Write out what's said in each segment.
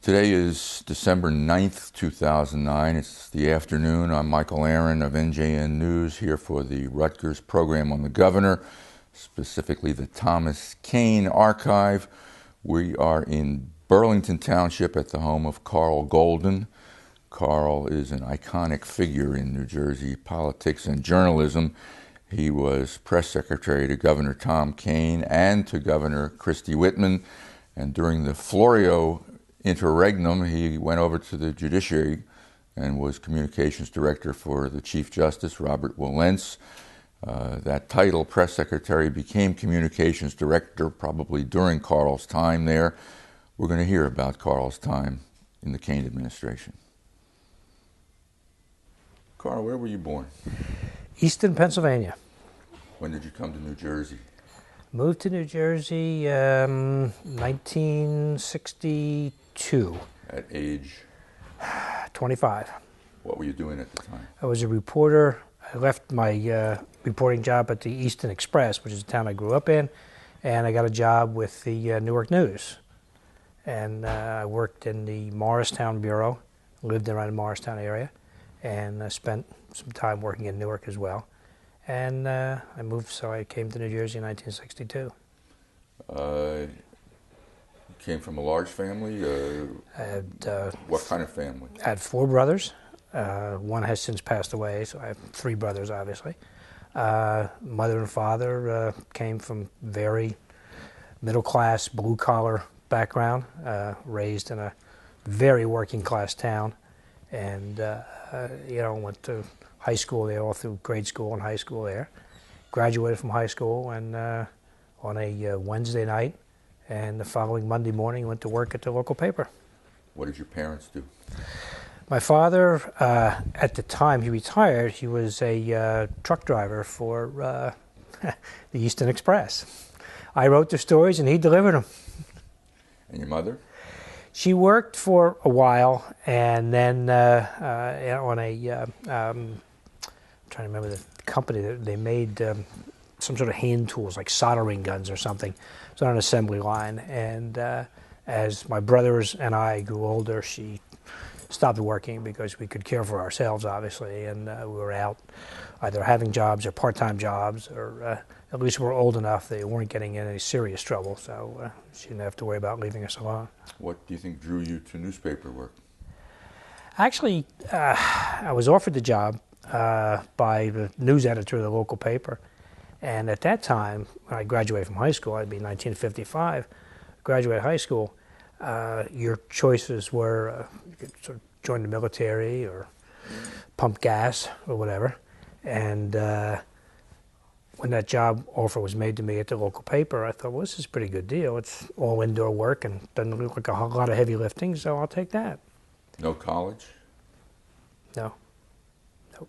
Today is December 9th, 2009. It's the afternoon. I'm Michael Aron of NJN News here for the Rutgers program on the governor, specifically the Thomas Kane Archive. We are in Burlington Township at the home of Carl Golden. Carl is an iconic figure in New Jersey politics and journalism. He was press secretary to Governor Tom Kane and to Governor Christie Whitman. And during the Florio interregnum, he went over to the judiciary and was communications director for the Chief Justice, Robert Wilentz. That title, press secretary, became communications director probably during Carl's time there. We're going to hear about Carl's time in the Kane administration. Carl, where were you born? Easton, Pennsylvania. When did you come to New Jersey? Moved to New Jersey 1962. At age? 25. What were you doing at the time? I was a reporter. I left my reporting job at the Easton Express, which is the town I grew up in, and I got a job with the Newark News. And I worked in the Morristown Bureau, lived around the Morristown area, and spent some time working in Newark as well. And I moved, so I came to New Jersey in 1962. You came from a large family? What kind of family? I had 4 brothers. One has since passed away, so I have 3 brothers, obviously. Mother and father came from very middle-class, blue-collar background, raised in a very working-class town, and went to high school there, all through grade school and high school there. Graduated from high school and on a Wednesday night, and the following Monday morning went to work at the local paper. What did your parents do? My father, at the time he retired, he was a truck driver for the Easton Express. I wrote the stories and he delivered them. And your mother? She worked for a while, and then on a I'm trying to remember the company that they made some sort of hand tools like soldering guns or something. It was on an assembly line, and as my brothers and I grew older, she stopped working because we could care for ourselves, obviously, and we were out either having jobs or part-time jobs, or at least we were old enough they weren't getting in any serious trouble, so she didn't have to worry about leaving us alone. What do you think drew you to newspaper work? Actually, I was offered the job by the news editor of the local paper, and at that time, when I graduated from high school, I'd be 1955, graduated high school, your choices were you could sort of join the military or pump gas or whatever. And when that job offer was made to me at the local paper, I thought, well, this is a pretty good deal. It's all indoor work and doesn't look like a whole lot of heavy lifting, so I'll take that. No college? No. Nope.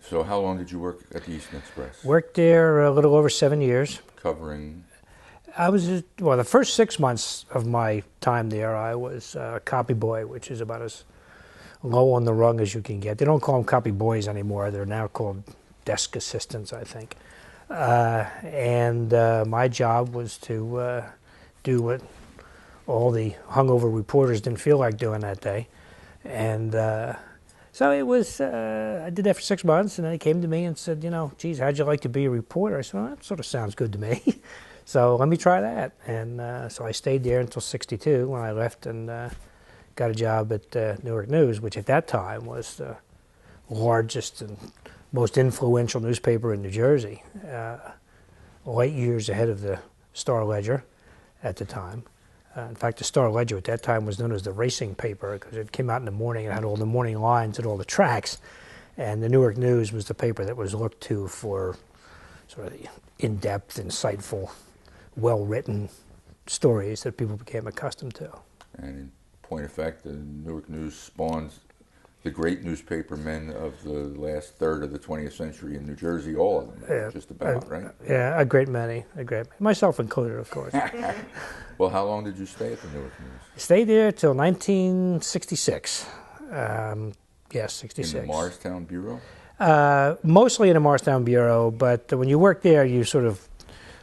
So how long did you work at the Eastern Express? Worked there a little over 7 years. Covering? I was, the first 6 months of my time there, I was a copy boy, which is about as low on the rung as you can get. They don't call them copy boys anymore. They're now called desk assistants, I think. My job was to do what all the hungover reporters didn't feel like doing that day. And so it was, I did that for 6 months, and then he came to me and said, geez, how'd you like to be a reporter? I said, well, that sort of sounds good to me. So let me try that. And so I stayed there until 62 when I left and got a job at Newark News, which at that time was the largest and most influential newspaper in New Jersey, light years ahead of the Star-Ledger at the time. In fact, the Star-Ledger at that time was known as the racing paper because it came out in the morning and had all the morning lines at all the tracks. And the Newark News was the paper that was looked to for sort of the in-depth, insightful, well-written stories that people became accustomed to. And in point of fact, the Newark News spawns the great newspaper men of the last third of the 20th century in New Jersey, all of them, yeah, just about, right? Yeah, a great many, myself included, of course. Well, how long did you stay at the Newark News? I stayed there till 1966. Yes, 66. In the Morristown Bureau? Mostly in the Morristown Bureau, but when you work there, you sort of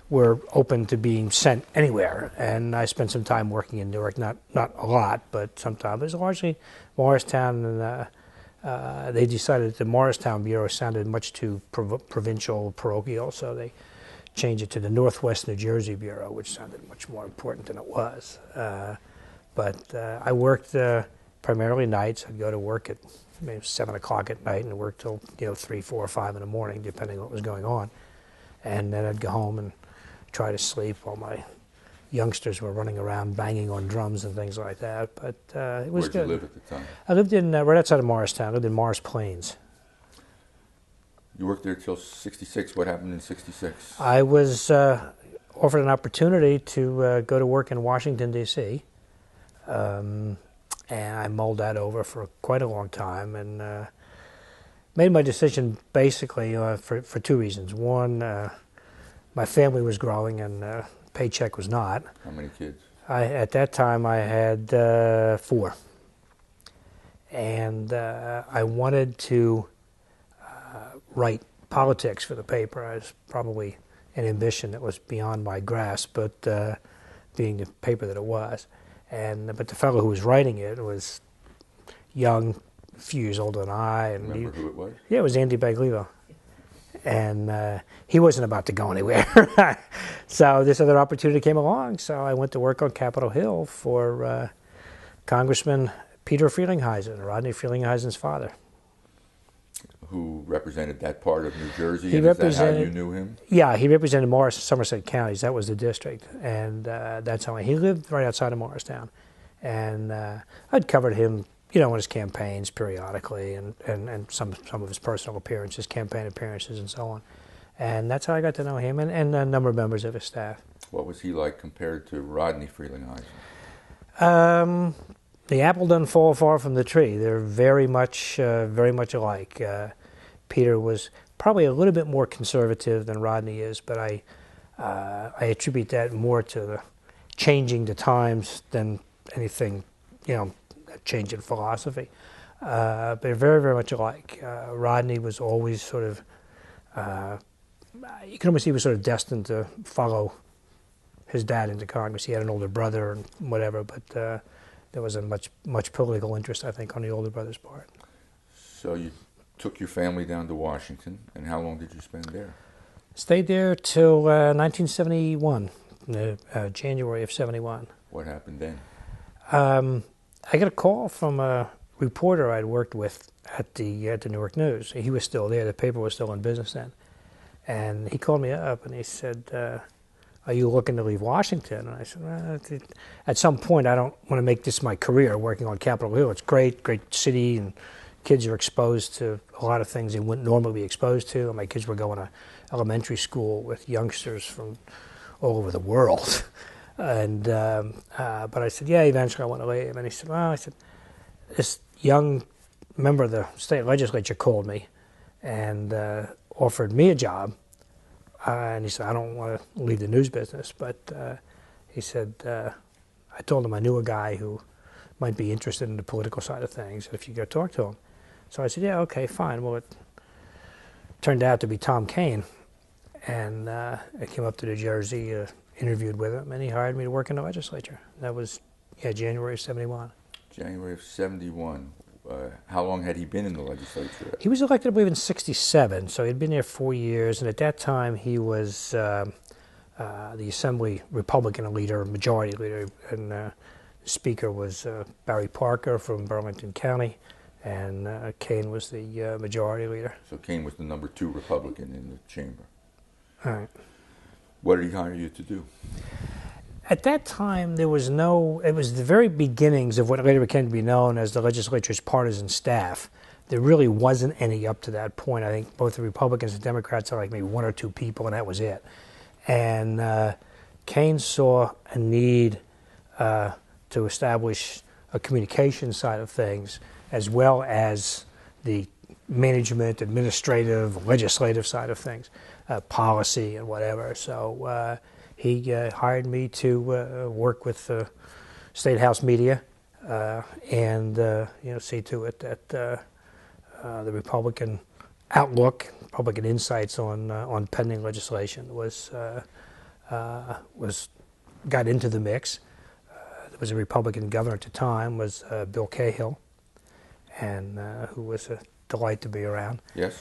were open to being sent anywhere. And I spent some time working in Newark, not a lot, but some time. It was largely Morristown, and they decided that the Morristown Bureau sounded much too provincial, parochial, so they changed it to the Northwest New Jersey Bureau, which sounded much more important than it was. But I worked primarily nights. I'd go to work at maybe 7 o'clock at night and work till 3, 4, or 5 in the morning, depending on what was going on. And then I'd go home and try to sleep while my youngsters were running around banging on drums and things like that. But it was good. Where'd you live at the time? I lived in right outside of Morristown. I lived in Morris Plains. You worked there till 66. What happened in 66? I was offered an opportunity to go to work in Washington, D.C., and I mulled that over for quite a long time, and made my decision basically for 2 reasons. One, my family was growing and paycheck was not. How many kids? At that time I had 4. And I wanted to write politics for the paper. I was probably an ambition that was beyond my grasp, but being the paper that it was. But the fellow who was writing it was young, a few years older than I. And remember who it was? Yeah, it was Andy Baglivo. And he wasn't about to go anywhere. So this other opportunity came along, so I went to work on Capitol Hill for Congressman Peter Frelinghuysen, Rodney Frelinghuysen's father. Who represented that part of New Jersey? He and represented, is that how you knew him? Yeah, he represented Morris and Somerset counties. That was the district, and that's how he lived right outside of Morristown. And I'd covered him, on his campaigns periodically, and some of his personal appearances, campaign appearances, and so on. And that's how I got to know him and a number of members of his staff. What was he like compared to Rodney Frelinghuysen? The apple doesn't fall far from the tree. They're very much alike. Peter was probably a little bit more conservative than Rodney is, but I attribute that more to the changing the times than anything, a change in philosophy. But they're very, very much alike. Rodney was always sort of, you can almost see he was sort of destined to follow his dad into Congress. He had an older brother and whatever, but there wasn't much political interest, I think, on the older brother's part. So you took your family down to Washington, and how long did you spend there? Stayed there till 1971, January of 71. What happened then? I got a call from a reporter I'd worked with at the Newark News. He was still there. The paper was still in business then. And he called me up and he said, are you looking to leave Washington? And I said, well, at some point I don't want to make this my career, working on Capitol Hill. It's great city, and kids are exposed to a lot of things they wouldn't normally be exposed to. My kids were going to elementary school with youngsters from all over the world. And but I said, yeah, eventually I want to leave. And he said, well, this young member of the state legislature called me and offered me a job. And he said, I don't want to leave the news business, but he said, I told him I knew a guy who might be interested in the political side of things, if you go talk to him. So I said, yeah, okay, fine. Well, it turned out to be Tom Kane, and I came up to New Jersey, interviewed with him, and he hired me to work in the legislature. That was, January of 71. January of 71. How long had he been in the legislature? He was elected, I believe, in 67, so he'd been there 4 years, and at that time he was the Assembly Republican leader, majority leader, and the Speaker was Barry Parker from Burlington County, and Kane was the majority leader. So Kane was the number 2 Republican in the chamber. All right. What did he hire you to do? At that time, it was the very beginnings of what later came to be known as the legislature's partisan staff. There really wasn't any up to that point. I think both the Republicans and Democrats had like maybe 1 or 2 people, and that was it. And Kane saw a need to establish a communication side of things, as well as the management, administrative, legislative side of things, policy and whatever. So he hired me to work with the State House media and see to it that the Republican outlook, Republican insights on pending legislation was got into the mix. There was a Republican governor at the time, was Bill Cahill, and who was a delight to be around. Yes.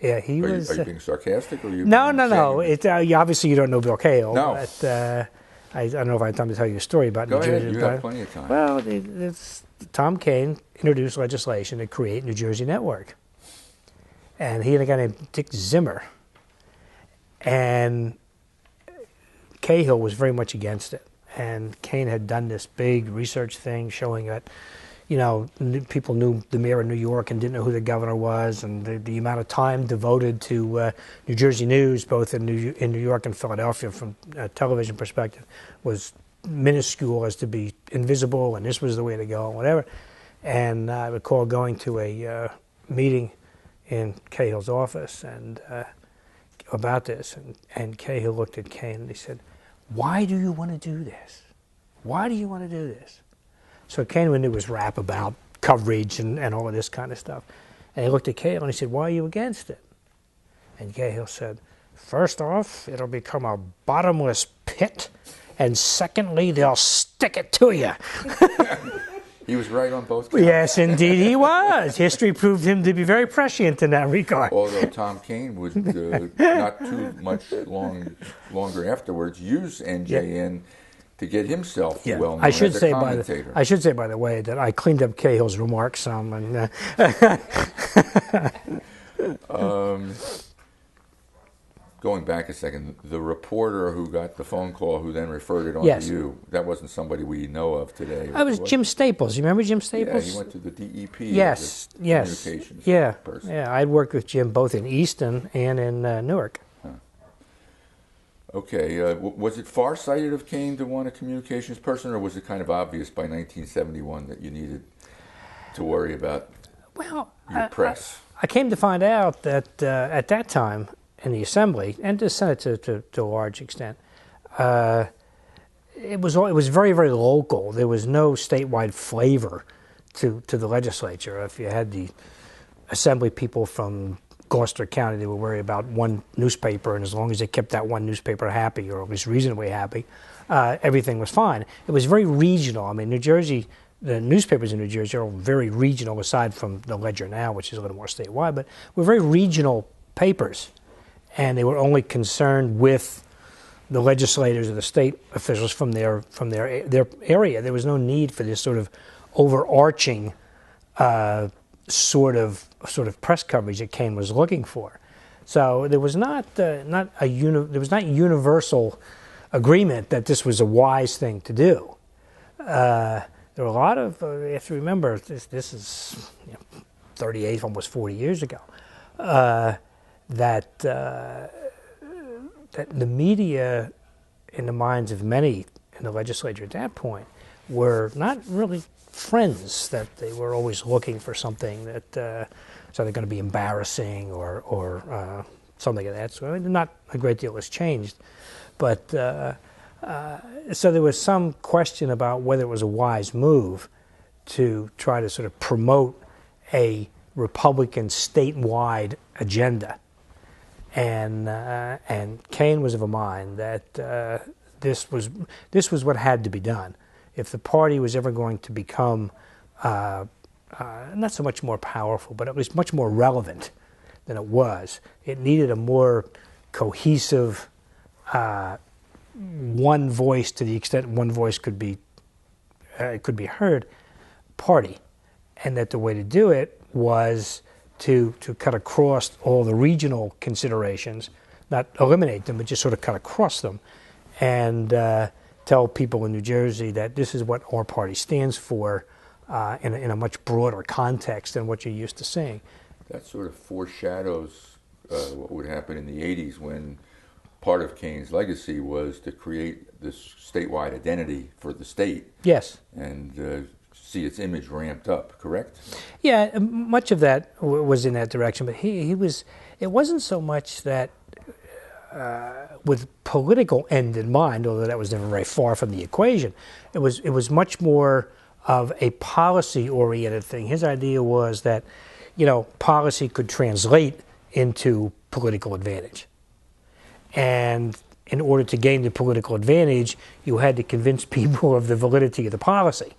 Yeah, he was. Are you being sarcastic, or are you? No. Obviously, you don't know Bill Cahill. No. But, I don't know if I have time to tell you a story about Go New ahead. Jersey. You have plenty of time. Well, Tom Kane introduced legislation to create New Jersey Network, and he and a guy named Dick Zimmer, and Cahill was very much against it. And Kane had done this big research thing showing that, people knew the mayor of New York and didn't know who the governor was, and the amount of time devoted to New Jersey news, both in New York and Philadelphia, from a television perspective, was minuscule as to be invisible, and this was the way to go, and whatever. And I recall going to a meeting in Cahill's office and about this, and Cahill looked at Kane and he said, "Why do you want to do this? Why do you want to do this?" So Kane went into his rap about coverage and all of this kind of stuff. And he looked at Cahill and he said, "Why are you against it?" And Cahill said, "First off, it'll become a bottomless pit. And secondly, they'll stick it to you." He was right on both counts. Yes, indeed he was. History proved him to be very prescient in that regard. Although Tom Kane would not too much longer afterwards use NJN to get himself well known as a commentator. I should say, by the way, that I cleaned up Cahill's remarks some. And, going back a second, the reporter who got the phone call, who then referred it on to you, that wasn't somebody we know of today. I was Jim Staples. You remember Jim Staples? Yeah, he went to the DEP. Yes. Communications person. Yeah. I'd worked with Jim both in Easton and in Newark. Huh. Okay. Was it far-sighted of Kane to want a communications person, or was it kind of obvious by 1971 that you needed to worry about your press? I came to find out that at that time, in the Assembly and the Senate to a large extent, it was very, very local. There was no statewide flavor to the legislature. If you had the Assembly people from Gloucester County, they were worried about one newspaper, and as long as they kept that one newspaper happy, or at least reasonably happy, everything was fine. It was very regional. I mean, New Jersey, the newspapers in New Jersey are very regional, aside from the Ledger Now, which is a little more statewide, but we're very regional papers. And they were only concerned with the legislators or the state officials from their area. There was no need for this sort of overarching sort of press coverage that Kane was looking for. So there was not universal agreement that this was a wise thing to do. There were a lot of you have to remember this is 38, almost 40 years ago. That the media, in the minds of many in the legislature at that point, were not really friends, that they were always looking for something that was either going to be embarrassing or something of that sort. Not a great deal has changed, but so there was some question about whether it was a wise move to try to sort of promote a Republican statewide agenda. And Kane was of a mind that this was what had to be done. If the party was ever going to become not so much more powerful, but at least much more relevant than it was, it needed a more cohesive, one voice, to the extent one voice could be heard, party, and that the way to do it was to cut across all the regional considerations, not eliminate them, but just sort of cut across them, and tell people in New Jersey that this is what our party stands for in a much broader context than what you're used to seeing. That sort of foreshadows what would happen in the 80s, when part of Kane's legacy was to create this statewide identity for the state. Yes. And see its image ramped up, correct? Yeah, much of that was in that direction, but he was. It wasn't so much that with political end in mind, although that was never very far from the equation. It was much more of a policy-oriented thing. His idea was that, policy could translate into political advantage, and in order to gain the political advantage, you had to convince people of the validity of the policy,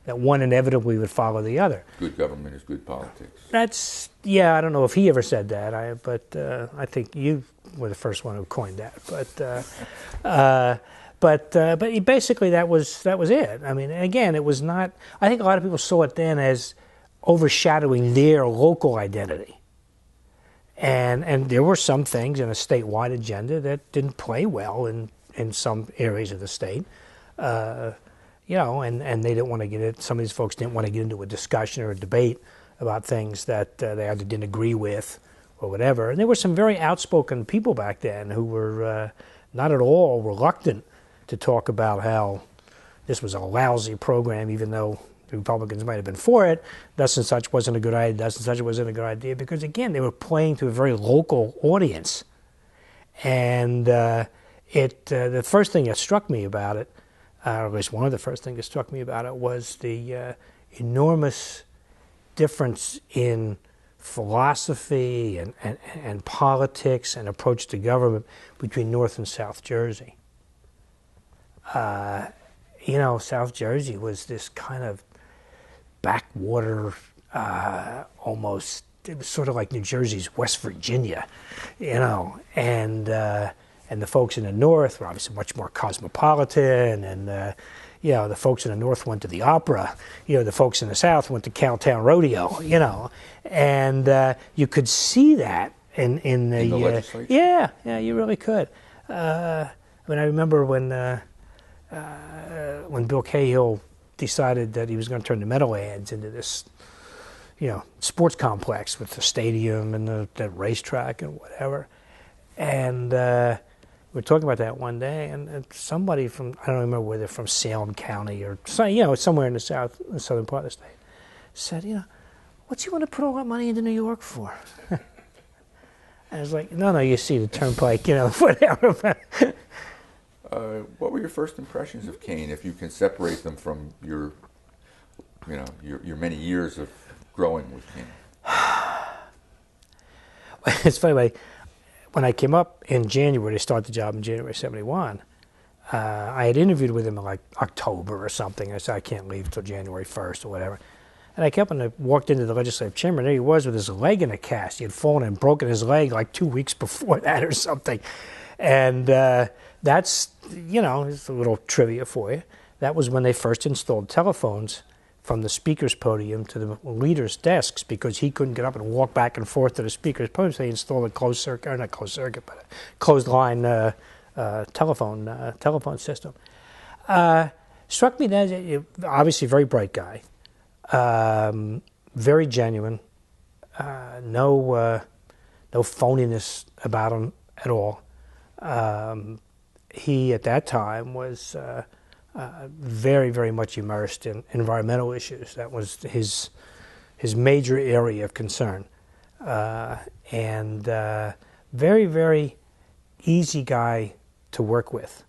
that one inevitably would follow the other. Good government is good politics. That's, yeah, I don't know if he ever said that, but I think you were the first one who coined that. But basically that was it. I mean, again, it was not, I think a lot of people saw it then as overshadowing their local identity. And there were some things in a statewide agenda that didn't play well in some areas of the state. You know, and they didn't want to get it, some of these folks didn't want to get into a discussion or a debate about things that they either didn't agree with or whatever. And there were some very outspoken people back then who were not at all reluctant to talk about how this was a lousy program, even though the Republicans might have been for it. Thus and such wasn't a good idea, thus and such wasn't a good idea, because again, they were playing to a very local audience. And the first thing that struck me about it, or at least one of the first things that struck me about it, was the enormous difference in philosophy and politics and approach to government between North and South Jersey. You know, South Jersey was this kind of backwater, almost, it was sort of like New Jersey's West Virginia, you know, and the folks in the North were obviously much more cosmopolitan, and you know, the folks in the North went to the opera, you know, the folks in the South went to Cowtown Rodeo, you know, and you could see that in the legislature? Yeah, you really could. I mean, I remember when Bill Cahill decided that he was going to turn the Meadowlands into this, you know, sports complex with the stadium and the racetrack and whatever. And we were talking about that one day, and somebody from, I don't remember whether from Salem County or, you know, somewhere in the southern part of the state, said, you know, what's he want to put all that money into New York for? I was like, no, you see the turnpike, you know, whatever. What were your first impressions of Kane, if you can separate them from your many years of growing with Kane? It's funny, when I came up in January to start the job in January '71, I had interviewed with him in like October or something. I said, I can't leave till January 1st or whatever. And I kept on, I walked into the legislative chamber, and there he was with his leg in a cast. He had fallen and broken his leg like 2 weeks before that or something. And that's, you know, it's a little trivia for you. That was when they first installed telephones from the speaker's podium to the leader's desks, because he couldn't get up and walk back and forth to the speaker's podium. So they installed a closed circuit, or not closed circuit, but a closed line telephone system. Struck me that, obviously, very bright guy, very genuine, no phoniness about him at all. He, at that time, was very, very much immersed in environmental issues. That was his major area of concern. And very, very easy guy to work with.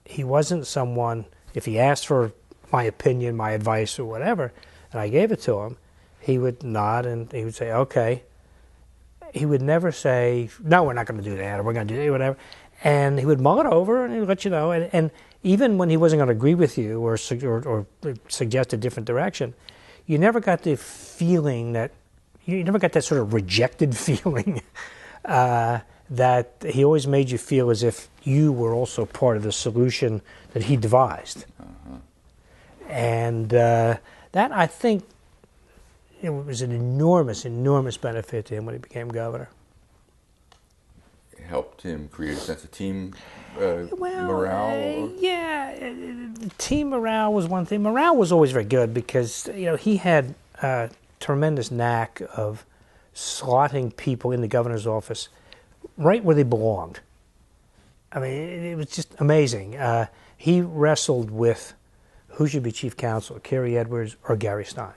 He wasn't someone, if he asked for my opinion, my advice, or whatever, and I gave it to him, he would nod and he would say, okay. He would never say, no, we're not going to do that, or we're going to do that, whatever. And he would mull it over and he would let you know. And even when he wasn't going to agree with you or suggest a different direction, you never got the feeling that, you never got that sort of rejected feeling that he always made you feel as if you were also part of the solution that he devised. Uh-huh. And that, I think, it was an enormous, enormous benefit to him when he became governor. It helped him create a sense of team morale? Yeah, team morale was one thing. Morale was always very good because, you know, he had a tremendous knack of slotting people in the governor's office right where they belonged. I mean, it was just amazing. He wrestled with who should be chief counsel, Kerry Edwards or Gary Stein.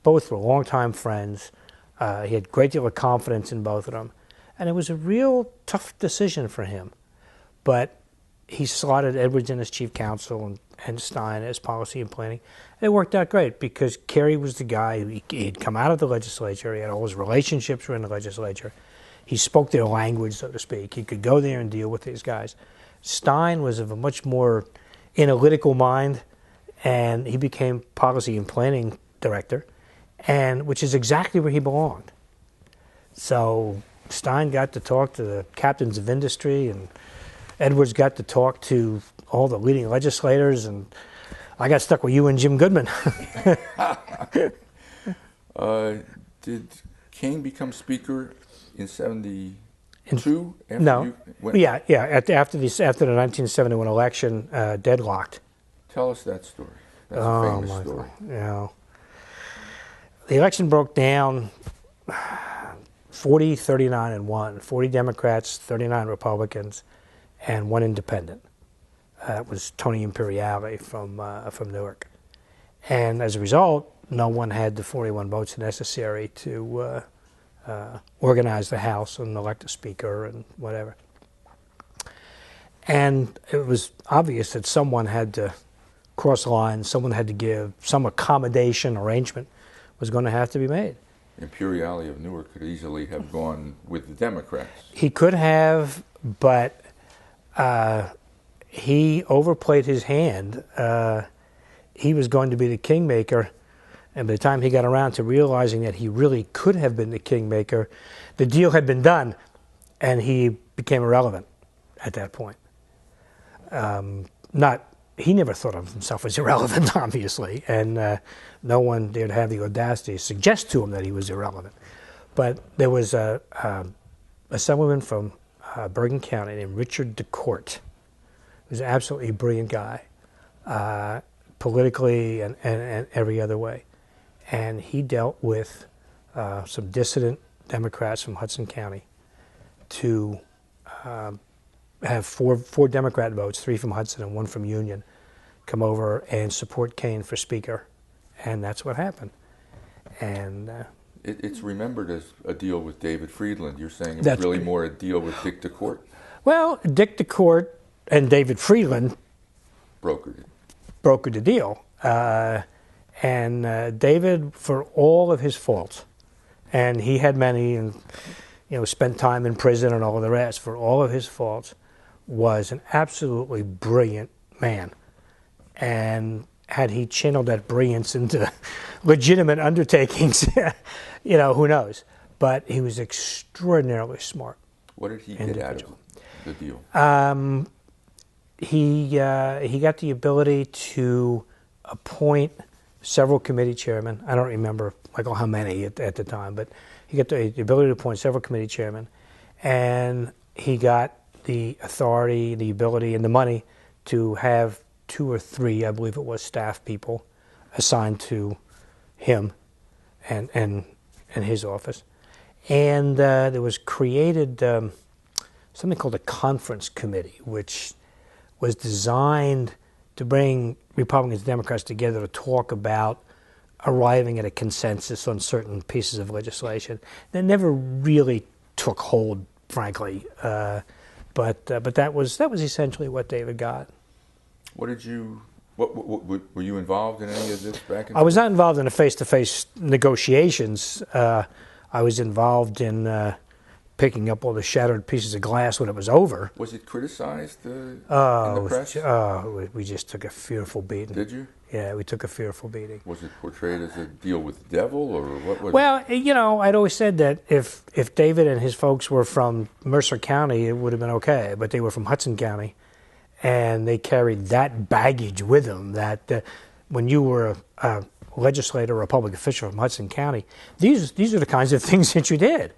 Both were longtime friends. He had a great deal of confidence in both of them. And it was a real tough decision for him. But he slotted Edwards in as chief counsel and Stein as policy and planning. And it worked out great because Kerry was the guy who he had come out of the legislature. He had all his relationships were in the legislature. he spoke their language, so to speak. He could go there and deal with these guys. Stein was of a much more analytical mind, and he became policy and planning director, and which is exactly where he belonged. So Stein got to talk to the captains of industry, and Edwards got to talk to all the leading legislators, and I got stuck with you and Jim Goodman. Did Kane become speaker in 72? No. Yeah. After the 1971 election, deadlocked. Tell us that story. That's a famous story. Yeah. The election broke down 40, 39, and 1. 40 Democrats, 39 Republicans, and 1 independent. That was Tony Imperiale from Newark. And as a result, no one had the 41 votes necessary to organize the House and elect a speaker and whatever. And it was obvious that someone had to cross the line, someone had to give, some accommodation arrangement was going to have to be made. Imperiale of Newark could easily have gone with the Democrats. He could have, but he overplayed his hand. He was going to be the kingmaker, and by the time he got around to realizing that he really could have been the kingmaker, the deal had been done, and he became irrelevant at that point. He never thought of himself as irrelevant, obviously, and no one dared have the audacity to suggest to him that he was irrelevant. But there was a assemblyman from Bergen County named Richard DeCourt, who was an absolutely brilliant guy, politically and every other way. And he dealt with some dissident Democrats from Hudson County to have four Democrat votes, 3 from Hudson and 1 from Union, come over and support Kane for Speaker, and that's what happened. And it's remembered as a deal with David Friedland. You're saying it was really more a deal with Dick DeCourt? Well, Dick DeCourt and David Friedland brokered the deal. And David, for all of his faults, and he had many, and spent time in prison and all of the rest, for all of his faults, was an absolutely brilliant man. And had he channeled that brilliance into legitimate undertakings, who knows? But he was extraordinarily smart. What did he get out of the deal? He got the ability to appoint several committee chairmen. I don't remember how many at the time, but he got the ability to appoint several committee chairmen, and he got the authority, the ability, and the money to have 2 or 3, I believe it was, staff people assigned to him and his office. And there was created something called a conference committee, which was designed to bring Republicans and Democrats together to talk about arriving at a consensus on certain pieces of legislation that never really took hold, frankly. But that was essentially what David got. Were you involved in any of this back in? I was not involved in the face-to-face negotiations. I was involved in picking up all the shattered pieces of glass when it was over. Was it criticized in the press? We just took a fearful beating. Did you? Yeah, we took a fearful beating. Was it portrayed as a deal with the devil, or what was it? Well, I'd always said that if David and his folks were from Mercer County, it would have been okay, but they were from Hudson County, and they carried that baggage with them, that when you were a legislator or a public official from Hudson County, these are the kinds of things that you did.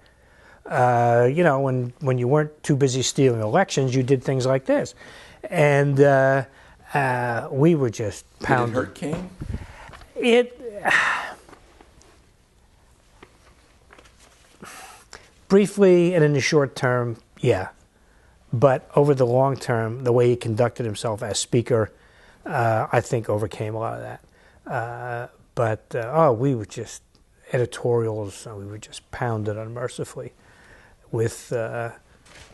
When you weren't too busy stealing elections, you did things like this. And we were just pounded. Did it hurt Kane? Briefly and in the short term, yeah. But over the long term, the way he conducted himself as Speaker, I think overcame a lot of that. We were just editorials, we were just pounded unmercifully with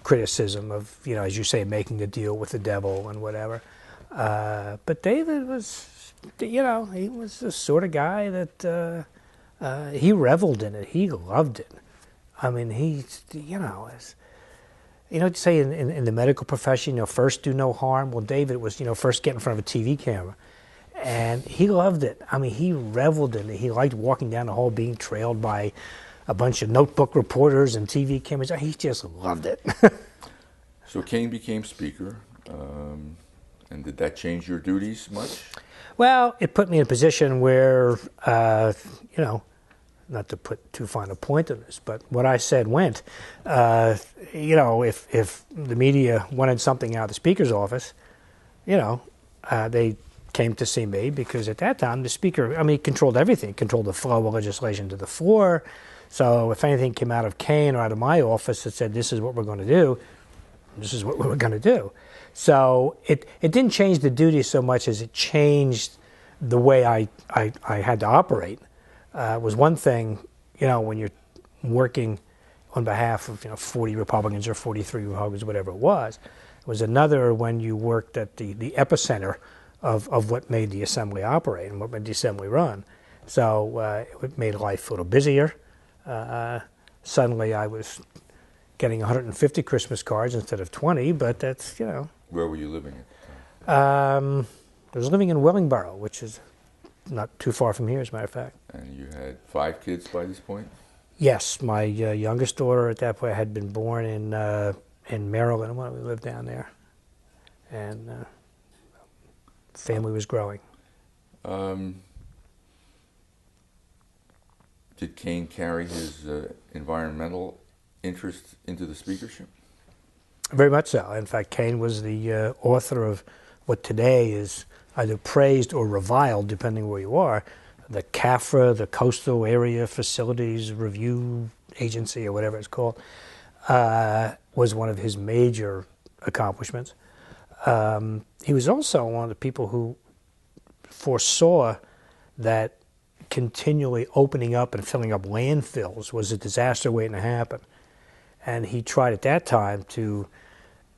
criticism of, as you say, making a deal with the devil and whatever. But David was, he was the sort of guy that he reveled in it. He loved it. I mean, he's, you say in the medical profession, first do no harm. Well, David was, first get in front of a TV camera. And he loved it. I mean, he reveled in it. He liked walking down the hall being trailed by a bunch of notebook reporters and TV cameras. He just loved it. So Kane became Speaker, and did that change your duties much? Well, it put me in a position where, not to put too fine a point on this, but what I said went. If the media wanted something out of the Speaker's office, they came to see me because at that time the Speaker, he controlled everything. He controlled the flow of legislation to the floor. So if anything came out of Kane or out of my office that said, this is what we're going to do, this is what we're going to do. So it didn't change the duty so much as it changed the way I had to operate. It was one thing, when you're working on behalf of 40 Republicans or 43 Republicans, whatever it was. It was another when you worked at the epicenter of what made the assembly operate and what made the assembly run. So it made life a little busier. Suddenly I was getting 150 Christmas cards instead of 20, but that's, Where were you living at the time? I was living in Wellingborough, which is not too far from here, as a matter of fact. And you had 5 kids by this point? Yes, my youngest daughter at that point had been born in Maryland when we lived down there. And family was growing. Did Kane carry his environmental interest into the speakership? Very much so. In fact, Kane was the author of what today is either praised or reviled, depending where you are, the CAFRA, the Coastal Area Facilities Review Agency, or whatever it's called, was one of his major accomplishments. He was also one of the people who foresaw that continually opening up and filling up landfills was a disaster waiting to happen. And he tried at that time to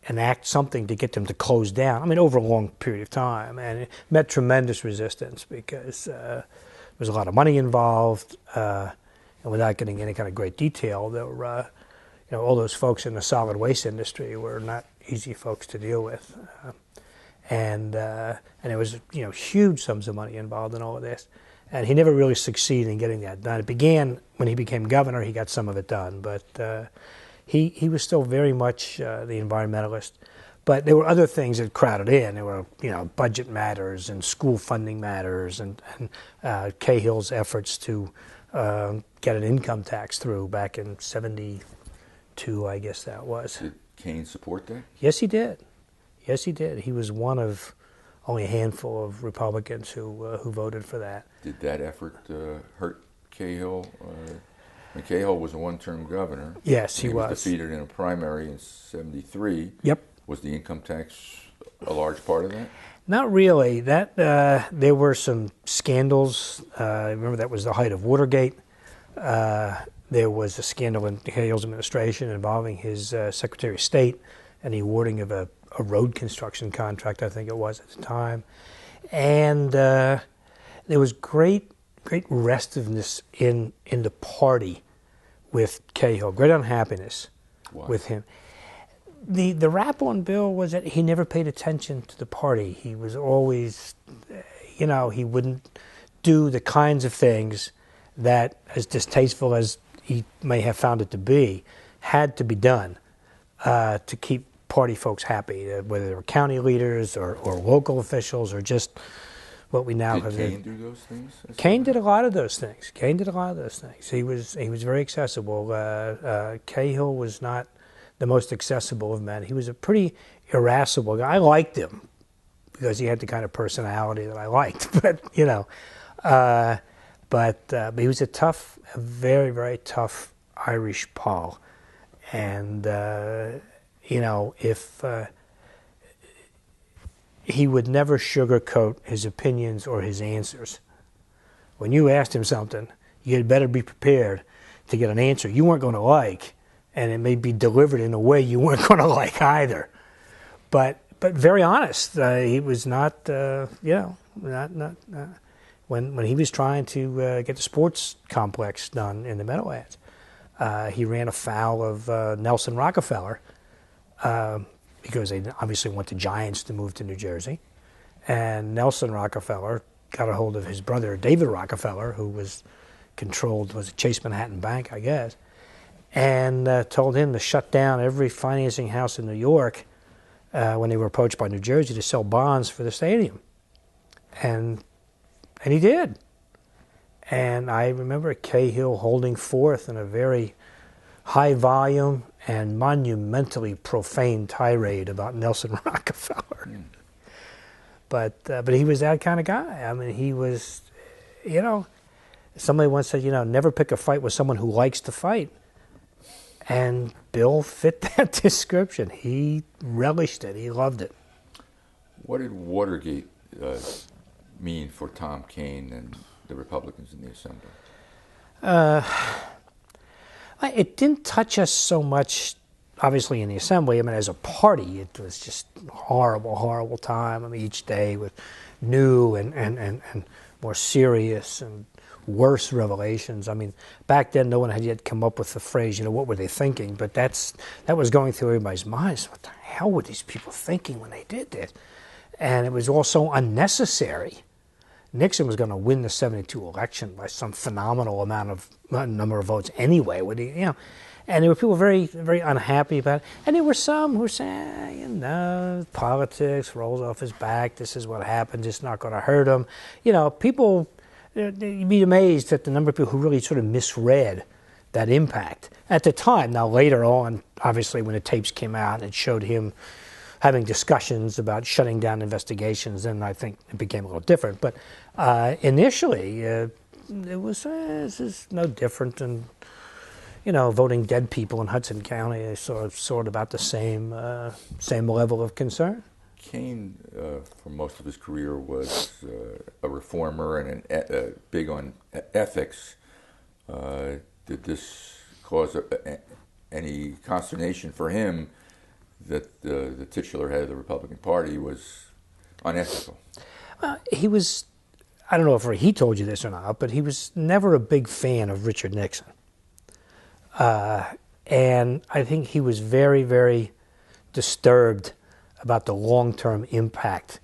enact something to get them to close down, over a long period of time. And it met tremendous resistance because there was a lot of money involved. And without getting any kind of great detail, there were, all those folks in the solid waste industry were not easy folks to deal with. And there was, huge sums of money involved in all of this. And he never really succeeded in getting that done. It began when he became governor. He got some of it done, but he was still very much the environmentalist. But there were other things that crowded in. There were, budget matters and school funding matters, and Cahill's efforts to get an income tax through back in '72, I guess that was. Did Kane support that? Yes, he did. Yes, he did. He was one of only a handful of Republicans who voted for that. Did that effort hurt Cahill? Cahill was a one-term governor. Yes, he was. He was defeated in a primary in '73. Yep. Was the income tax a large part of that? Not really. That there were some scandals. Remember, that was the height of Watergate. There was a scandal in Cahill's administration involving his Secretary of State and the awarding of a road construction contract, I think it was at the time. And there was great restiveness in the party with Cahill, great unhappiness with him. The rap on Bill was that he never paid attention to the party. He was always, he wouldn't do the kinds of things that, as distasteful as he may have found it to be, had to be done to keep party folks happy, whether they were county leaders or local officials or just what we now have. Did Kane do those things? Kane did a lot of those things. He was very accessible. Cahill was not the most accessible of men. He was a pretty irascible guy. I liked him because he had the kind of personality that I liked. But but he was a very, very tough Irish Paul, and if he would never sugarcoat his opinions or his answers. When you asked him something, you had better be prepared to get an answer you weren't going to like, and it may be delivered in a way you weren't going to like either. But very honest. He was not, when he was trying to get the sports complex done in the Meadowlands. He ran afoul of Nelson Rockefeller because they obviously want the Giants to move to New Jersey. And Nelson Rockefeller got a hold of his brother, David Rockefeller, who was Chase Manhattan Bank, I guess, and told him to shut down every financing house in New York when they were approached by New Jersey to sell bonds for the stadium. And he did. And I remember Cahill holding forth in a very high volume and monumentally profane tirade about Nelson Rockefeller. Mm. But he was that kind of guy. I mean, he was, somebody once said, never pick a fight with someone who likes to fight. And Bill fit that description. He relished it. He loved it. What did Watergate mean for Tom Kane and the Republicans in the Assembly? It didn't touch us so much, obviously, in the Assembly. I mean, as a party, it was just a horrible, horrible time. I mean, each day with new and more serious and worse revelations. I mean, back then, no one had yet come up with the phrase, what were they thinking? But that was going through everybody's minds. What the hell were these people thinking when they did this? And it was all so unnecessary. Nixon was going to win the 72 election by some phenomenal number of votes anyway. And there were people very, very unhappy about it. And there were some who were saying, politics rolls off his back. This is what happened. It's not going to hurt him. People, you'd be amazed at the number of people who really sort of misread that impact at the time. Now, later on, obviously, when the tapes came out and it showed him having discussions about shutting down investigations, and I think it became a little different. But initially, it was this is no different than voting dead people in Hudson County. Is sort of about the same level of concern. Kane, for most of his career, was a reformer and big on ethics. Did this cause any consternation for him that the titular head of the Republican Party was unethical? He was, I don't know if he told you this or not, but he was never a big fan of Richard Nixon. And I think he was very, very disturbed about the long-term impact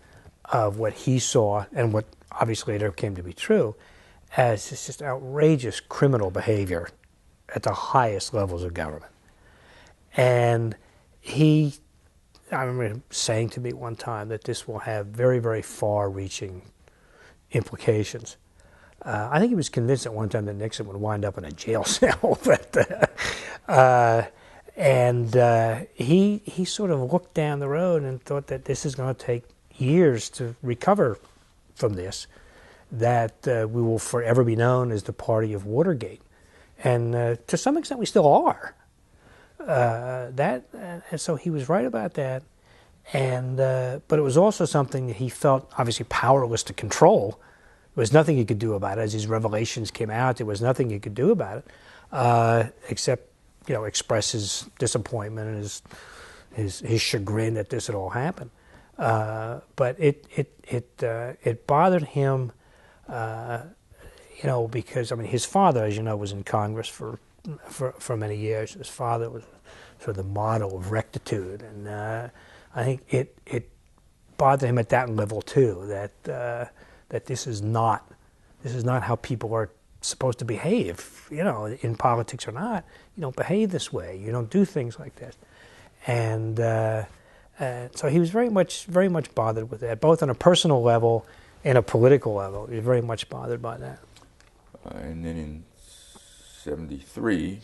of what he saw and what obviously later came to be true as this just outrageous criminal behavior at the highest levels of government. And I remember him saying to me one time that this will have very, very far-reaching implications. I think he was convinced at one time that Nixon would wind up in a jail cell. He sort of looked down the road and thought that this is going to take years to recover from this, that we will forever be known as the party of Watergate. And to some extent, we still are. And so he was right about that, but it was also something that he felt obviously powerless to control. There was nothing he could do about it. As his revelations came out, there was nothing he could do about it, except express his disappointment and his chagrin that this had all happened. But it bothered him, because his father, as you know, was in Congress for many years. His father was sort of the model of rectitude, and I think it bothered him at that level too. That this is not how people are supposed to behave. In politics or not, you don't behave this way. You don't do things like this, and so he was very much bothered with that, both on a personal level and a political level. He was very much bothered by that. And then in 1973,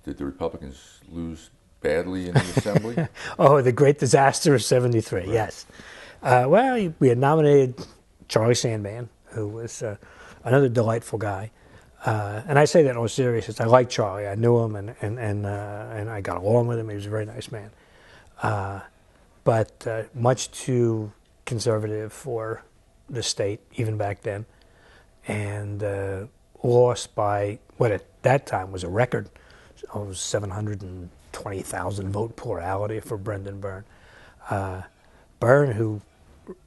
did the Republicans lose badly in the Assembly? Oh, the great disaster of 1973, right. Yes. Well, we had nominated Charlie Sandman, who was another delightful guy. And I say that in all seriousness. I like Charlie. I knew him, and I got along with him. He was a very nice man. But much too conservative for the state, even back then. And lost by what at that time was a record of 720,000 vote plurality for Brendan Byrne. Byrne, who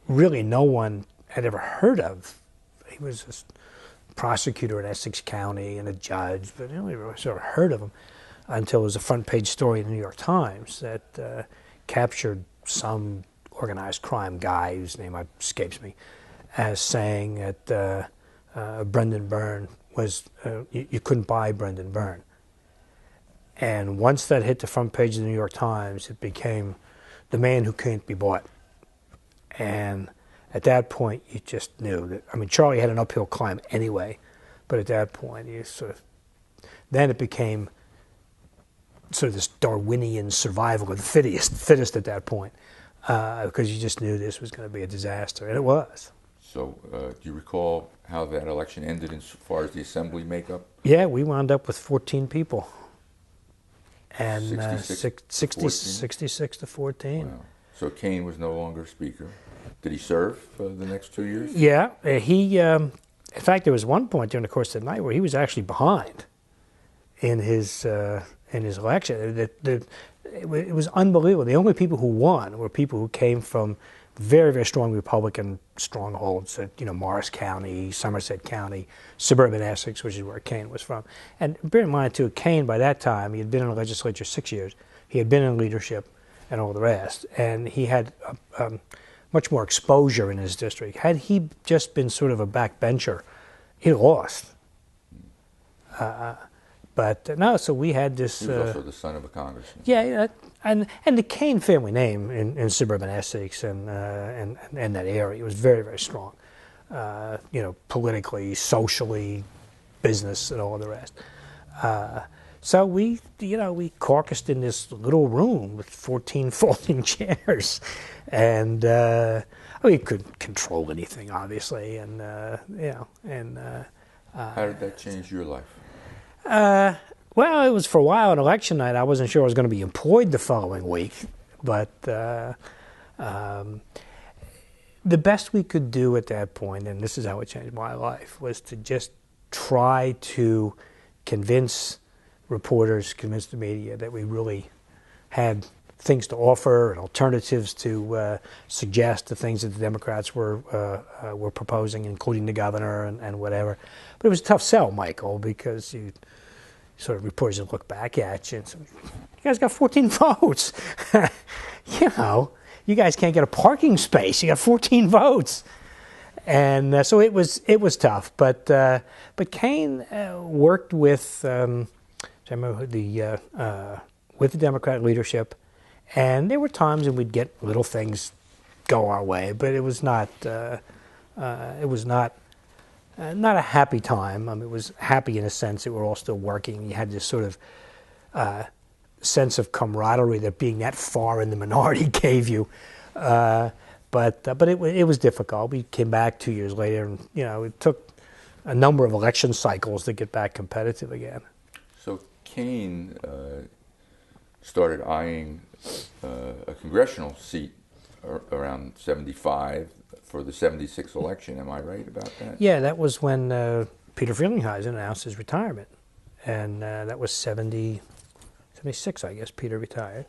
really no one had ever heard of. He was just prosecutor in Essex County and a judge, but I only really sort of heard of him until it was a front page story in the New York Times that captured some organized crime guy whose name escapes me as saying that Brendan Byrne was, you couldn't buy Brendan Byrne. And once that hit the front page of the New York Times, it became the man who can't be bought. And at that point, you just knew that, I mean, Charlie had an uphill climb anyway, but at that point, you sort of, then it became sort of this Darwinian survival of the fittest at that point, because you just knew this was going to be a disaster, and it was. So, do you recall how that election ended as far as the assembly makeup? Yeah, we wound up with 14 people. And 66 to 14. Wow. So Kane was no longer speaker. Did he serve the next 2 years? Yeah, in fact, there was one point during the course of the night where he was actually behind in his election. It was unbelievable. The only people who won were people who came from very, very strong Republican strongholds at, Morris County, Somerset County, suburban Essex, which is where Kane was from. And bear in mind, too, Kane, by that time, he had been in the legislature 6 years. He had been in leadership and all the rest. And he had much more exposure in his district. Had he just been sort of a backbencher, he lost. But no, so we had this. He was also the son of a congressman. Yeah, and the Kane family name in suburban Essex and that area was very, very strong. Politically, socially, business, and all the rest. So we caucused in this little room with 14 folding chairs, and we couldn't control anything, obviously, and how did that change your life? Well, it was for a while on election night. I wasn't sure I was going to be employed the following week, but the best we could do at that point, and this is how it changed my life, was to just try to convince reporters, convince the media that we really had things to offer and alternatives to suggest the things that the Democrats were proposing, including the governor and whatever. But it was a tough sell, Michael, because reporters would look back at you and say, "You guys got 14 votes. You guys can't get a parking space. You got 14 votes." And so it was tough. But Kane worked with with the Democratic leadership, and there were times when we'd get little things go our way, but it was not not a happy time. I mean, it was happy in a sense that we're all still working. You had this sort of sense of camaraderie that being that far in the minority gave you. But it was difficult. We came back 2 years later, and it took a number of election cycles to get back competitive again. So Kane started eyeing a congressional seat around 75 for the 76 election. Am I right about that? Yeah, that was when Peter Friedland announced his retirement, and that was 76, I guess. Peter retired.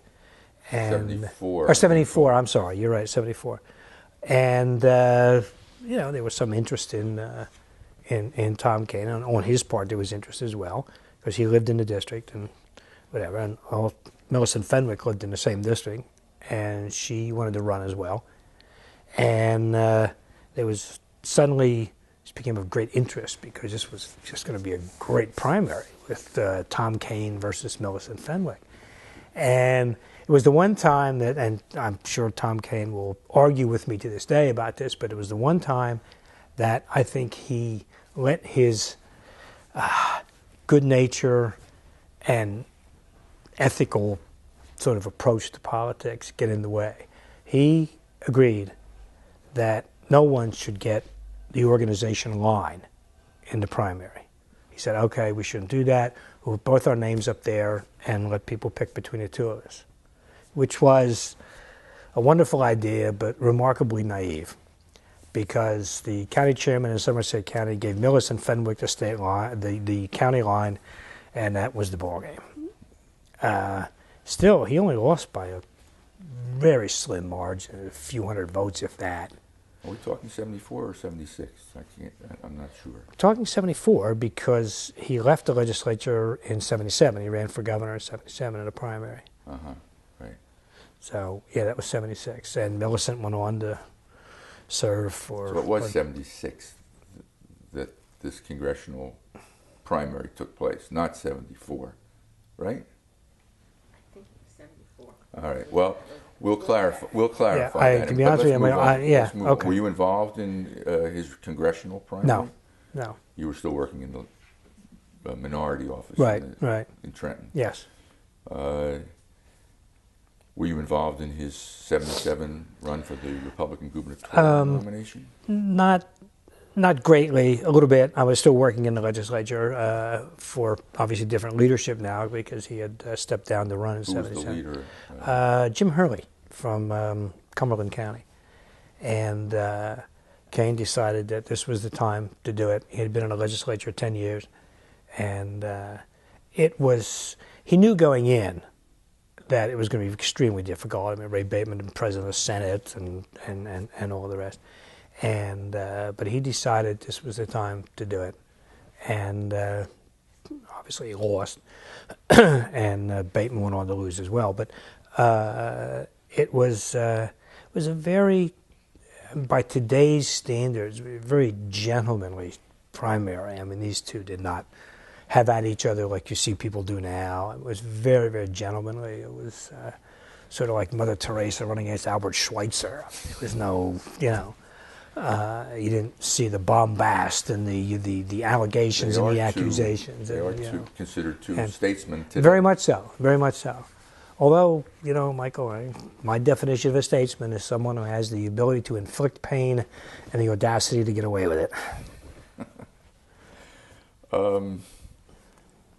And 74. Or 74, I'm sorry, you're right, 74. And, there was some interest in Tom Kane. And on his part, there was interest as well, because he lived in the district and whatever. And Millicent Fenwick lived in the same district, and she wanted to run as well. And there was suddenly, this became of great interest because this was just going to be a great primary with Tom Kane versus Millicent Fenwick. And it was the one time that, and I'm sure Tom Kane will argue with me to this day about this, but it was the one time that I think he let his good nature and ethical sort of approach to politics get in the way. He agreed that no one should get the organization line in the primary. He said, okay, we shouldn't do that. We'll put both our names up there and let people pick between the two of us, which was a wonderful idea, but remarkably naive, because the county chairman in Somerset County gave Millicent Fenwick the state line, the county line, and that was the ballgame. Still, he only lost by a very slim margin, a few hundred votes, if that. Are we talking 74 or 76? I'm not sure. Talking 74 because he left the legislature in 77. He ran for governor in 77 in a primary. Right. So, yeah, that was 76. And Millicent went on to serve for... So it was 76 that this congressional primary took place, not 74, right? I think it was 74. All right. Well, we'll clarify. Yeah, that. to be honest with you, Let's move on. okay. Were you involved in his congressional primary? No. You were still working in the minority office, Right. in Trenton. Yes. Were you involved in his 77 run for the Republican gubernatorial nomination? Not greatly, a little bit. I was still working in the legislature for obviously different leadership now because he had stepped down to run in Who 77. was the leader? Jim Hurley from Cumberland County. And Kane decided that this was the time to do it. He had been in the legislature 10 years. And he knew going in that it was going to be extremely difficult. I mean, Ray Bateman, president of the Senate, and all the rest. And but he decided this was the time to do it, and obviously he lost, and Bateman went on to lose as well. But it was a very, by today's standards, very gentlemanly primary. I mean, these two did not have at each other like you see people do now. It was very, very gentlemanly. It was sort of like Mother Teresa running against Albert Schweitzer. There was no, you didn't see the bombast and the allegations and the accusations. They are considered two statesmen today. Very much so, very much so. Although, Michael, my definition of a statesman is someone who has the ability to inflict pain and the audacity to get away with it.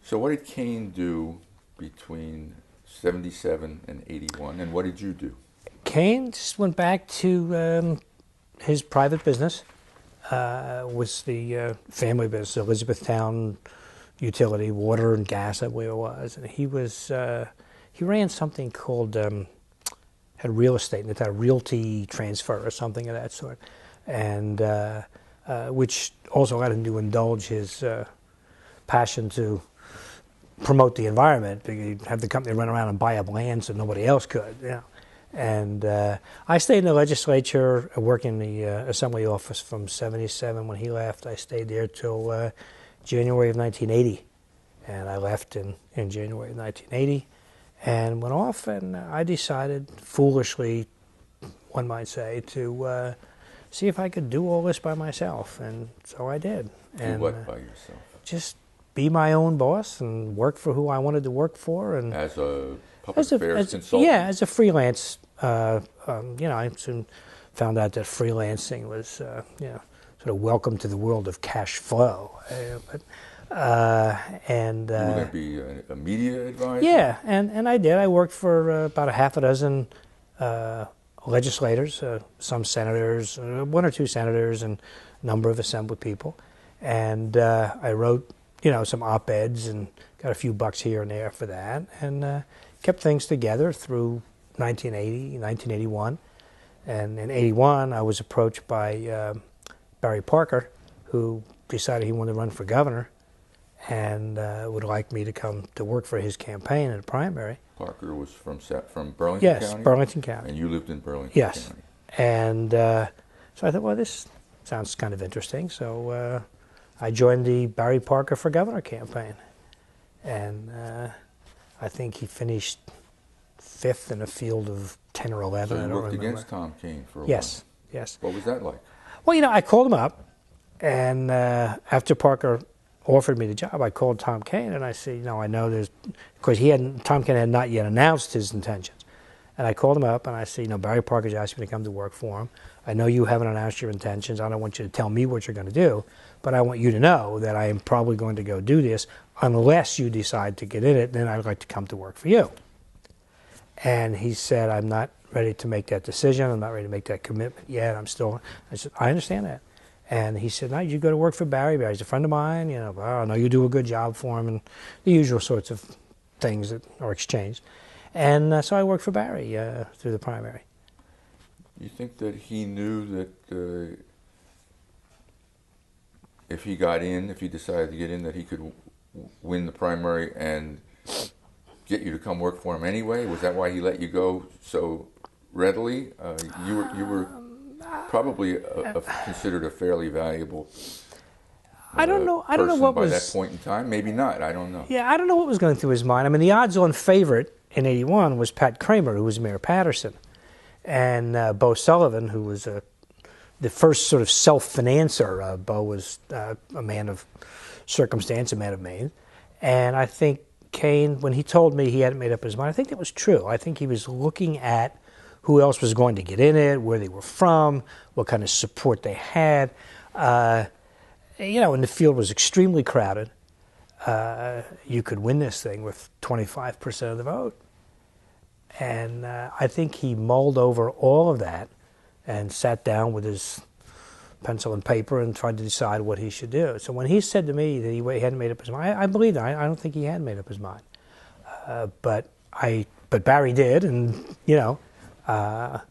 So what did Kane do between 77 and 81, and what did you do? Kane just went back to his private business, was the family business, Elizabethtown Utility, water and gas, I believe it was. And he ran something called, had real estate, and it had a realty transfer or something of that sort, and which also allowed him to indulge his passion to promote the environment, because he'd have the company run around and buy up land so nobody else could. And I stayed in the legislature, working in the assembly office from 77 when he left. I stayed there till January of 1980, and I left in January of 1980 and went off, and I decided, foolishly, one might say, to see if I could do all this by myself, and so I did. Do what by yourself? Just be my own boss and work for who I wanted to work for. And as a public affairs consultant? Yeah, as a freelance. I soon found out that freelancing was, sort of welcome to the world of cash flow. You were going to be a media advisor? Yeah, and I did. I worked for about a half a dozen legislators, some senators, one or two senators, and a number of assembly people. And I wrote some op-eds and got a few bucks here and there for that, and kept things together through 1980, 1981. And in 81, I was approached by Barry Parker, who decided he wanted to run for governor and would like me to come to work for his campaign in the primary. Parker was from Burlington County? Yes, Burlington County. And you lived in Burlington Yes. County? And so I thought, well, this sounds kind of interesting. So I joined the Barry Parker for Governor campaign. And I think he finished 5th in a field of 10 or 11. So you I don't worked remember. against Tom Kane for a Yes, while? yes. What was that like? Well, I called him up, and after Parker offered me the job, I called Tom Kane, and I said, I know there's, because Tom Kane had not yet announced his intentions. And I called him up, and I said, Barry Parker's asked me to come to work for him. I know you haven't announced your intentions. I don't want you to tell me what you're going to do, but I want you to know that I am probably going to go do this unless you decide to get in it, then I'd like to come to work for you. And he said, I'm not ready to make that decision. I'm not ready to make that commitment yet. I said, I understand that. And he said, no, you go to work for Barry. Barry's a friend of mine. I know you do a good job for him, and the usual sorts of things that are exchanged. And so I worked for Barry through the primary. You think that he knew that if he got in, if he decided to get in, that he could win the primary and get you to come work for him anyway? Was that why he let you go so readily? You were probably considered a fairly valuable I don't know what by was that point in time. Maybe not. I don't know. Yeah, I don't know what was going through his mind. I mean, the odds-on favorite in '81 was Pat Kramer, who was Mayor Patterson, and Bo Sullivan, who was the first sort of self-financer. Bo was a man of circumstance, a man of means, and I think Kane, when he told me he hadn't made up his mind, I think that was true. I think he was looking at who else was going to get in it, where they were from, what kind of support they had. And the field was extremely crowded. You could win this thing with 25% of the vote. And I think he mulled over all of that and sat down with his pencil and paper and tried to decide what he should do. So when he said to me that he hadn't made up his mind, I believed him. I don't think he had made up his mind. But Barry did, and I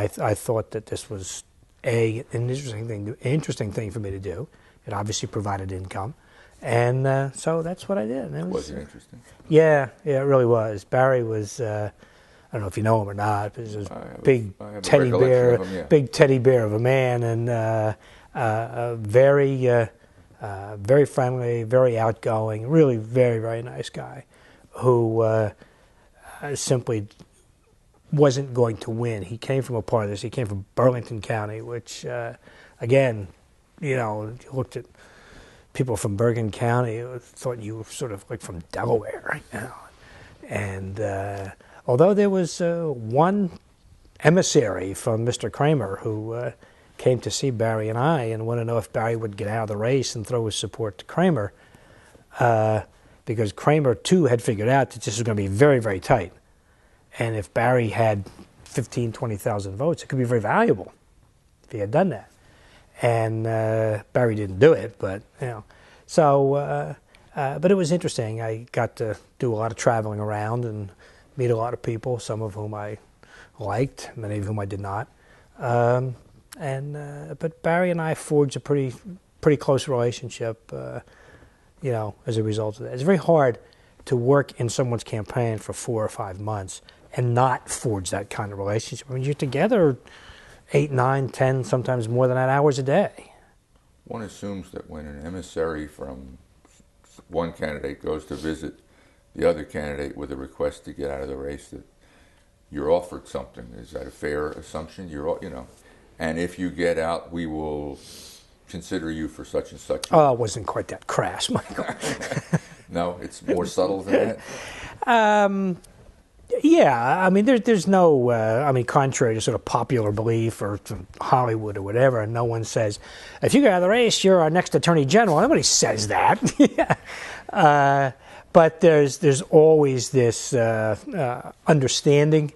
thought that this was an interesting thing for me to do. It obviously provided income, and so that's what I did. Was it interesting? Yeah, it really was. Barry was, I don't know if you know him or not, but he was a big teddy bear, big teddy bear of a man, and very friendly, very outgoing, really very, very nice guy, who simply wasn't going to win. He came from a part of this. He came from Burlington County, which, again, you looked at people from Bergen County, thought you were sort of like from Delaware, And although there was one emissary from Mr. Kramer who came to see Barry and I and wanted to know if Barry would get out of the race and throw his support to Kramer, because Kramer, too, had figured out that this was going to be very, very tight. And if Barry had 15,000, 20,000 votes, it could be very valuable if he had done that. And Barry didn't do it, but but it was interesting. I got to do a lot of traveling around and meet a lot of people, some of whom I liked, many of whom I did not. But Barry and I forged a pretty close relationship, as a result of that. It's very hard to work in someone's campaign for 4 or 5 months and not forge that kind of relationship. I mean, you're together 8, 9, 10, sometimes more than that hours a day. One assumes that when an emissary from one candidate goes to visit the other candidate with a request to get out of the race, that you're offered something. Is that a fair assumption? And if you get out, we will consider you for such and such. Oh, it wasn't quite that crass, Michael. No, it's more subtle than that? Yeah, I mean, there's no, contrary to sort of popular belief or Hollywood or whatever, no one says, if you get out of the race, you're our next attorney general. Nobody says that. But there's always this understanding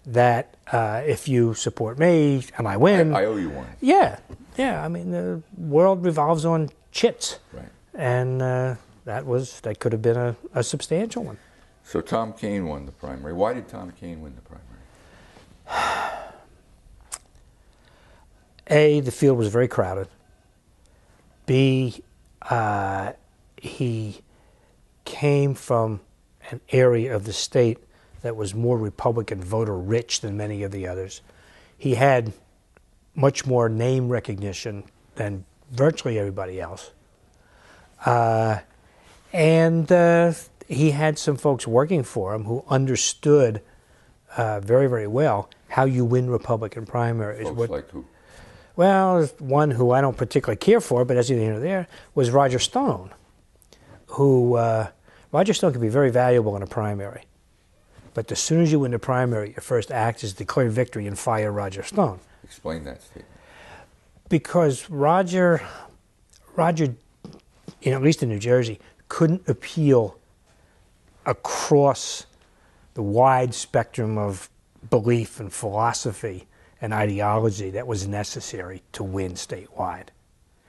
that if you support me and I win... I owe you one. Yeah. I mean, the world revolves on chits. Right. And that could have been a substantial one. So Tom Kane won the primary. Why did Tom Kane win the primary? A, the field was very crowded. B, he came from an area of the state that was more Republican voter rich than many of the others. He had much more name recognition than virtually everybody else. He had some folks working for him who understood very, very well how you win Republican primaries. Folks like who? Well, one who I don't particularly care for, but as you know there, was Roger Stone, Roger Stone can be very valuable in a primary. But as soon as you win the primary, your first act is declare victory and fire Roger Stone. Explain that statement. Because Roger, at least in New Jersey, couldn't appeal across the wide spectrum of belief and philosophy and ideology that was necessary to win statewide.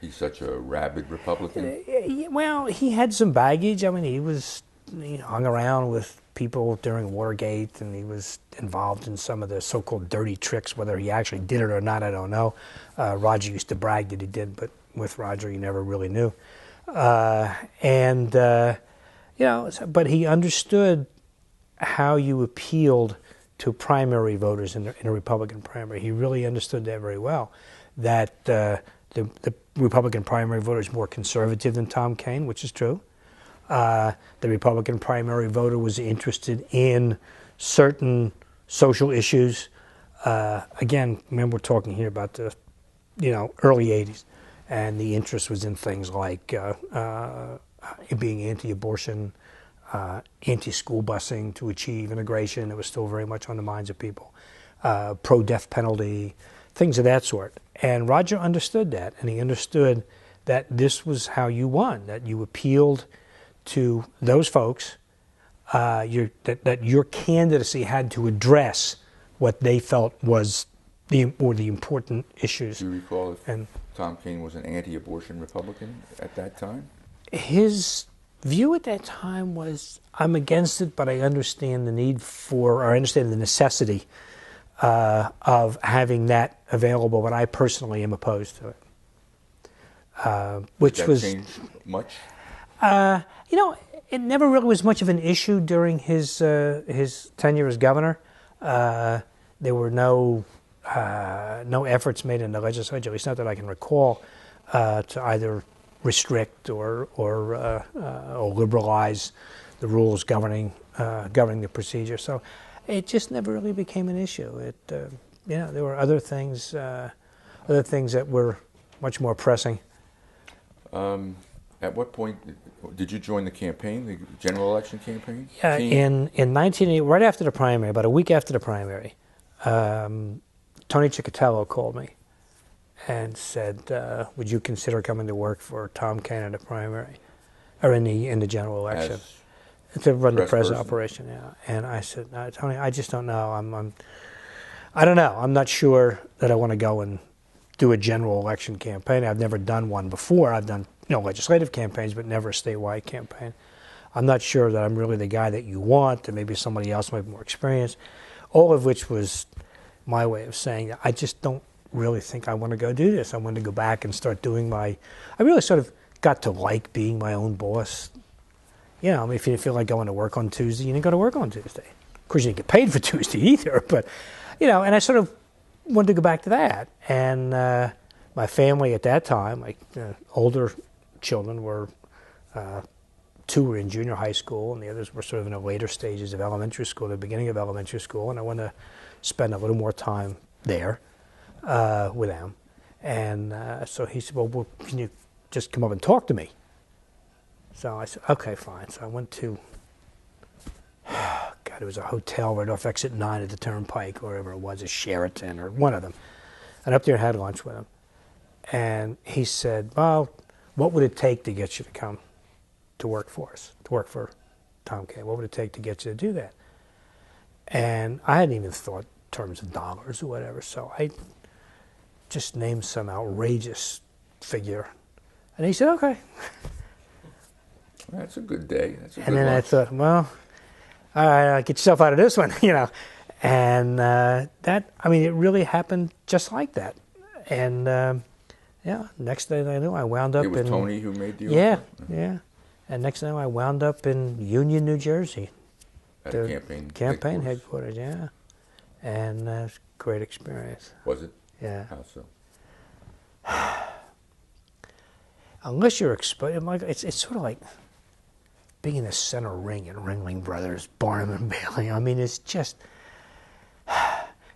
He's such a rabid Republican? Well, he had some baggage. I mean, he hung around with people during Watergate, and he was involved in some of the so-called dirty tricks. Whether he actually did it or not, I don't know. Roger used to brag that he did, but with Roger, you never really knew. But he understood how you appealed to primary voters in a Republican primary. He really understood that very well, that the Republican primary voter is more conservative than Tom Kane, which is true. The Republican primary voter was interested in certain social issues. Again, remember we're talking here about the early 80s, and the interest was in things like being anti-abortion, anti-school busing to achieve integration. It was still very much on the minds of people. Pro-death penalty, things of that sort. And Roger understood that, and he understood that this was how you won, that you appealed to those folks, that your candidacy had to address what they felt was the important issues. Do you recall if Tom Kane was an anti-abortion Republican at that time? His view at that time was, I'm against it, but I understand the need for, or I understand the necessity of having that available, but I personally am opposed to it. Which Did that was change much? It never really was much of an issue during his tenure as governor. There were no efforts made in the legislature, at least not that I can recall, to either restrict or liberalize the rules governing the procedure. So it just never really became an issue. There were other things that were much more pressing. At what point did you join the campaign, the general election campaign? In 1980, right after the primary, about a week after the primary, Tony Ciccatello called me and said, "Would you consider coming to work for Tom Kane in the primary, or in the general election, to run the press operation?" Yeah, and I said, "No, Tony, I just don't know. I don't know. I'm not sure that I want to go and do a general election campaign. I've never done one before. I've done legislative campaigns, but never a statewide campaign. I'm not sure that I'm really the guy that you want, and maybe somebody else might have more experience." All of which was my way of saying that I just don't really think I want to go do this. I want to go back and start doing I really sort of got to like being my own boss. If you didn't feel like going to work on Tuesday, you didn't go to work on Tuesday. Of course, you didn't get paid for Tuesday either, but, and I sort of wanted to go back to that. And my family at that time, older children were, two were in junior high school, and the others were sort of in the later stages of elementary school, the beginning of elementary school, and I wanted to spend a little more time there with them. And so he said, well, can you just come up and talk to me? So I said, okay, fine. So I went to, it was a hotel right off exit 9 at the Turnpike, or wherever it was, a Sheraton or one of them. And up there and had lunch with him. And he said, well, what would it take to get you to come to work for us, to work for Tom Kane? What would it take to get you to do that? And I hadn't even thought in terms of dollars or whatever, so I just named some outrageous figure. And he said, okay. That's a good day. That's a good And then lunch. I thought, well, all right, get yourself out of this one, And it really happened just like that. And next thing I knew, I wound up It was in... Tony who made the Yeah, offer? yeah. And next thing I wound up in Union, New Jersey. At The campaign headquarters, yeah. And it was a great experience. Was it? Yeah. How so? Unless you're exposed, it's sort of like being in the center ring at Ringling Brothers, Barnum and Bailey. It's just,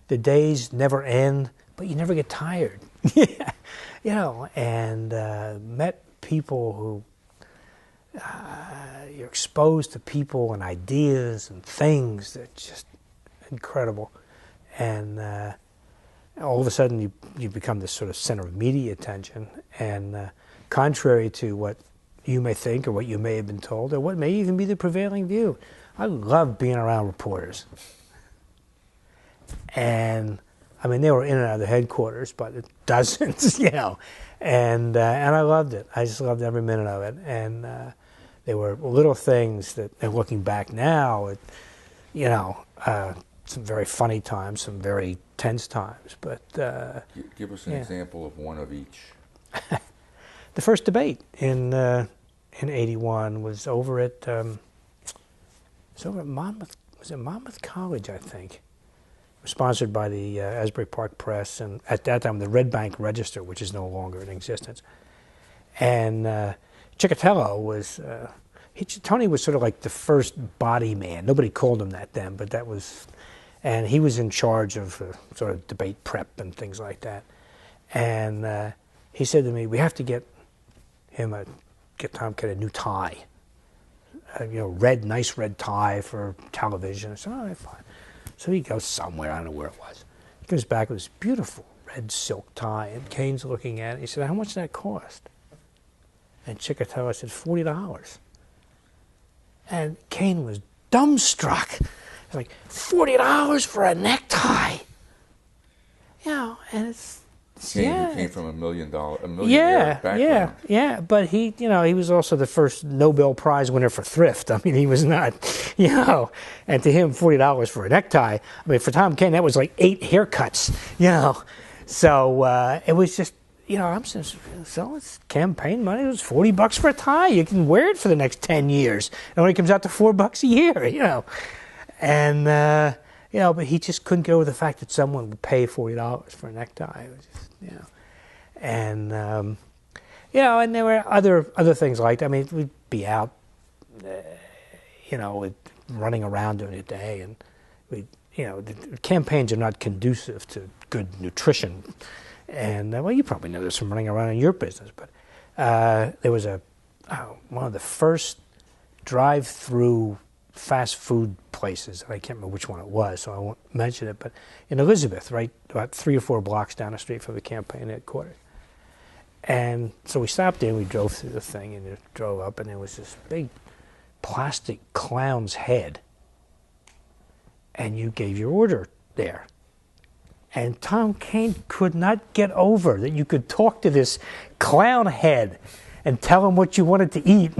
the days never end, but you never get tired. And met people who, you're exposed to people and ideas and things that just incredible. And all of a sudden you become this sort of center of media attention. And contrary to what you may think or what you may have been told or what may even be the prevailing view, I love being around reporters. And they were in and out of the headquarters, but dozens, and I loved it. I just loved every minute of it. And there were little things that, and looking back now, you know, some very funny times, some very tense times. But Give us an example of one of each. the first debate in '81 was over at Monmouth. Was it Monmouth College? I think. It was sponsored by the Asbury Park Press, and at that time the Red Bank Register, which is no longer in existence. And Chickatello was. Tony was sort of like the first body man. Nobody called him that then, but that was, and he was in charge of sort of debate prep and things like that. And he said to me, "We have to get Tom Kane a new tie, nice red tie for television." I said, "All right, fine." So he goes somewhere, I don't know where it was. He comes back with this beautiful red silk tie, and Kane's looking at it. He said, "How much did that cost?" And Chickatello said, $40. And Kane was dumbstruck. It's like, $40 for a necktie? And it's Kane, who came from a millionaire background. Yeah, but he was also the first Nobel Prize winner for thrift. I mean, he was not, and to him, $40 for a necktie. I mean, for Tom Kane, that was like 8 haircuts, So it was just, I'm just, so it's campaign money. It was $40 for a tie. You can wear it for the next 10 years. It only comes out to $4 a year, And, but he just couldn't get over the fact that someone would pay $40 for a necktie. It was just, And, and there were other things like that. I mean, we'd be out, running around during the day. And, the campaigns are not conducive to good nutrition. And, you probably know this from running around in your business, but there was one of the first drive-through fast food places, I can't remember which one it was, so I won't mention it, but in Elizabeth, right, about 3 or 4 blocks down the street from the campaign headquarters. And so we stopped there, and we drove through the thing, and drove up, and there was this big plastic clown's head, and you gave your order there. And Tom Kane could not get over that you could talk to this clown head and tell him what you wanted to eat.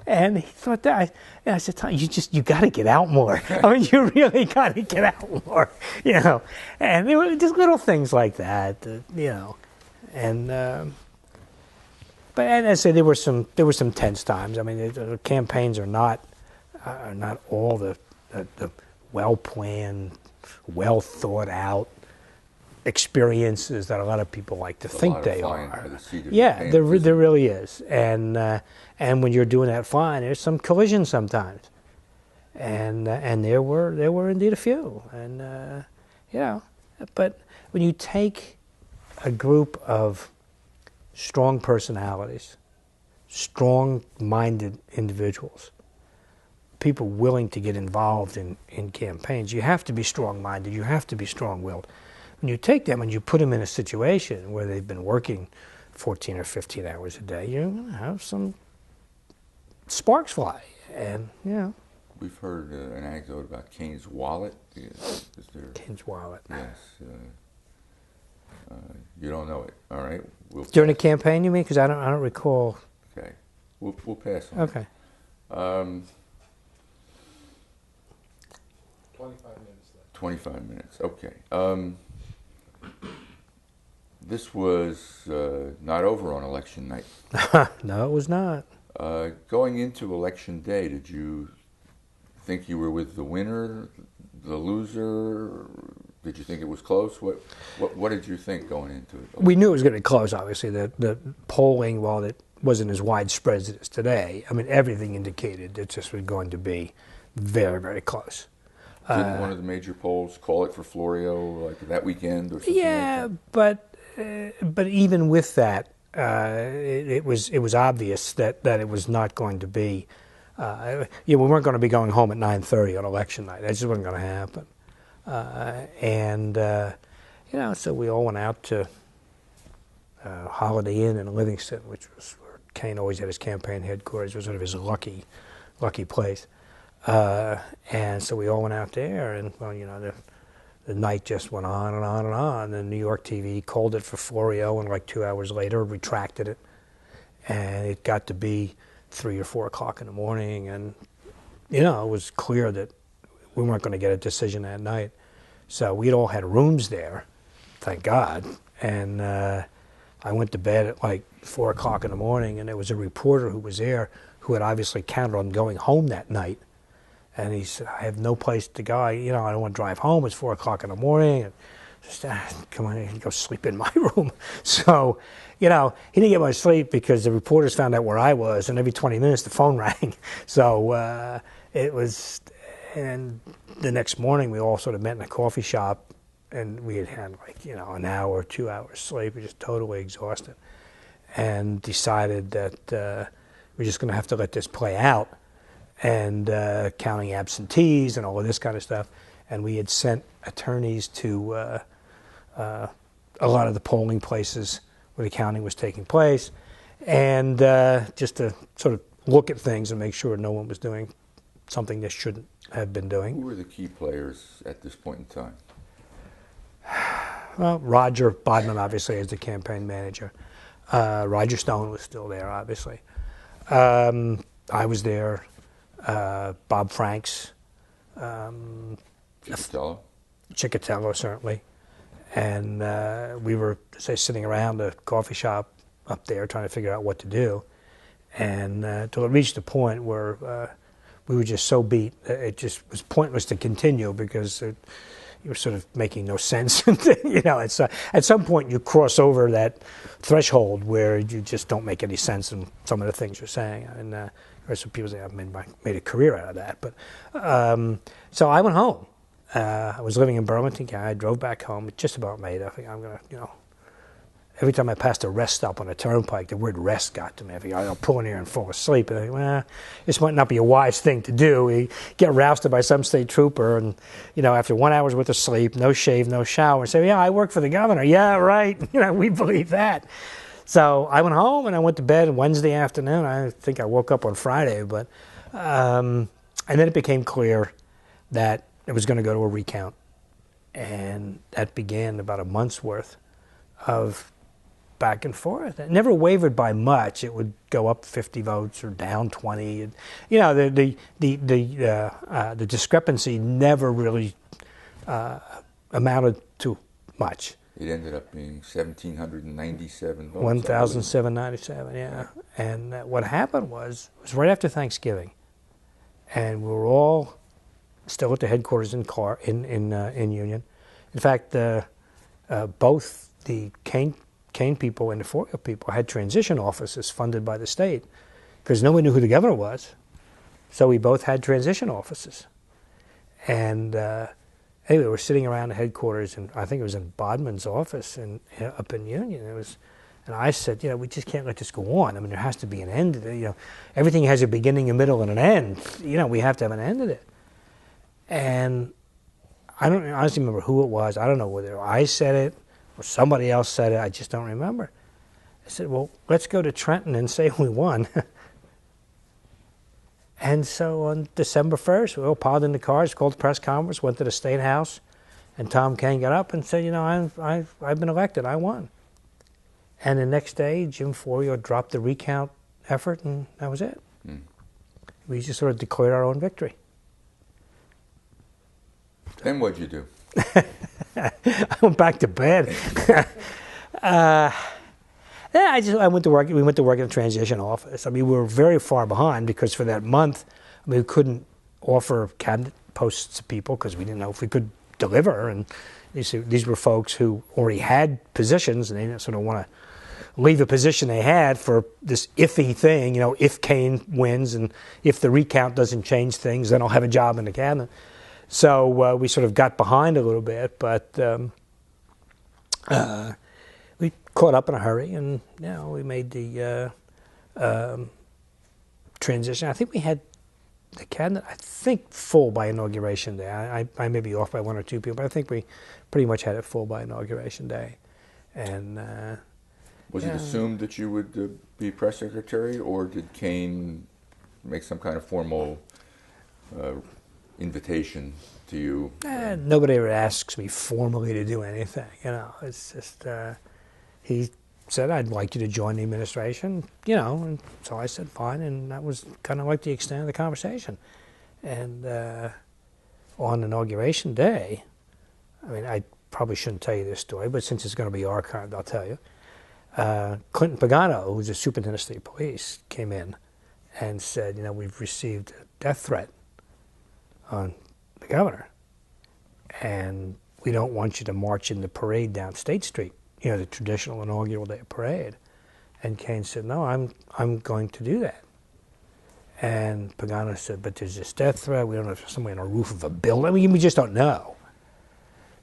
And he thought that. And I said, "Tom, you got to get out more. I mean, you really got to get out more, And there were just little things like that, And but and I say there were some tense times. I mean, the campaigns are not all the well planned, well thought out experiences that a lot of people like to think they are. Yeah, there really is, and when you're doing that flying, there's some collisions sometimes, and there were indeed a few, and but when you take a group of strong personalities, strong-minded individuals, people willing to get involved in campaigns, you have to be strong-minded, you have to be strong-willed. When you take them and you put them in a situation where they've been working 14 or 15 hours a day, you're going to have some sparks fly. And, We've heard an anecdote about Kane's wallet. Is there... Kane's wallet. Yes. You don't know it. All right. During a campaign, you mean? Because I don't recall. Okay. We'll pass on. Okay. 25 minutes left. 25 minutes. Okay. This was not over on election night. No, it was not. Going into election day, did you think you were with the winner, the loser? Did you think it was close? What did you think going into it? We knew it was going to be close, obviously. The polling, while it wasn't as widespread as it is today, I mean, everything indicated that this was going to be very, very close. Didn't one of the major polls call it for Florio like that weekend or something? Yeah, like that? but even with that, it was obvious that it was not going to be. We weren't going to be going home at 9:30 on election night. That just wasn't going to happen. So we all went out to Holiday Inn in Livingston, which was where Kane always had his campaign headquarters. It was sort of his lucky place. And so we all went out there, and the night just went on and on and on. And New York TV called it for Florio, and like 2 hours later retracted it. And it got to be 3 or 4 o'clock in the morning, and it was clear that we weren't going to get a decision that night. So we'd all had rooms there, thank God. And I went to bed at like 4 o'clock in the morning, and there was a reporter who was there who had obviously counted on going home that night. And he said, I have no place to go. I don't want to drive home. It's 4 o'clock in the morning. And just, come on, go sleep in my room. So, he didn't get much sleep because the reporters found out where I was, and every 20 minutes the phone rang. So it was, and the next morning we all sort of met in a coffee shop, and we had like, an hour or 2 hours sleep. We were just totally exhausted, and decided that we're just going to have to let this play out, and counting absentees and all of this kind of stuff. And we had sent attorneys to a lot of the polling places where the counting was taking place, and just to sort of look at things and make sure no one was doing something they shouldn't have been doing. Who were the key players at this point in time? Well, Roger Bodman, obviously, as the campaign manager. Roger Stone was still there, obviously. I was there. Bob Franks. Chicatello, certainly. And we were, sitting around a coffee shop up there trying to figure out what to do. And till it reached a point where we were just so beat, it just was pointless to continue because you were sort of making no sense. At some point you cross over that threshold where you just don't make any sense in some of the things you're saying. And some people say I've made a career out of that. But so I went home. I was living in Burlington County. I drove back home. It just about made it. I think I'm going to, every time I passed a rest stop on a turnpike, the word rest got to me. I think I'll pull in here and fall asleep. And I think, well, this might not be a wise thing to do. You get rousted by some state trooper, and, after 1 hour's worth of sleep, no shave, no shower, and say, yeah, I work for the governor. Yeah, right. We believe that. So I went home and I went to bed Wednesday afternoon. I think I woke up on Friday. But and then it became clear that it was going to go to a recount. And that began about a month's worth of back and forth. It never wavered by much. It would go up 50 votes or down 20. And, the discrepancy never really amounted to much. It ended up being 1,797 votes. 1,797, yeah. And what happened was right after Thanksgiving, and we were all still at the headquarters in Union. In fact, both the Kane people and the FOIA people had transition offices funded by the state because no one knew who the governor was. So we both had transition offices. And anyway, we're sitting around the headquarters, and I think it was in Bodman's office up in Union. And I said, we just can't let this go on. I mean, there has to be an end to it. Everything has a beginning, a middle, and an end. We have to have an end to it. And I don't honestly remember who it was. I don't know whether I said it or somebody else said it. I just don't remember. I said, well, let's go to Trenton and say we won. And so on December 1st, we all piled in the cars, called the press conference, went to the State House, and Tom Kane got up and said, I've been elected. I won. And the next day, Jim Florio dropped the recount effort, and that was it. We just sort of declared our own victory. Then what'd you do? I went back to bed. I went to work. We went to work in the transition office. I mean, we were very far behind because for that month, we couldn't offer cabinet posts to people because we didn't know if we could deliver. And these were folks who already had positions, and they didn't sort of want to leave a position they had for this iffy thing. If Kane wins and if the recount doesn't change things, then I'll have a job in the cabinet. So we sort of got behind a little bit, but we caught up in a hurry, and we made the transition. I think we had the cabinet, full by Inauguration Day. I may be off by one or two people, but I think we pretty much had it full by Inauguration Day. And was it assumed that you would be press secretary, or did Kane make some kind of formal invitation to you? Nobody ever asks me formally to do anything. It's just he said, I'd like you to join the administration, and so I said fine, and that was kind of like the extent of the conversation. And on Inauguration Day, I mean, I probably shouldn't tell you this story, but since it's going to be archived, I'll tell you. Clinton Pagano, who's the superintendent of state police, came in and said, you know, we've received a death threat on the governor, and we don't want you to march in the parade down State Street, you know, the traditional inaugural day parade. And Kane said, no, I'm going to do that. And Pagano said, but there's this death threat. We don't know if there's somebody on the roof of a building. I mean, we just don't know.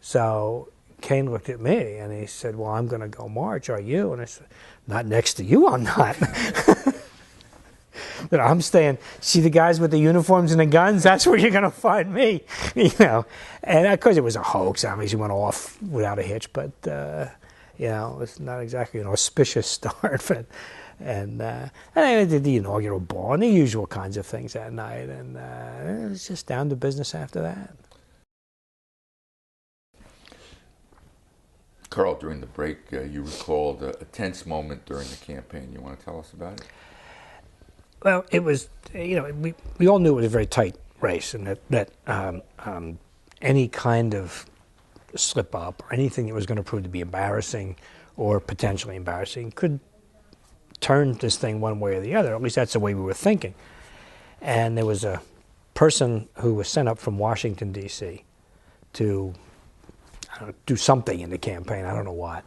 So Kane looked at me and he said, well, I'm going to go march. Are you? And I said, not next to you, I'm not. But I'm staying, see the guys with the uniforms and the guns? That's where you're going to find me, you know. And of course it was a hoax. Obviously went off without a hitch, but, you know, it was not exactly an auspicious start. But, and I did the inaugural ball and the usual kinds of things that night. And it was just down to business after that. Carl, during the break, you recalled a tense moment during the campaign. You want to tell us about it? Well, it was, you know, we all knew it was a very tight race, and that any kind of slip up or anything that was going to prove to be embarrassing or potentially embarrassing could turn this thing one way or the other. At least that's the way we were thinking. And there was a person who was sent up from Washington, D.C. to do something in the campaign, I don't know what.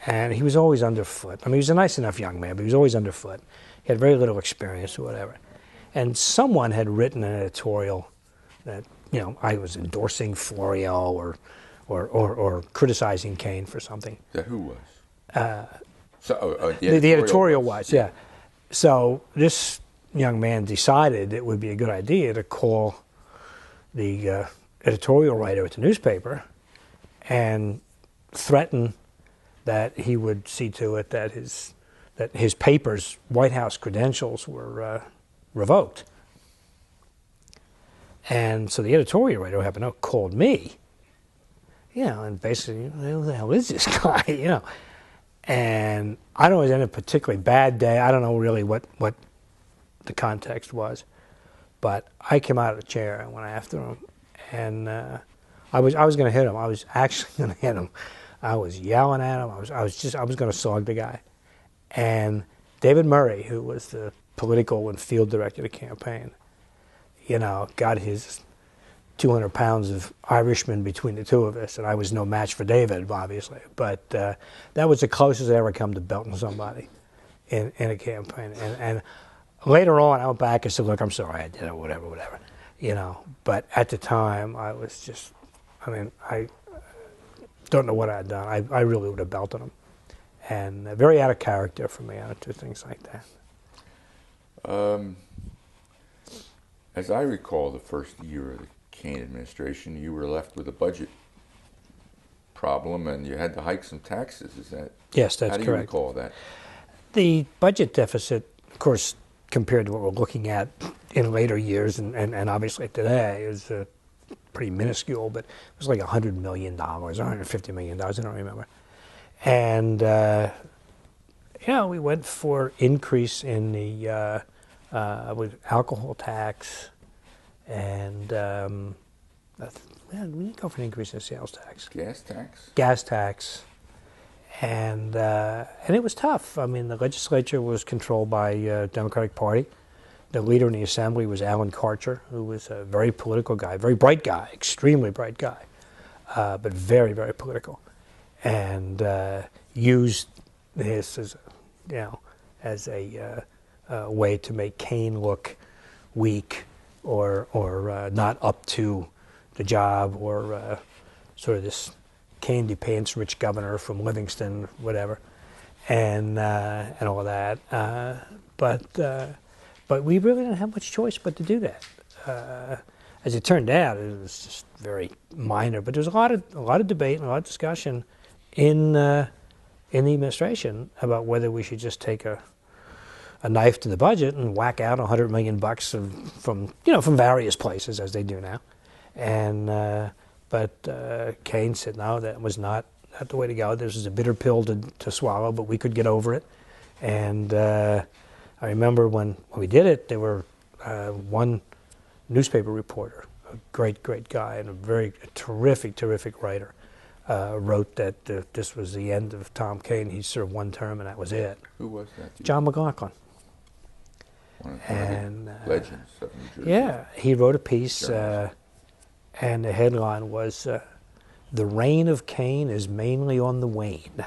And he was always underfoot. I mean, he was a nice enough young man, but he was always underfoot. He had very little experience or whatever. And someone had written an editorial that, you know, I was endorsing Florio or criticizing Kane for something. That who was? The editorial was, yeah. So this young man decided it would be a good idea to call the editorial writer at the newspaper and threaten that he would see to it that his paper's White House credentials were revoked. And so the editorial writer, who happened to know, called me, you know, and basically, who the hell is this guy, you know? And I don't know, it was in a particularly bad day. I don't know really what the context was, but I came out of the chair and went after him, and I was going to hit him. I was actually going to hit him. I was yelling at him. I was going to sog the guy. And David Murray, who was the political and field director of the campaign, you know, got his 200 pounds of Irishman between the two of us, and I was no match for David, obviously. But that was the closest I ever come to belting somebody in a campaign. And later on, I went back and said, look, I'm sorry, I did it, whatever, you know. But at the time, I was just, I mean, I don't know what I had done. I really would have belted him. And very out of character for me. I don't do things like that. As I recall, the first year of the Kane administration, you were left with a budget problem, and you had to hike some taxes. Is that? Yes, that's correct. How do you recall that? The budget deficit, of course, compared to what we're looking at in later years, and obviously today, is pretty minuscule. But it was like $100 million, $150 million. I don't remember. And you know, we went for increase in the with alcohol tax, and we didn't go for an increase in sales tax. Gas tax. Gas tax, and it was tough. I mean, the legislature was controlled by Democratic Party. The leader in the assembly was Alan Karcher, who was a very political guy, very bright guy, extremely bright guy, but very, very political. And used this as, you know, as a way to make Kane look weak or not up to the job, or sort of this candy pants rich governor from Livingston, whatever, and all of that. But we really didn't have much choice but to do that. As it turned out, it was just very minor. But there was a lot of debate and a lot of discussion in the administration about whether we should just take a knife to the budget and whack out $100 million from various places, as they do now. And but Kane said no, that was not the way to go. This was a bitter pill to swallow, but we could get over it. And I remember when we did it, there were one newspaper reporter, a great guy and a terrific writer, wrote that this was the end of Tom Kane. He served one term and that was it. Who was that? John McLaughlin. One of the legends of New Jersey. Yeah, he wrote a piece, and the headline was, "The reign of Kane is mainly on the wane."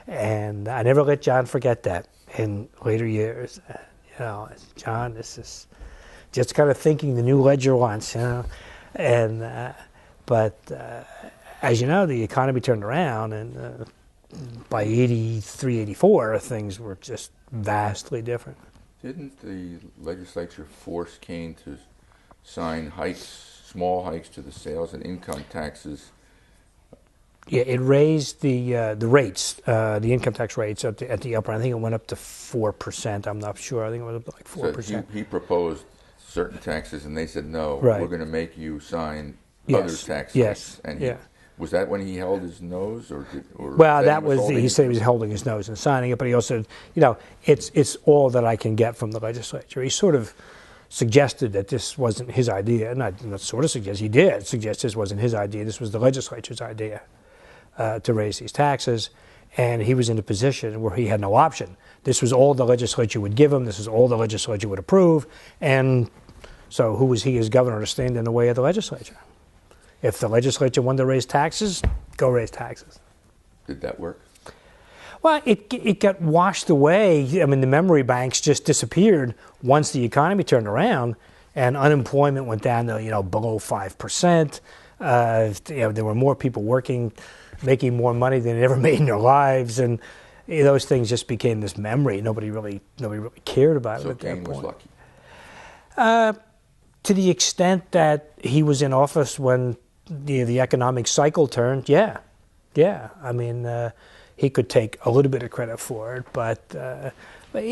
And I never let John forget that in later years. John, this is just kind of thinking the new ledger once, And but as you know, the economy turned around, and by 83, 84, things were just vastly different. Didn't the legislature force Kane to sign small hikes to the sales and income taxes? Yeah, it raised the rates, the income tax rates at the upper end. I think it went up to 4%. I'm not sure. I think it went up to like 4%. So he proposed certain taxes, and they said, no, right. We're going to make you sign yes. other tax yes. hikes. And yeah. Was that when he held his nose, or well, that was he said he was holding his nose and signing it, but he also, it's all that I can get from the legislature. He sort of suggested that this wasn't his idea, not sort of suggest, he did suggest this wasn't his idea. This was the legislature's idea to raise these taxes, and he was in a position where he had no option. This was all the legislature would give him. This is all the legislature would approve, and so who was he as governor to stand in the way of the legislature? If the legislature wanted to raise taxes, go raise taxes. Did that work? Well, it got washed away. I mean, the memory banks just disappeared once the economy turned around and unemployment went down to below 5%. There were more people working, making more money than they ever made in their lives, and those things just became this memory. Nobody really cared about it at that point. So Kane was lucky. To the extent that he was in office when the economic cycle turned, yeah. I mean, he could take a little bit of credit for it, but when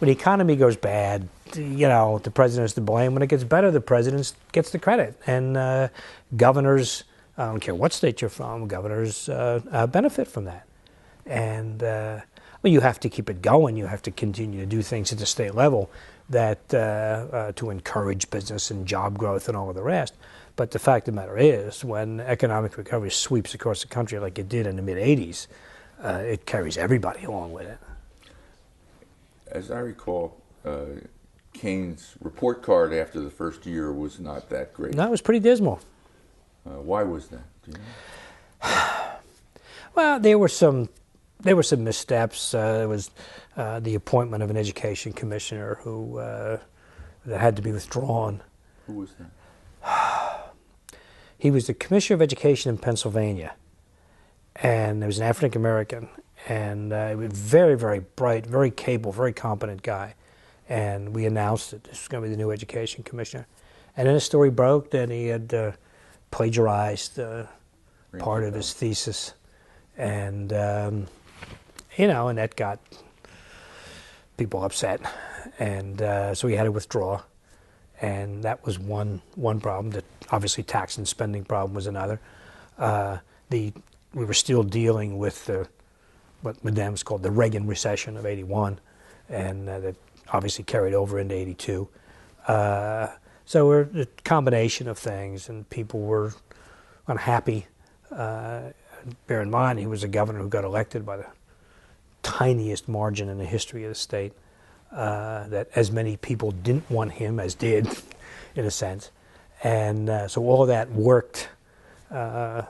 the economy goes bad, the president's to blame. When it gets better, the president gets the credit, and governors, I don't care what state you're from, governors benefit from that. And you have to keep it going. You have to continue to do things at the state level that to encourage business and job growth and all of the rest. But the fact of the matter is, when economic recovery sweeps across the country like it did in the mid-'80s, it carries everybody along with it. As I recall, Kane's report card after the first year was not that great. No, it was pretty dismal. Why was that? Do you know? Well, there were some missteps. There was the appointment of an education commissioner who that had to be withdrawn. Who was that? He was the commissioner of education in Pennsylvania, and there was an African American, and he was very, very bright, very capable, very competent guy. And we announced that this was going to be the new education commissioner. And then the story broke that he had plagiarized part of his thesis, and and that got people upset, and so he had to withdraw. And that was one problem. That obviously tax and spending problem was another. We were still dealing with what Madame called the Reagan recession of '81, and that obviously carried over into '82. So we're a combination of things, and people were unhappy. Bear in mind, he was a governor who got elected by the tiniest margin in the history of the state. That as many people didn't want him as did, in a sense, and so all of that worked to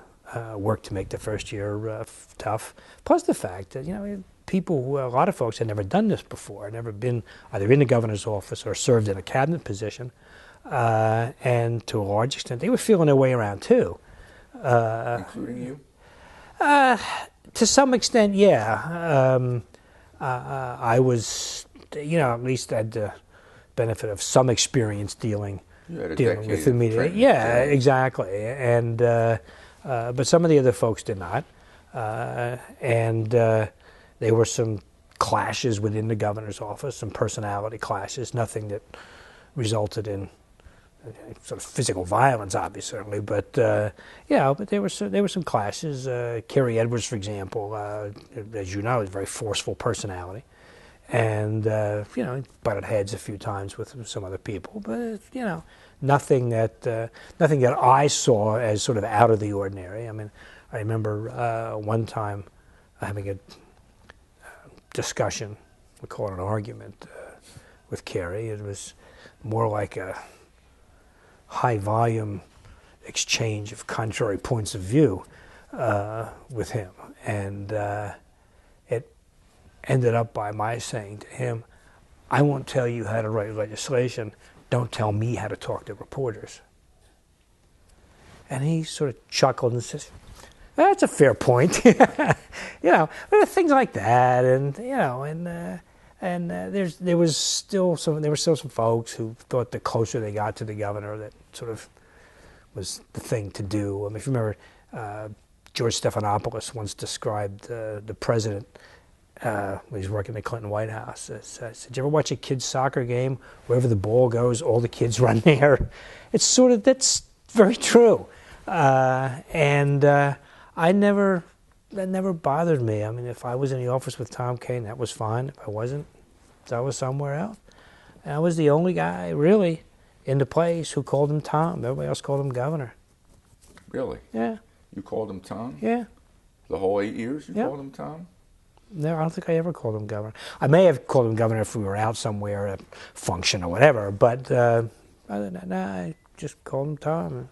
make the first year tough. Plus the fact that a lot of folks had never done this before, never been either in the governor's office or served in a cabinet position, and to a large extent they were feeling their way around too. Including you? To some extent, yeah. I was. At least had the benefit of some experience dealing with the media. Yeah, exactly. And but some of the other folks did not. And there were some clashes within the governor's office, some personality clashes. Nothing that resulted in sort of physical violence, obviously, but but there were some clashes. Kerry Edwards, for example, as you know, is a very forceful personality. And you know, he butted heads a few times with some other people, but you know, nothing that I saw as sort of out of the ordinary. I mean, I remember one time having a discussion, we call it an argument, with Kerry. It was more like a high-volume exchange of contrary points of view with him, and it ended up by my saying to him, "I won't tell you how to write legislation. Don't tell me how to talk to reporters." And he sort of chuckled and says, "That's a fair point." You know, things like that, and you know, and there were still some folks who thought the closer they got to the governor, that sort of was the thing to do. I mean, if you remember, George Stephanopoulos once described the president when he was working in the Clinton White House. He said, "Did you ever watch a kid's soccer game? Wherever the ball goes, all the kids run there." It's sort of, that's very true, and that never bothered me. I mean, if I was in the office with Tom Kane, that was fine. If I wasn't, I was somewhere else. And I was the only guy, really, in the place who called him Tom. Everybody else called him Governor. Really? Yeah. You called him Tom? Yeah. The whole 8 years you Yeah. called him Tom? No, I don't think I ever called him Governor. I may have called him Governor if we were out somewhere at a function or whatever, but other than that, no, I just called him Tom.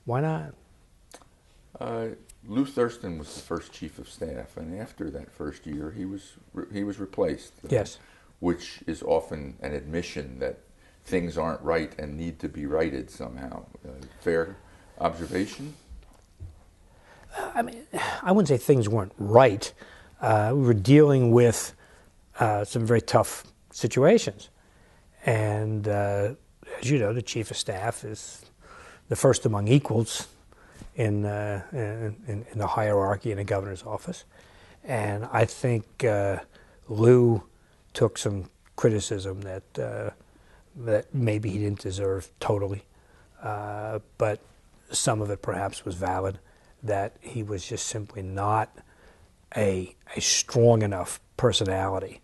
Why not? Lou Thurston was the first chief of staff, and after that first year, he was replaced. Yes. Which is often an admission that things aren't right and need to be righted somehow. Fair observation? I mean, I wouldn't say things weren't right. We were dealing with some very tough situations. And as you know, the chief of staff is the first among equals in the hierarchy in the governor's office. And I think Lou took some criticism that maybe he didn't deserve totally, but some of it perhaps was valid, that he was just simply not a strong enough personality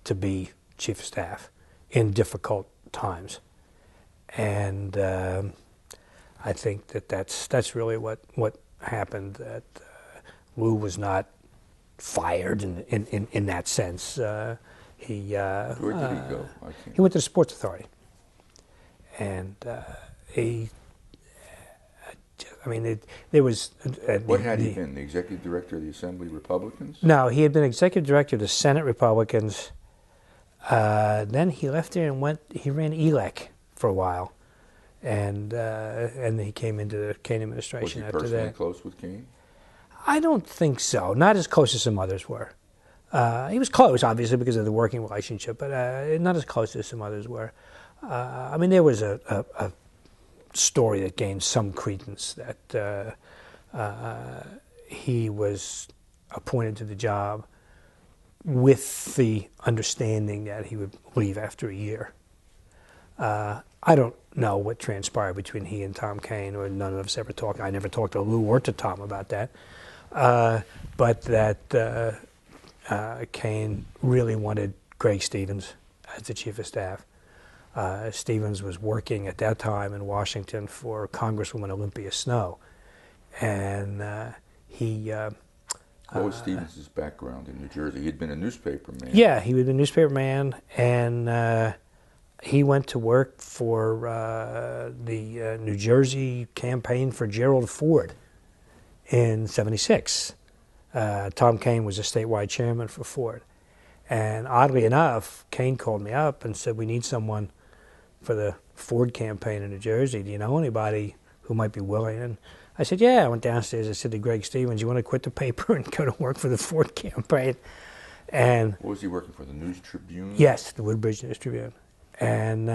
to be chief of staff in difficult times. And I think that's really what happened, that Lou was not fired in that sense. Where did he go? He went to the Sports Authority, and there was. What had he been? The executive director of the Assembly Republicans? No, he had been executive director of the Senate Republicans. Then he left there and he ran ELEC for a while, and he came into the Kane administration after that. Was he personally close with Kane? I don't think so. Not as close as some others were. He was close, obviously, because of the working relationship, but not as close as some others were. I mean, there was a story that gained some credence that he was appointed to the job with the understanding that he would leave after a year. I don't know what transpired between he and Tom Kane, or none of us ever talked. I never talked to Lou or to Tom about that. But that Kane really wanted Greg Stevens as the chief of staff. Stevens was working at that time in Washington for Congresswoman Olympia Snowe, and he. What was Stevens' background in New Jersey? He had been a newspaper man. Yeah, he was a newspaper man, and he went to work for the New Jersey campaign for Gerald Ford in '76. Tom Kane was a statewide chairman for Ford. And oddly enough, Kane called me up and said, "We need someone for the Ford campaign in New Jersey. Do you know anybody who might be willing?" And I said, "Yeah." I went downstairs. I said to Greg Stevens, "You want to quit the paper and go to work for the Ford campaign?" And what was he working for, the News Tribune? Yes, the Woodbridge News Tribune. And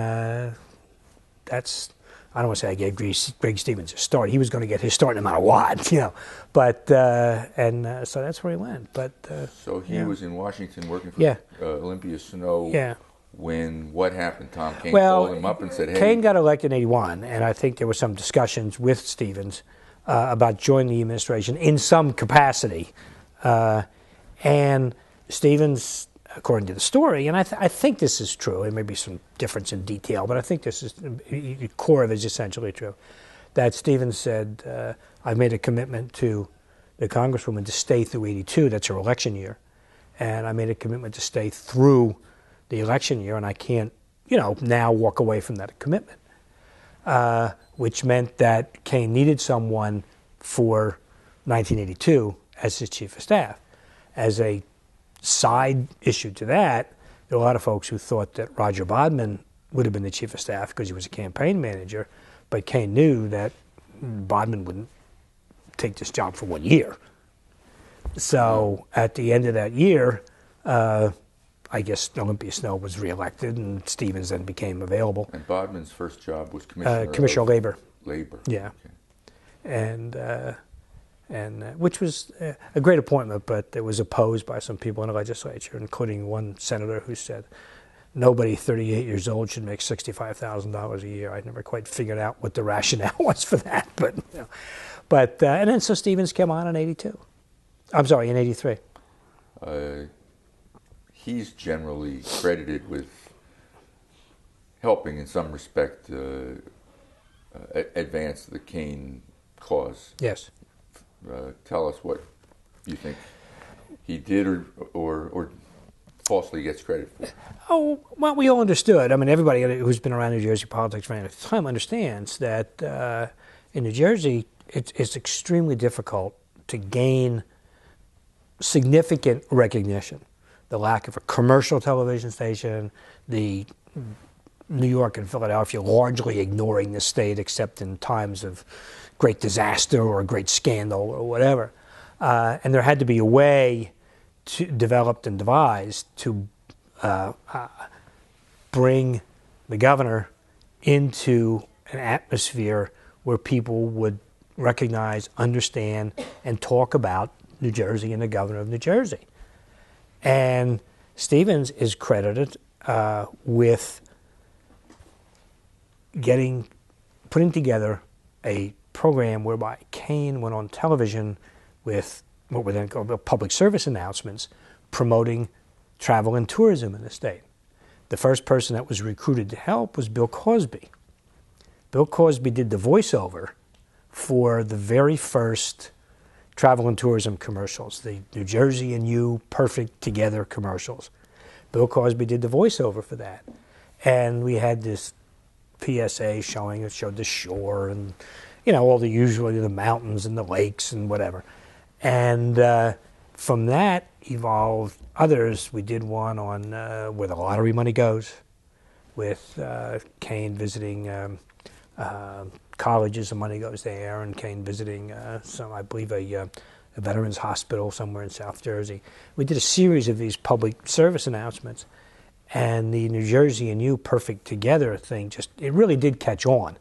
that's, I don't want to say I gave Greg Stevens a start. He was going to get his start no matter what, you know. But, so that's where he went. But so he was in Washington working for Olympia Snowe. Yeah. When what happened? Tom Kane called him up and said, "Hey." Kane got elected in '81, and I think there were some discussions with Stevens about joining the administration in some capacity. And Stevens according to the story, and I think this is true. There may be some difference in detail, but I think this is the core of it is essentially true. That Stevens said, "I've made a commitment to the Congresswoman to stay through '82. That's her election year, and I made a commitment to stay through the election year, and I can't, now walk away from that commitment." Which meant that Kane needed someone for 1982 as his chief of staff. As a side issue to that, there were a lot of folks who thought that Roger Bodman would have been the chief of staff because he was a campaign manager, but Kane knew that Bodman wouldn't take this job for 1 year. So at the end of that year, I guess Olympia Snowe was reelected, and Stevens then became available. And Bodman's first job was Commissioner of Labor. Labor. Yeah, okay. and which was a great appointment, but it was opposed by some people in the legislature, including one senator who said nobody 38 years old should make $65,000 a year. I never quite figured out what the rationale was for that, but and then so Stevens came on in '82. I'm sorry, in '83. He's generally credited with helping, in some respect, advance the Kane cause. Yes. Tell us what you think he did or falsely gets credit for. Oh, well, we all understood. I mean, everybody who's been around New Jersey politics for any time understands that in New Jersey, it's extremely difficult to gain significant recognition. The lack of a commercial television station, the New York and Philadelphia largely ignoring the state except in times of great disaster or a great scandal or whatever. And there had to be a way developed and devised to bring the governor into an atmosphere where people would recognize, understand, and talk about New Jersey and the governor of New Jersey. And Stevens is credited with putting together a program whereby Kane went on television with what were then called public service announcements promoting travel and tourism in the state. The first person that was recruited to help was Bill Cosby. Bill Cosby did the voiceover for the very first travel and tourism commercials, the New Jersey and You Perfect Together commercials. Bill Cosby did the voiceover for that. And we had this PSA showed the shore and, all the usually the mountains and the lakes and whatever. And from that evolved others. We did one on where the lottery money goes, with Kane visiting colleges, the money goes there, and Kane visiting I believe a veterans hospital somewhere in South Jersey. We did a series of these public service announcements, and the New Jersey and You Perfect Together thing it really did catch on,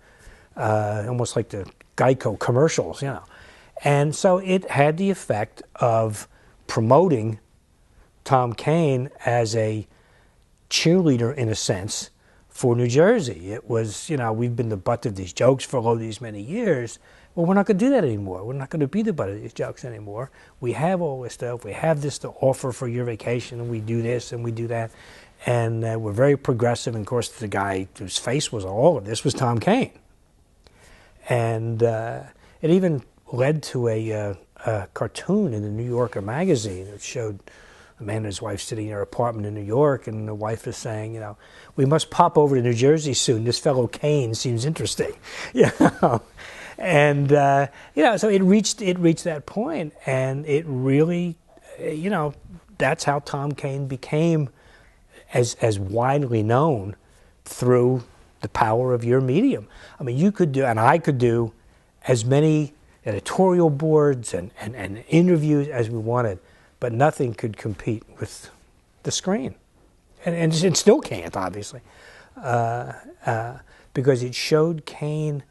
almost like the Geico commercials, And so it had the effect of promoting Tom Kane as a cheerleader, in a sense, for New Jersey. It was, we've been the butt of these jokes for all these many years. Well, we're not going to do that anymore. We're not going to be the butt of these jokes anymore. We have all this stuff. We have this to offer for your vacation, and we do this and we do that. And we're very progressive. And, of course, the guy whose face was all of this was Tom Kane. And it even led to a cartoon in the New Yorker magazine. It showed a man and his wife sitting in their apartment in New York, and the wife is saying, we must pop over to New Jersey soon. This fellow Kane seems interesting. And so it reached that point, and it really, that's how Tom Kane became as widely known through the power of your medium. I mean, you could do, and I could do, as many editorial boards and interviews as we wanted, but nothing could compete with the screen. And it still can't, obviously, because it showed Kane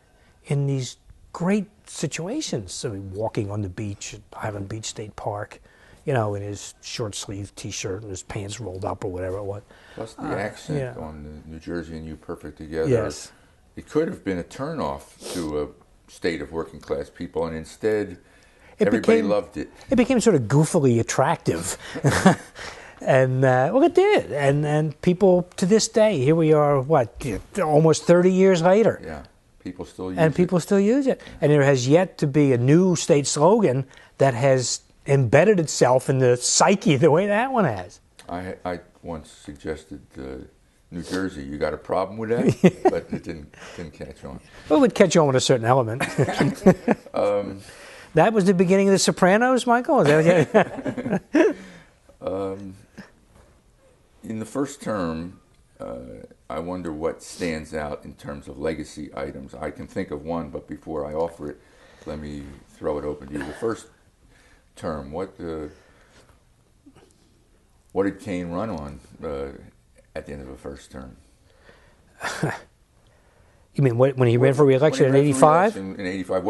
in these great situations. So walking on the beach at Highland Beach State Park, in his short-sleeved T-shirt and his pants rolled up or whatever it was. Plus the accent on the New Jersey and You Perfect Together. Yes. It could have been a turnoff to a state of working-class people, and instead everybody loved it. It became sort of goofily attractive. And well, it did, and people to this day, here we are, what, almost 30 years later. Yeah, people still use and it. people still use it. And there has yet to be a new state slogan that has embedded itself in the psyche the way that one has. I once suggested New Jersey. You got a problem with that? But it didn't catch on. Well, it would catch on with a certain element. That was the beginning of The Sopranos, Michael? Is that In the first term, I wonder what stands out in terms of legacy items. I can think of one, but before I offer it, let me throw it open to you. The first term, what did Kane run on at the end of the first term? You mean when he ran for re-election in 85? In 85,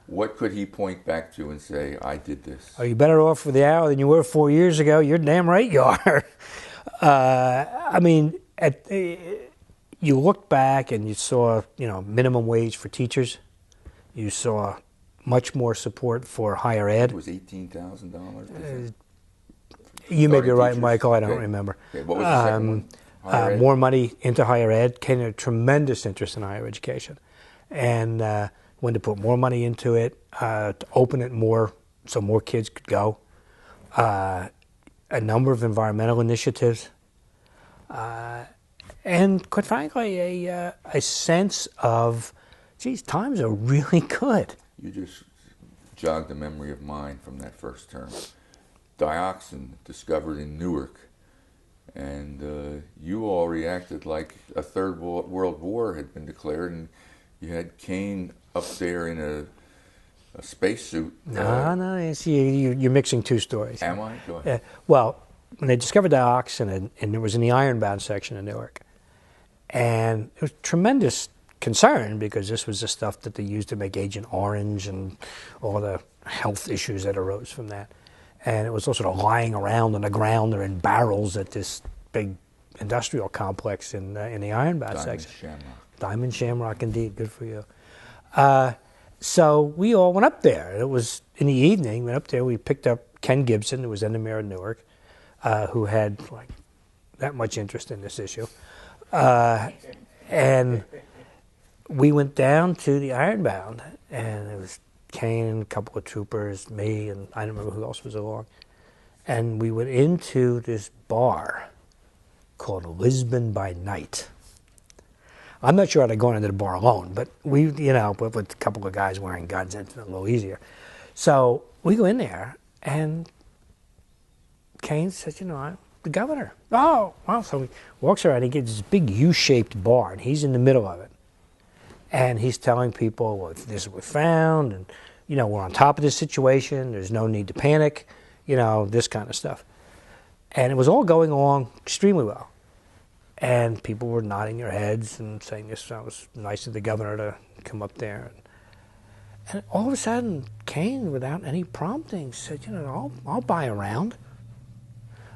what could he point back to and say, I did this? Are you better off with the hour than you were 4 years ago? You're damn right you are. I mean, you look back and you saw, minimum wage for teachers. You saw much more support for higher ed. It was $18,000. You may be right, teachers? Michael. I don't Okay. remember. Okay. What was the second one? Higher ed? More money into higher ed. Kane had a tremendous interest in higher education, and wanted to put more money into it, to open it more so more kids could go. A number of environmental initiatives, and quite frankly, a sense of, geez, times are really good. You just jogged a memory of mine from that first term. Dioxin discovered in Newark, and you all reacted like a third world war had been declared, and you had Kane up there in a spacesuit. No, you see, you're mixing two stories. Am I? Go ahead. Well, when they discovered dioxin, and it was in the ironbound section of Newark, and it was tremendous concern because this was the stuff that they used to make Agent Orange and all the health issues that arose from that. And it was also sort of lying around on the ground or in barrels at this big industrial complex in the ironbound section. Diamond Shamrock, indeed. Good for you. So we all went up there. It was in the evening. We went up there. We picked up Ken Gibson, who was then the mayor of Newark, who had like that much interest in this issue. And we went down to the ironbound, and it was Kane, a couple of troopers, me, and I don't remember who else was along. And we went into this bar called Lisbon by Night. I'm not sure I'd have gone into the bar alone, but we, with a couple of guys wearing guns, it's a little easier. So we go in there, and Kane says, I'm the governor. Oh, well, so he walks around, he gets this big U-shaped bar, and he's in the middle of it. And he's telling people, well, this is what we found, and, we're on top of this situation, there's no need to panic, this kind of stuff. And it was all going along extremely well. And people were nodding their heads and saying, this was nice of the governor to come up there. And all of a sudden, Kane, without any prompting, said, I'll buy a round.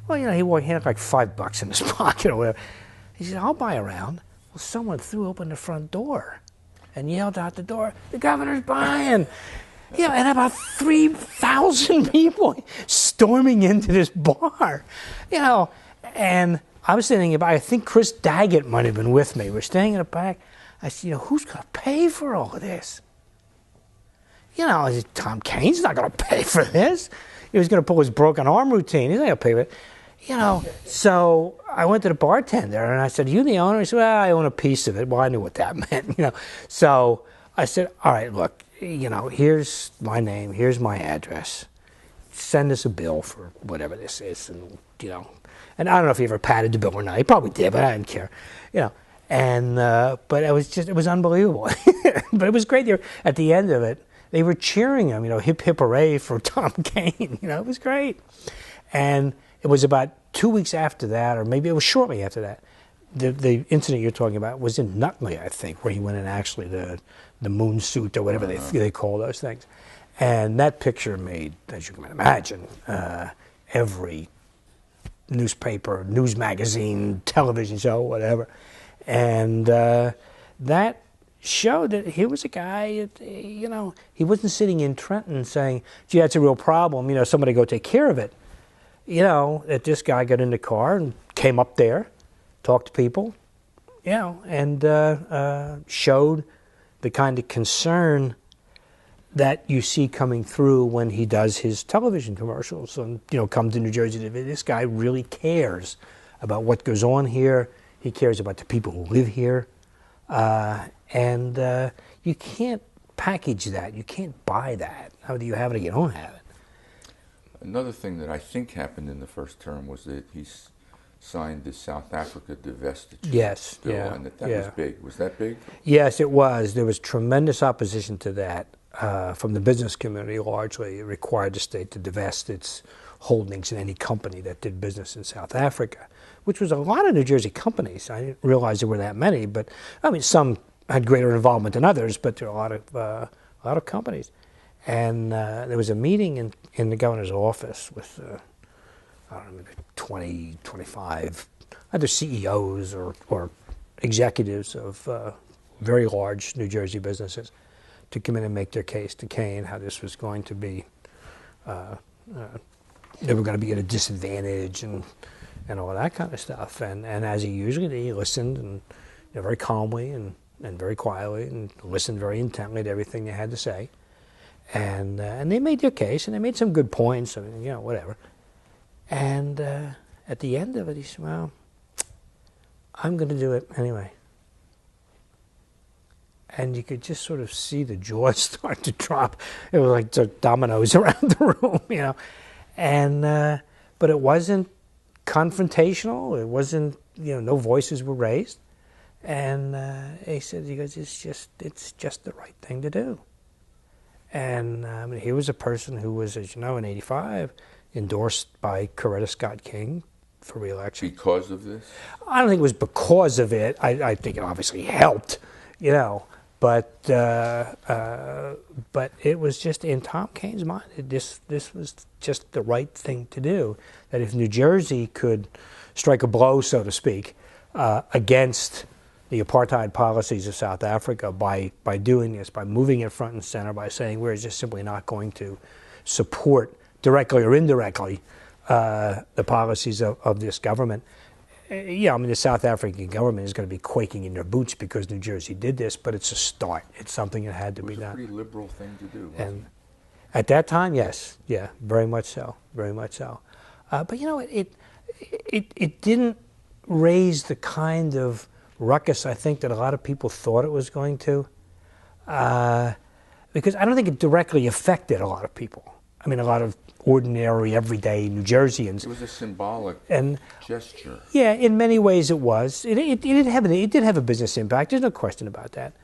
Well, he had like $5 in his pocket or whatever. He said, I'll buy a round. Well, someone threw open the front door and yelled out the door, the governor's buying. And about 3,000 people storming into this bar, and I was thinking about, I think Chris Daggett might have been with me. We're staying in the back. I said, who's going to pay for all of this? I said, Tom Kane's not going to pay for this. He was going to pull his broken arm routine. He's not going to pay for it. So I went to the bartender and I said, you the owner? He said, well, I own a piece of it. Well, I knew what that meant, So I said, all right, look, here's my name, here's my address. Send us a bill for whatever this is, and and I don't know if he ever padded the bill or not. He probably did, but I didn't care, And but it was unbelievable. But it was great. At the end of it, they were cheering him, hip hip hooray for Tom Kane. It was great. And it was about 2 weeks after that, or maybe it was shortly after that. The incident you're talking about was in Nutley, I think, where he went in actually the moon suit or whatever they call those things. And that picture made, as you can imagine, every newspaper, news magazine, television show, whatever. And that showed that here was a guy, he wasn't sitting in Trenton saying, gee, that's a real problem, somebody go take care of it. that this guy got in the car and came up there, talked to people, and showed the kind of concern that you see coming through when he does his television commercials and, come to New Jersey. This guy really cares about what goes on here. He cares about the people who live here. And you can't package that. You can't buy that. Either you have it or you don't have it. Another thing that I think happened in the first term was that he signed the South Africa divestiture bill, and that was big. Was that big? Yes, it was. There was tremendous opposition to that from the business community largely. It required the state to divest its holdings in any company that did business in South Africa, which was a lot of New Jersey companies. I didn't realize there were that many, but some had greater involvement than others, but there were a lot of companies. And there was a meeting in the governor's office with, 20, 25 either CEOs or executives of very large New Jersey businesses to come in and make their case to Kane, how this was going to be, they were going to be at a disadvantage and all that kind of stuff. And as he usually did, he listened and very calmly and very quietly and listened very intently to everything they had to say. And they made their case, and they made some good points, whatever. And at the end of it, he said, well, I'm going to do it anyway. And you could just sort of see the jaws start to drop. It was like dominoes around the room, And but it wasn't confrontational. It wasn't, no voices were raised. And he goes, it's just the right thing to do. And he was a person who was, as you know, in '85, endorsed by Coretta Scott King for re-election. Because of this? I don't think it was because of it. I think it obviously helped, But it was just in Tom Kane's mind. This was just the right thing to do. That if New Jersey could strike a blow, so to speak, against the apartheid policies of South Africa by doing this, by moving it front and center, by saying we're just simply not going to support directly or indirectly the policies of this government. The South African government is going to be quaking in their boots because New Jersey did this, but it's a start. It's something that had to be done. It was a pretty liberal thing to do, wasn't and at that time, yes. Yeah, very much so. Very much so. But, it didn't raise the kind of ruckus, I think, that a lot of people thought it was going to, because I don't think it directly affected a lot of people. A lot of ordinary, everyday New Jerseyans. It was a symbolic gesture. Yeah, in many ways it was. It did have a business impact. There's no question about that.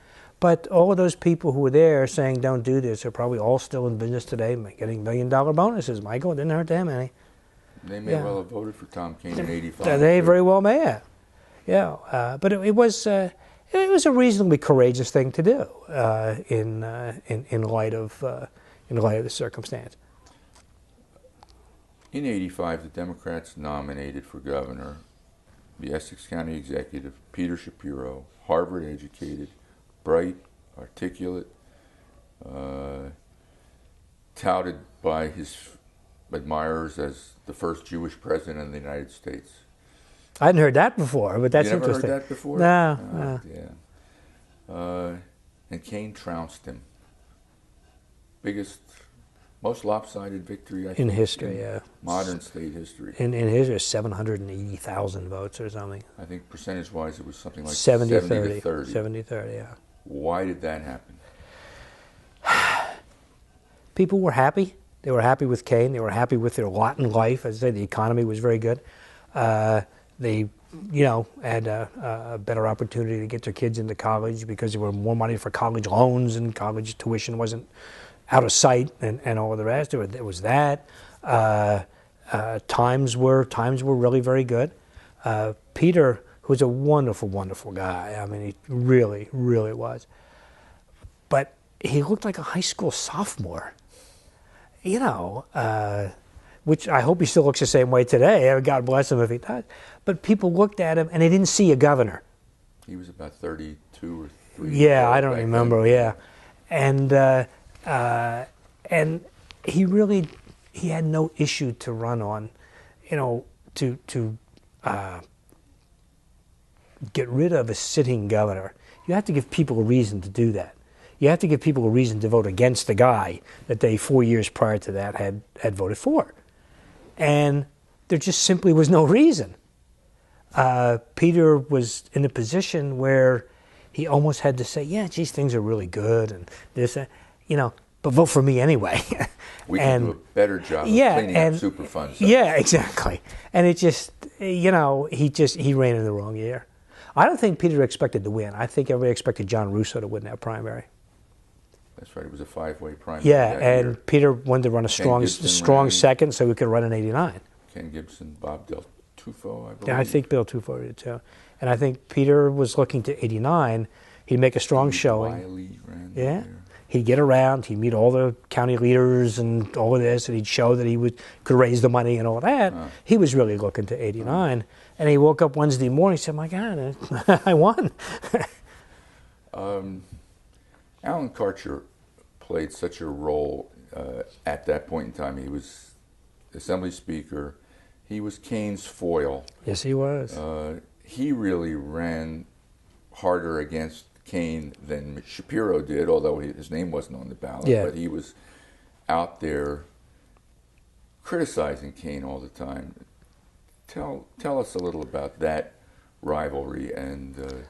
But all of those people who were there saying don't do this are probably all still in business today, getting $1 million bonuses. Michael, it didn't hurt them any. They may well have voted for Tom Kane in '85. They very well may have. Yeah, but it was a reasonably courageous thing to do in light of the circumstance. In '85, the Democrats nominated for governor the Essex County executive, Peter Shapiro, Harvard-educated, bright, articulate, touted by his admirers as the first Jewish president of the United States. I hadn't heard that before, but that's interesting. You never heard that before? No. Yeah. And Kane trounced him. Biggest, most lopsided victory, I think, in history, modern state history. In history, 780,000 votes or something. I think percentage-wise, it was something like 70-30. 70-30. 70-30, yeah. Why did that happen? People were happy. They were happy with Kane. They were happy with their lot in life. As I say, the economy was very good. They, had a better opportunity to get their kids into college because there were more money for college loans and college tuition wasn't out of sight and all of the rest. There was that. Times were really very good. Peter, who was a wonderful, wonderful guy. He really, really was. But he looked like a high school sophomore. Which I hope he still looks the same way today. God bless him if he does. But people looked at him and they didn't see a governor. He was about 32 or 3. Yeah, I don't remember. Then. Yeah, and he had no issue to run on. to get rid of a sitting governor, you have to give people a reason to do that. You have to give people a reason to vote against the guy that they 4 years prior to that had voted for. And there just simply was no reason. Peter was in a position where he almost had to say, yeah, geez, things are really good and this, but vote for me anyway. We can do a better job of cleaning up Superfund. Yeah, exactly. And it just, he ran in the wrong year. I don't think Peter expected to win. I think everybody expected John Russo to win that primary. That's right. It was a 5-way primary. Yeah, and year. Peter wanted to run a strong second so he could run in 89. Ken Gibson, Bob Del Tufo, I believe. Yeah, I think Bill Tufo did too. And I think Peter was looking to 89. He'd make a strong showing. Wiley ran yeah. there. He'd get around. He'd meet all the county leaders and all of this, and he'd show that he could raise the money and all that. He was really looking to 89. And he woke up Wednesday morning and said, my God, I won. Alan Karcher played such a role at that point in time. He was Assembly Speaker. He was Kane's foil. Yes, he was. He really ran harder against Kane than Shapiro did, although his name wasn't on the ballot. Yeah. But he was out there criticizing Kane all the time. Tell us a little about that rivalry and.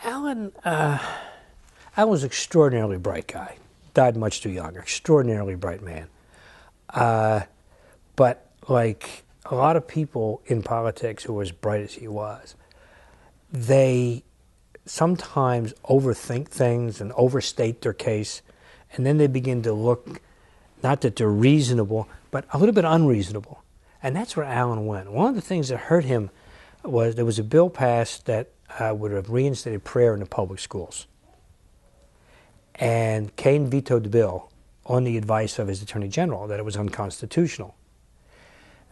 Alan was an extraordinarily bright guy. Died much too young. Extraordinarily bright man. But like a lot of people in politics who were as bright as he was, they sometimes overthink things and overstate their case, and then they begin to look, not that they're reasonable, but a little bit unreasonable. And that's where Alan went. One of the things that hurt him was there was a bill passed that would have reinstated prayer in the public schools. And Kane vetoed the bill on the advice of his Attorney General that it was unconstitutional.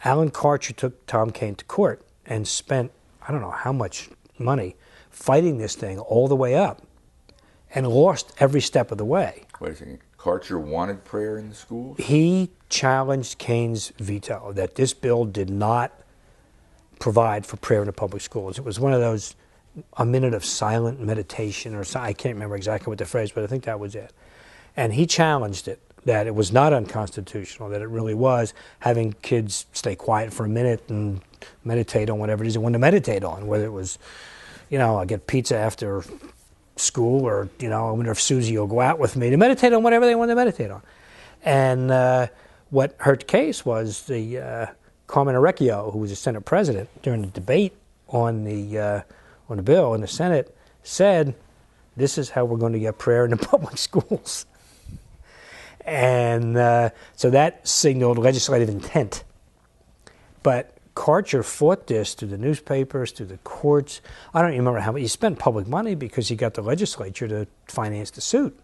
Alan Karcher took Tom Kane to court and spent, I don't know how much money, fighting this thing all the way up and lost every step of the way. Wait a second. Karcher wanted prayer in the schools? He challenged Kane's veto that this bill did not provide for prayer in the public schools. It was one of those, a minute of silent meditation or something. I can't remember exactly what the phrase, but I think that was it. And he challenged it, that it was not unconstitutional, that it really was having kids stay quiet for a minute and meditate on whatever it is they want to meditate on, whether it was, I get pizza after school or, I wonder if Susie will go out with me to meditate on whatever they want to meditate on. And what hurt the case was the Carmen Arecchio, who was the Senate president during the debate on the bill in the Senate, said, this is how we're going to get prayer in the public schools. And so that signaled legislative intent. But Karcher fought this through the newspapers, through the courts. I don't remember how much. He spent public money because he got the legislature to finance the suit.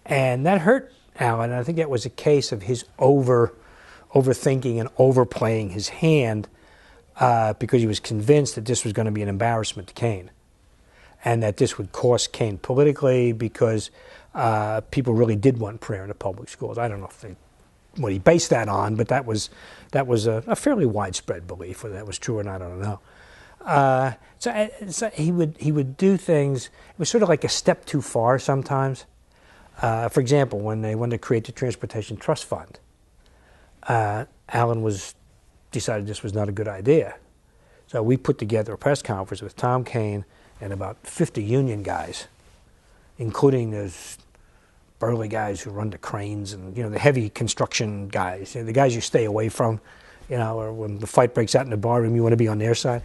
And that hurt Alan. And I think that was a case of his overthinking and overplaying his hand because he was convinced that this was going to be an embarrassment to Kane and that this would cost Kane politically because people really did want prayer in the public schools. I don't know what he based that on, but that was a fairly widespread belief. Whether that was true or not, I don't know. So he would do things. It was sort of like a step too far sometimes. For example, when they wanted to create the Transportation Trust Fund, Alan decided this was not a good idea. So we put together a press conference with Tom Kane and about 50 union guys, including those burly guys who run the cranes and, the heavy construction guys, the guys you stay away from, or when the fight breaks out in the barroom, you want to be on their side.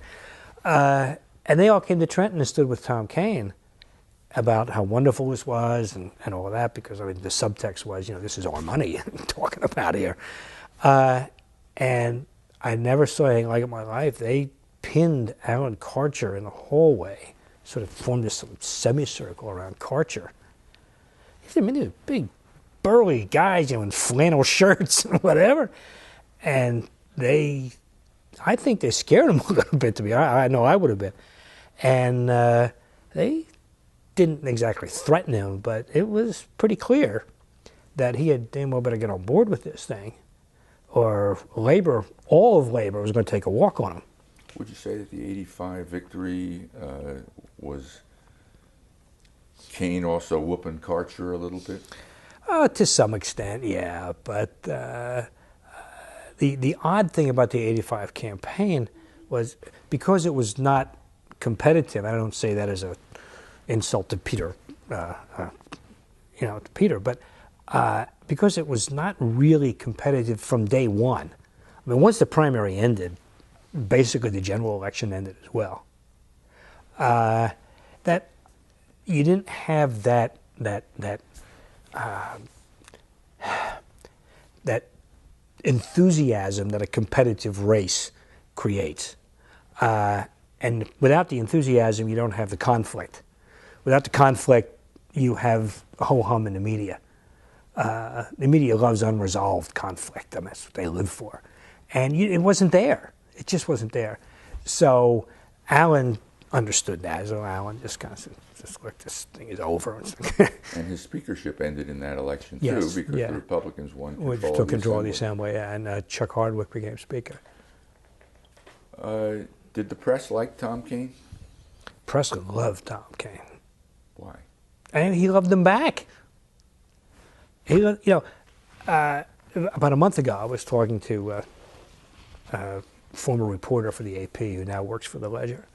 And they all came to Trenton and stood with Tom Kane about how wonderful this was and all of that, because, the subtext was, this is our money talking about here. And I never saw anything like it in my life. They pinned Alan Karcher in the hallway, sort of formed this semicircle around Karcher. These are big, burly guys, in flannel shirts and whatever. And I think they scared him a little bit, to be honest. I know I would have been. And they didn't exactly threaten him, but it was pretty clear that he had damn well better get on board with this thing. or labor, all of labor was going to take a walk on him. Would you say that the 85 victory was Kane also whooping Karcher a little bit? To some extent, yeah. But the odd thing about the 85 campaign was because it was not competitive. I don't say that as an insult to Peter, to Peter, but because it was not really competitive from day one. I mean, once the primary ended, basically the general election ended as well. That you didn't have that enthusiasm that a competitive race creates. And without the enthusiasm, you don't have the conflict. Without the conflict, you have a ho-hum in the media. The media loves unresolved conflict. I mean, that's what they live for. And it wasn't there. It just wasn't there. So Alan understood that. So Alan just kind of said, look, this thing is over. And his speakership ended in that election, too, yes, because yeah. the Republicans won control Which took control of the Assembly, and Chuck Hardwick became Speaker. Did the press like Tom Kane? Press loved Tom Kane. Why? And he loved them back. About a month ago, I was talking to a former reporter for the AP who now works for the Ledger.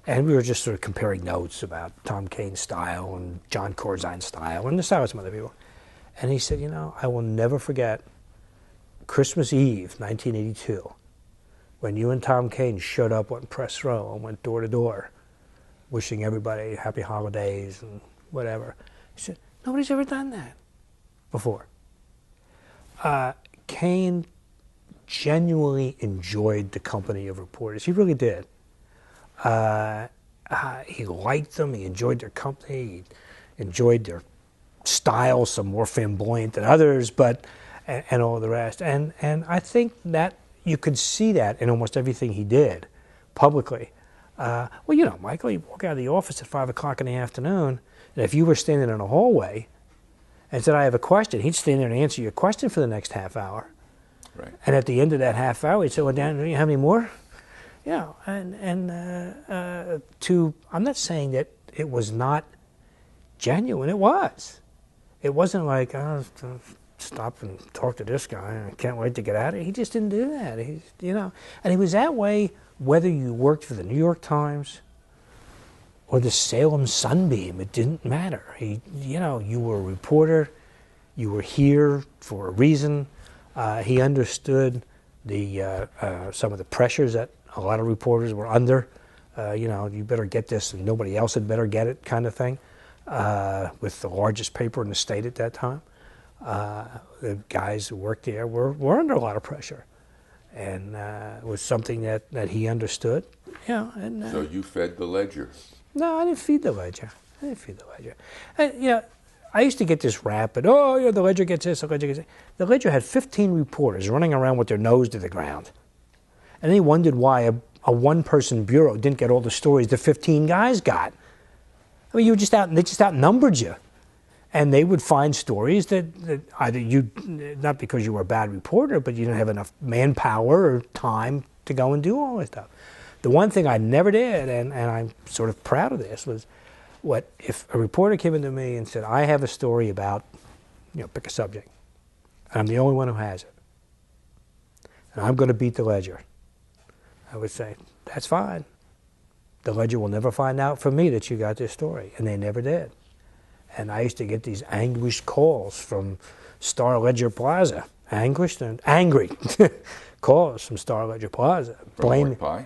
And we were just sort of comparing notes about Tom Kane's style and John Corzine's style and the style of some other people. And he said, I will never forget Christmas Eve, 1982, when you and Tom Kane showed up on Press Row and went door to door, wishing everybody happy holidays and whatever. He said, nobody's ever done that before. Kane genuinely enjoyed the company of reporters. He really did. He liked them. He enjoyed their company. He enjoyed their style, some more flamboyant than others, but and all the rest. And I think that you could see that in almost everything he did publicly. Michael, you walk out of the office at 5 o'clock in the afternoon, and if you were standing in a hallway and said, I have a question, he'd stand there and answer your question for the next half hour. Right. And at the end of that half hour, he'd say, well, Dan, do you have any more? Yeah, I'm not saying that it was not genuine. It was. It wasn't like, stop and talk to this guy. I can't wait to get out of here. He just didn't do that. And he was that way whether you worked for the New York Times or the Salem Sunbeam. It didn't matter. You were a reporter. You were here for a reason. He understood some of the pressures that a lot of reporters were under. You better get this and nobody else had better get it kind of thing, with the largest paper in the state at that time. The guys who worked there were under a lot of pressure. And it was something that he understood. So you fed the Ledger? No, I didn't feed the Ledger. I used to get this rap, but the Ledger gets this, the Ledger gets that. The Ledger had 15 reporters running around with their nose to the ground. And they wondered why a one-person bureau didn't get all the stories the 15 guys got. I mean, they just outnumbered you. And they would find stories that either you, not because you were a bad reporter, but you didn't have enough manpower or time to go and do all this stuff. The one thing I never did, and I'm sort of proud of this, was if a reporter came into me and said, I have a story about, pick a subject, and I'm the only one who has it, and I'm going to beat the Ledger, I would say, that's fine. The Ledger will never find out from me that you got this story, and they never did. And I used to get these anguished calls from Star Ledger Plaza. Anguished and angry calls from Star Ledger Plaza. From Pie?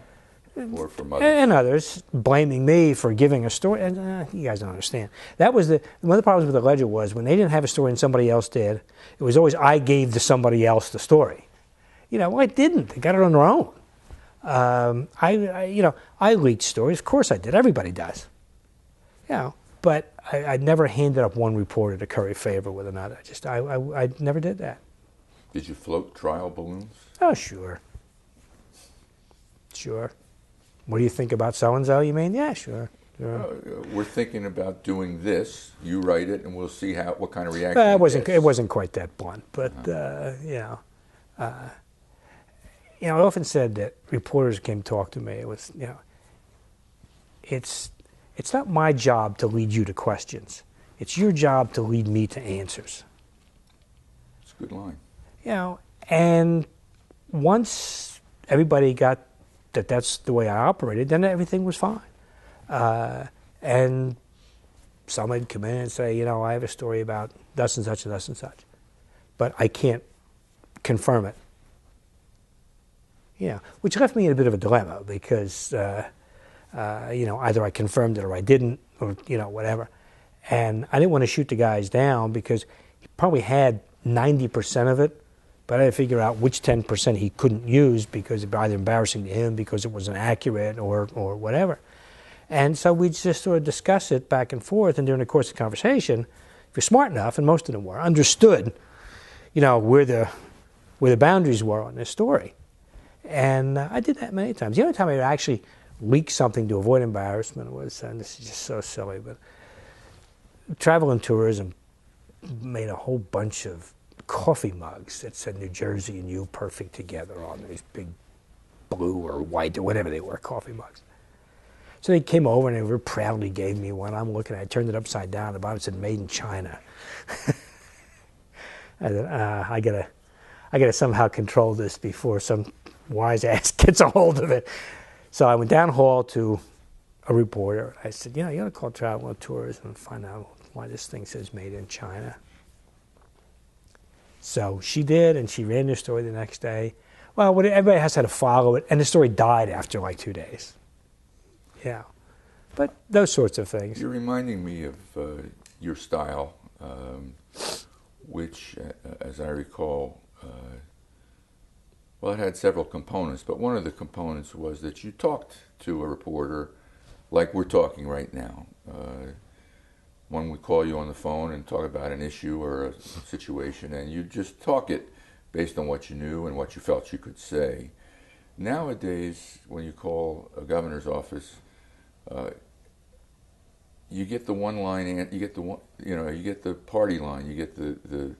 Or from others? And others blaming me for giving a story. And you guys don't understand. That was one of the problems with the Ledger was when they didn't have a story and somebody else did, it was always I gave to somebody else the story. I didn't. They got it on their own. I leaked stories. Of course I did. Everybody does. But I never handed up one reporter to curry favor with another. I never did that. Did you float trial balloons? Oh, sure. Sure. What do you think about so-and-so, you mean? Yeah, sure. We're thinking about doing this. You write it, and we'll see what kind of reaction it wasn't quite that blunt, but, I often said that reporters came talk to me. It was, it's not my job to lead you to questions. It's your job to lead me to answers. It's a good line. And once everybody got that that's the way I operated, then everything was fine. And someone would come in and say, I have a story about thus and such and thus and such, but I can't confirm it. Which left me in a bit of a dilemma because, either I confirmed it or I didn't, or, whatever. And I didn't want to shoot the guys down because he probably had 90% of it, but I had to figure out which 10% he couldn't use because it was either embarrassing to him because it wasn't accurate or whatever. And so we just sort of discuss it back and forth, and during the course of the conversation, if you're smart enough, and most of them were, understood, where the boundaries were on this story. And I did that many times. The only time I actually leaked something to avoid embarrassment was, and this is just so silly, but Travel and Tourism made a whole bunch of coffee mugs that said New Jersey and you perfect together on these big blue or white or whatever they were, coffee mugs. So they came over and they very proudly gave me one. I'm looking at it, I turned it upside down. The bottom said made in China. I said, I gotta somehow control this before some wise ass gets a hold of it. So I went down the hall to a reporter. I said, you gotta call Travel and Tourism and find out why this thing says made in China. So she did, and she ran the story the next day. Well, everybody has to follow it, and the story died after like 2 days. Yeah, but those sorts of things. You're reminding me of your style, which, as I recall, it had several components, but one of the components was that you talked to a reporter like we're talking right now. One would call you on the phone and talk about an issue or a situation, and you just talk it based on what you knew and what you felt you could say. Nowadays, when you call a governor's office, you get the one line, you get the one, you get the party line, you get the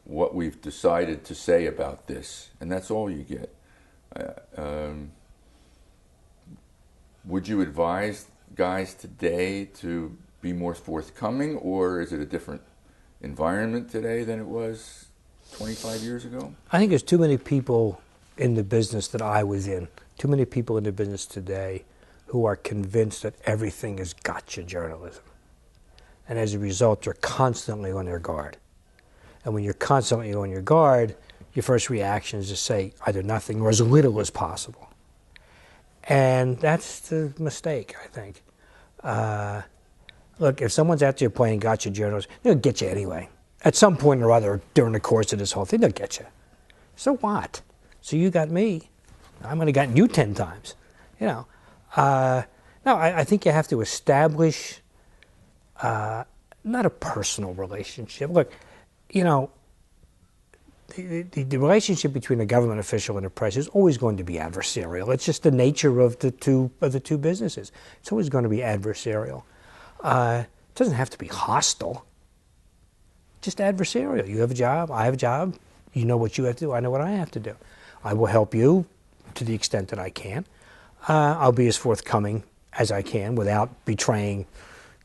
what we've decided to say about this, and that's all you get. Would you advise guys today to be more forthcoming, or is it a different environment today than it was 25 years ago? I think there's too many people in the business that I was in, too many people in the business today who are convinced that everything is gotcha journalism. And as a result, they're constantly on their guard. And when you're constantly on your guard, your first reaction is to say either nothing or as little as possible. And that's the mistake, I think. Look, if someone's out there playing gotcha journalism, they'll get you anyway. At some point or other during the course of this whole thing, they'll get you. So what? So you got me. I'm going to get you 10 times. No, I think you have to establish not a personal relationship. Look, the relationship between a government official and a press is always going to be adversarial. It's just the nature of the two businesses. It's always going to be adversarial. It doesn't have to be hostile. Just adversarial. You have a job, I have a job. You know what you have to do, I know what I have to do. I will help you to the extent that I can. I'll be as forthcoming as I can without betraying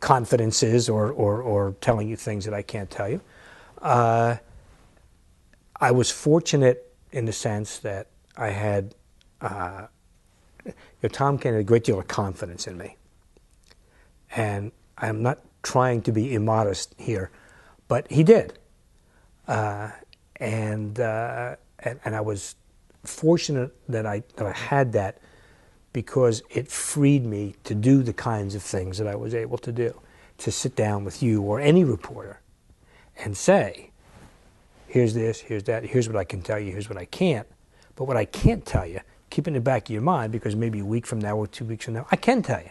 confidences or telling you things that I can't tell you. I was fortunate in the sense that I had, Tom Caney had a great deal of confidence in me. And I'm not trying to be immodest here, but he did. And I was fortunate that I had that, because it freed me to do the kinds of things that I was able to do, to sit down with you or any reporter and say, here's this, here's that, here's what I can tell you, here's what I can't. But what I can't tell you, keep it in the back of your mind, because maybe a week from now or 2 weeks from now, I can tell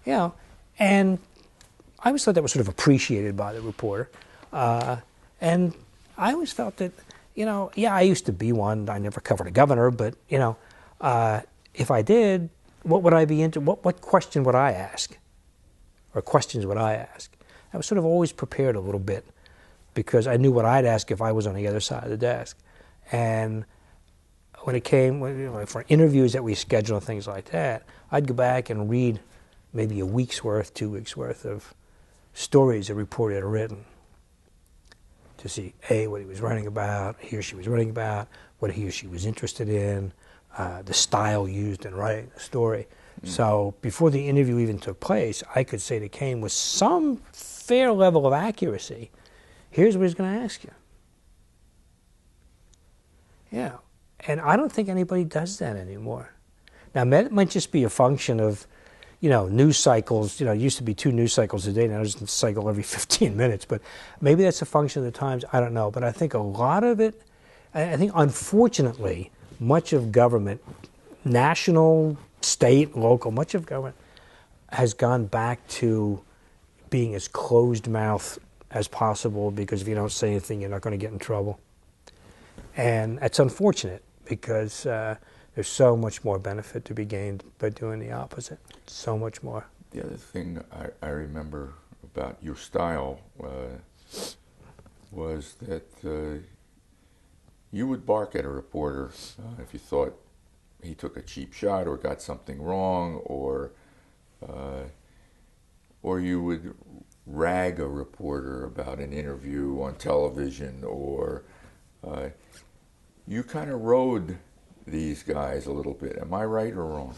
you. And I always thought that was sort of appreciated by the reporter. And I always felt that, I used to be one. I never covered a governor, but, if I did, what would I be into? What question would I ask? Or questions would I ask? I was sort of always prepared a little bit, because I knew what I'd ask if I was on the other side of the desk. And when it came, for interviews that we schedule and things like that, I'd go back and read maybe a week's worth, 2 weeks worth of stories a reporter had written to see, A, what he was writing about, he or she was writing about, what he or she was interested in, the style used in writing the story. So before the interview even took place, I could say to Kane with some fair level of accuracy, here's what he's going to ask you. Yeah. And I don't think anybody does that anymore. Now, it might just be a function of, news cycles. It used to be 2 news cycles a day. Now there's a cycle every 15 minutes. But maybe that's a function of the times. I don't know. But I think a lot of it, I think unfortunately, much of government, national, state, local, much of government has gone back to being as closed-mouthed as possible, because if you don't say anything, you're not going to get in trouble. And that's unfortunate, because there's so much more benefit to be gained by doing the opposite. So much more. The other thing I remember about your style was that you would bark at a reporter if you thought he took a cheap shot or got something wrong, or you would rag a reporter about an interview on television, or you kind of rode these guys a little bit. Am I right or wrong?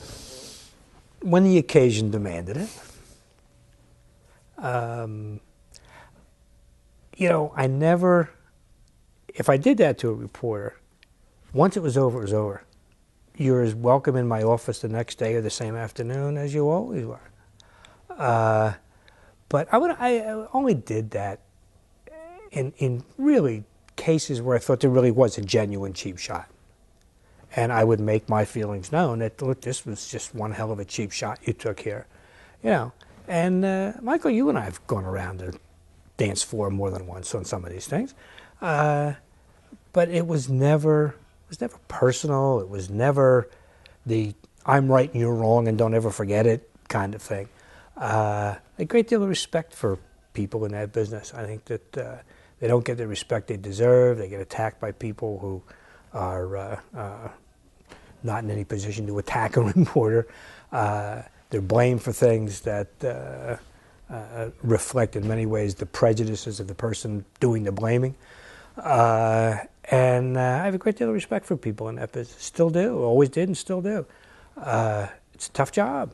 When the occasion demanded it. I never, if I did that to a reporter, once it was over, it was over. You're as welcome in my office the next day or the same afternoon as you always were. But I only did that in really cases where I thought there really was a genuine cheap shot. And I would make my feelings known that, look, this was just one hell of a cheap shot you took here. And Michael, you and I have gone around the dance floor more than once on some of these things. But it was never personal. It was never the I'm right and you're wrong and don't ever forget it kind of thing. A great deal of respect for people in that business. I think that they don't get the respect they deserve. They get attacked by people who are not in any position to attack a reporter. They're blamed for things that reflect in many ways the prejudices of the person doing the blaming. And I have a great deal of respect for people in that business. Still do. Always did and still do. It's a tough job,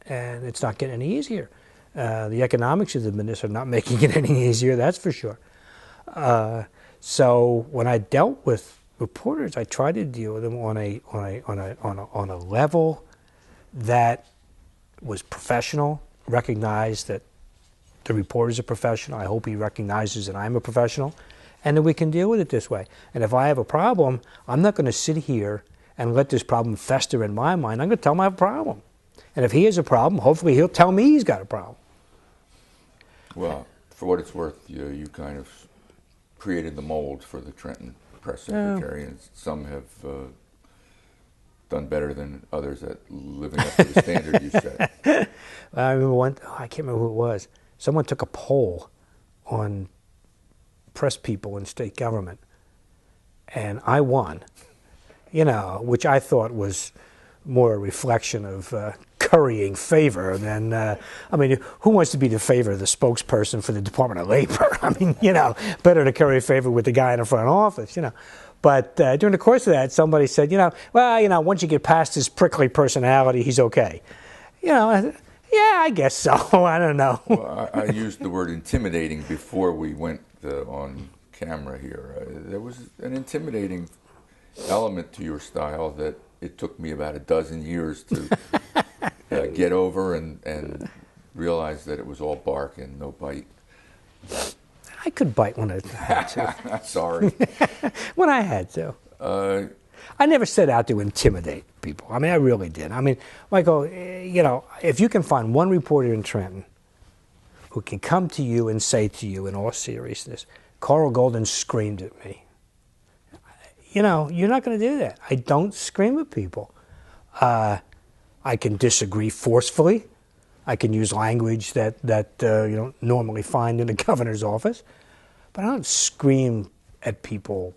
and it's not getting any easier. The economics of the business are not making it any easier, that's for sure. So when I dealt with reporters, I tried to deal with them on a level that was professional, recognized that the reporter's a professional. I hope he recognizes that I'm a professional, and that we can deal with it this way. And if I have a problem, I'm not going to sit here and let this problem fester in my mind. I'm going to tell him I have a problem. And if he has a problem, hopefully he'll tell me he's got a problem. Well, for what it's worth, you kind of created the mold for the Trenton press secretary, and some have done better than others at living up to the standard you set. I remember I can't remember who it was. Someone took a poll on press people in state government, and I won, which I thought was more a reflection of currying favor than, who wants to be the favor of the spokesperson for the Department of Labor? Better to curry favor with the guy in the front office, But during the course of that, somebody said, once you get past his prickly personality, he's okay. Yeah, I guess so. I don't know. Well, I used the word intimidating before we went on camera here. There was an intimidating element to your style that it took me about a dozen years to get over and realize that it was all bark and no bite. I could bite when I had to. Sorry. When I had to. I never set out to intimidate people. I really did. Michael, if you can find one reporter in Trenton who can come to you and say to you in all seriousness, Carl Golden screamed at me. You're not going to do that. I don't scream at people. I can disagree forcefully. I can use language that you don't normally find in the governor's office. But I don't scream at people,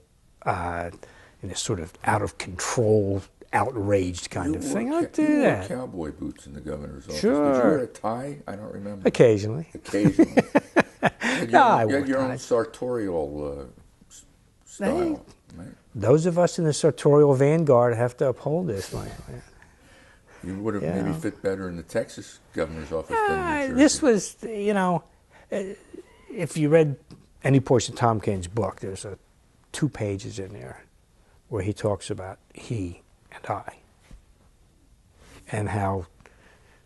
in this sort of out of control, outraged kind of thing. I'll do You that. wore cowboy boots in the governor's office. Sure. Did you wear a tie? I don't remember. Occasionally. Occasionally. I You had your wore own ties. sartorial style, right? Those of us in the sartorial vanguard have to uphold this. You would have Yeah. maybe fit better in the Texas governor's office than New Jersey. This was, if you read any portion of Tom Kane's book, there's 2 pages in there where he talks about he and I, and how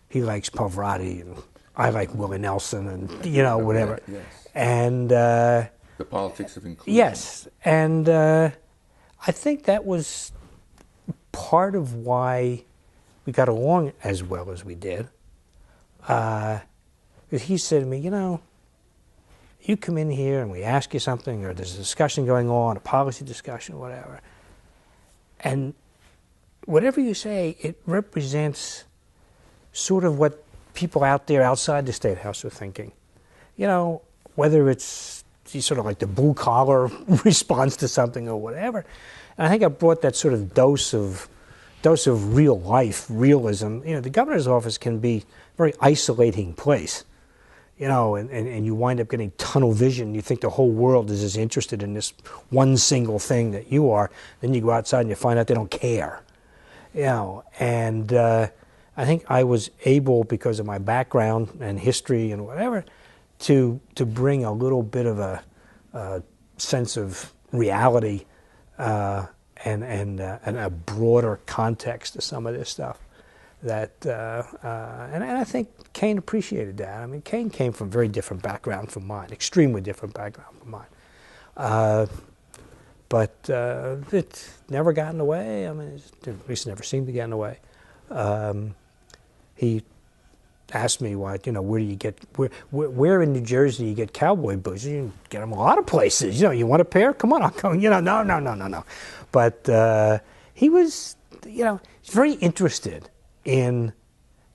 he likes Pavarotti and I like Willie Nelson and whatever. Yes. And The politics of inclusion. yes, and I think that was part of why we got along as well as we did. He said to me, you come in here and we ask you something, or there's a discussion going on, a policy discussion, whatever, and whatever you say, it represents sort of what people out there outside the State House are thinking. Whether it's sort of like the blue-collar response to something or whatever. And I think I brought that sort of dose of real life, realism. The governor's office can be a very isolating place. And you wind up getting tunnel vision. You think the whole world is as interested in this one single thing that you are. Then you go outside and you find out they don't care. And I think I was able, because of my background and history and whatever, to bring a little bit of a sense of reality and a broader context to some of this stuff. And I think Kane appreciated that. I mean, Kane came from a very different background from mine, extremely different background from mine. But it never got in the way. I mean, at least never seemed to get in the way. He asked me, where do you get, where in New Jersey do you get cowboy boots? You can get them a lot of places. You want a pair? Come on, I'll go. No. But he was, very interested in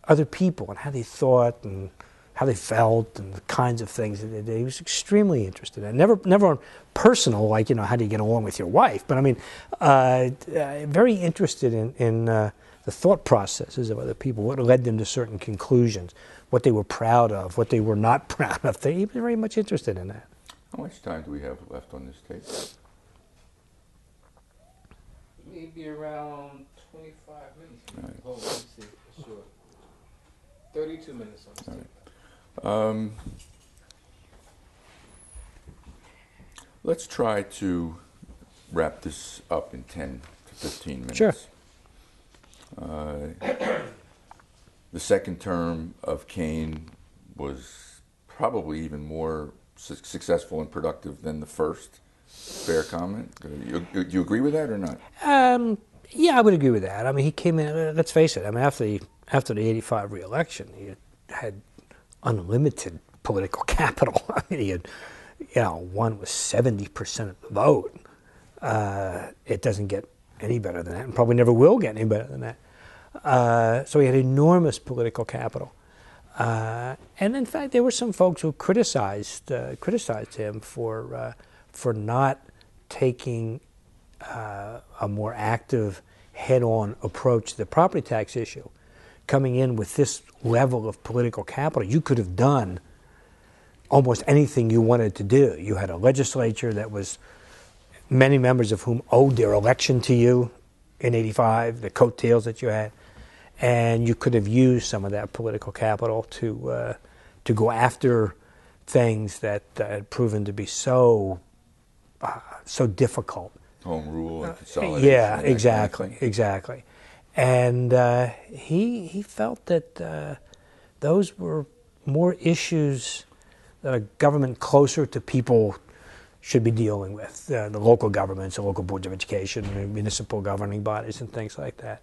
other people and how they thought and how they felt and the kinds of things that they did. He was extremely interested in. Never personal, like, how do you get along with your wife? But I mean, very interested in the thought processes of other people, what led them to certain conclusions, what they were proud of, what they were not proud of. He was very much interested in that. How much time do we have left on this tape? Maybe around 25 minutes. All right. Hold on, let's see for sure. 32 minutes on this tape. Let's try to wrap this up in 10 to 15 minutes. Sure. The second term of Kane was probably even more successful and productive than the first. Fair comment? Do you agree with that or not? Yeah, I would agree with that. I mean, he came in, let's face it, I mean, after the 85 re-election, he had unlimited political capital. I mean, he had, won with 70% of the vote. It doesn't get any better than that, and probably never will get any better than that. So he had enormous political capital. And in fact, there were some folks who criticized him for not taking a more active, head-on approach to the property tax issue. Coming in with this level of political capital, you could have done almost anything you wanted to do. You had a legislature that was, many members of whom owed their election to you in '85, the coattails that you had, and you could have used some of that political capital to go after things that had proven to be so difficult. Home rule and consolidation. Yeah, and exactly. And he felt that those were more issues that a government closer to people should be dealing with, the local governments, the local boards of education, the municipal governing bodies and things like that.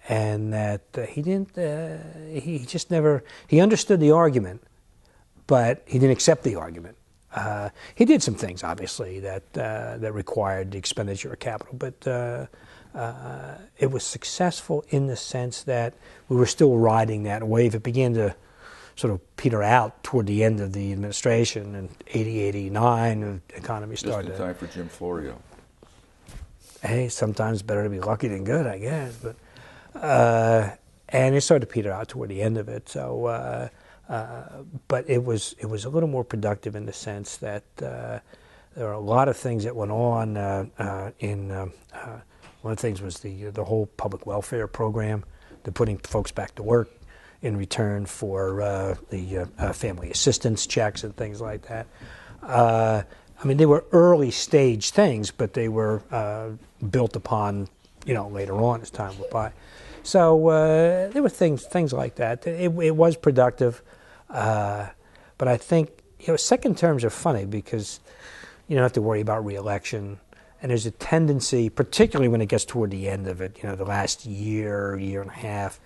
And that he just never, he understood the argument, but he didn't accept the argument. He did some things, obviously, that required the expenditure of capital, but it was successful in the sense that we were still riding that wave. It began to sort of peter out toward the end of the administration, in '80, '89, the economy started. Just in time for Jim Florio. hey, sometimes better to be lucky than good, I guess. But and it started to peter out toward the end of it. So, but it was a little more productive in the sense that there are a lot of things that went on. One of the things was the whole public welfare program, the putting folks back to work in return for the family assistance checks and things like that. I mean, they were early stage things, but they were built upon, later on as time went by. So there were things like that. It was productive, but I think second terms are funny because you don't have to worry about re-election, and there's a tendency, particularly when it gets toward the end of it, the last year and a half,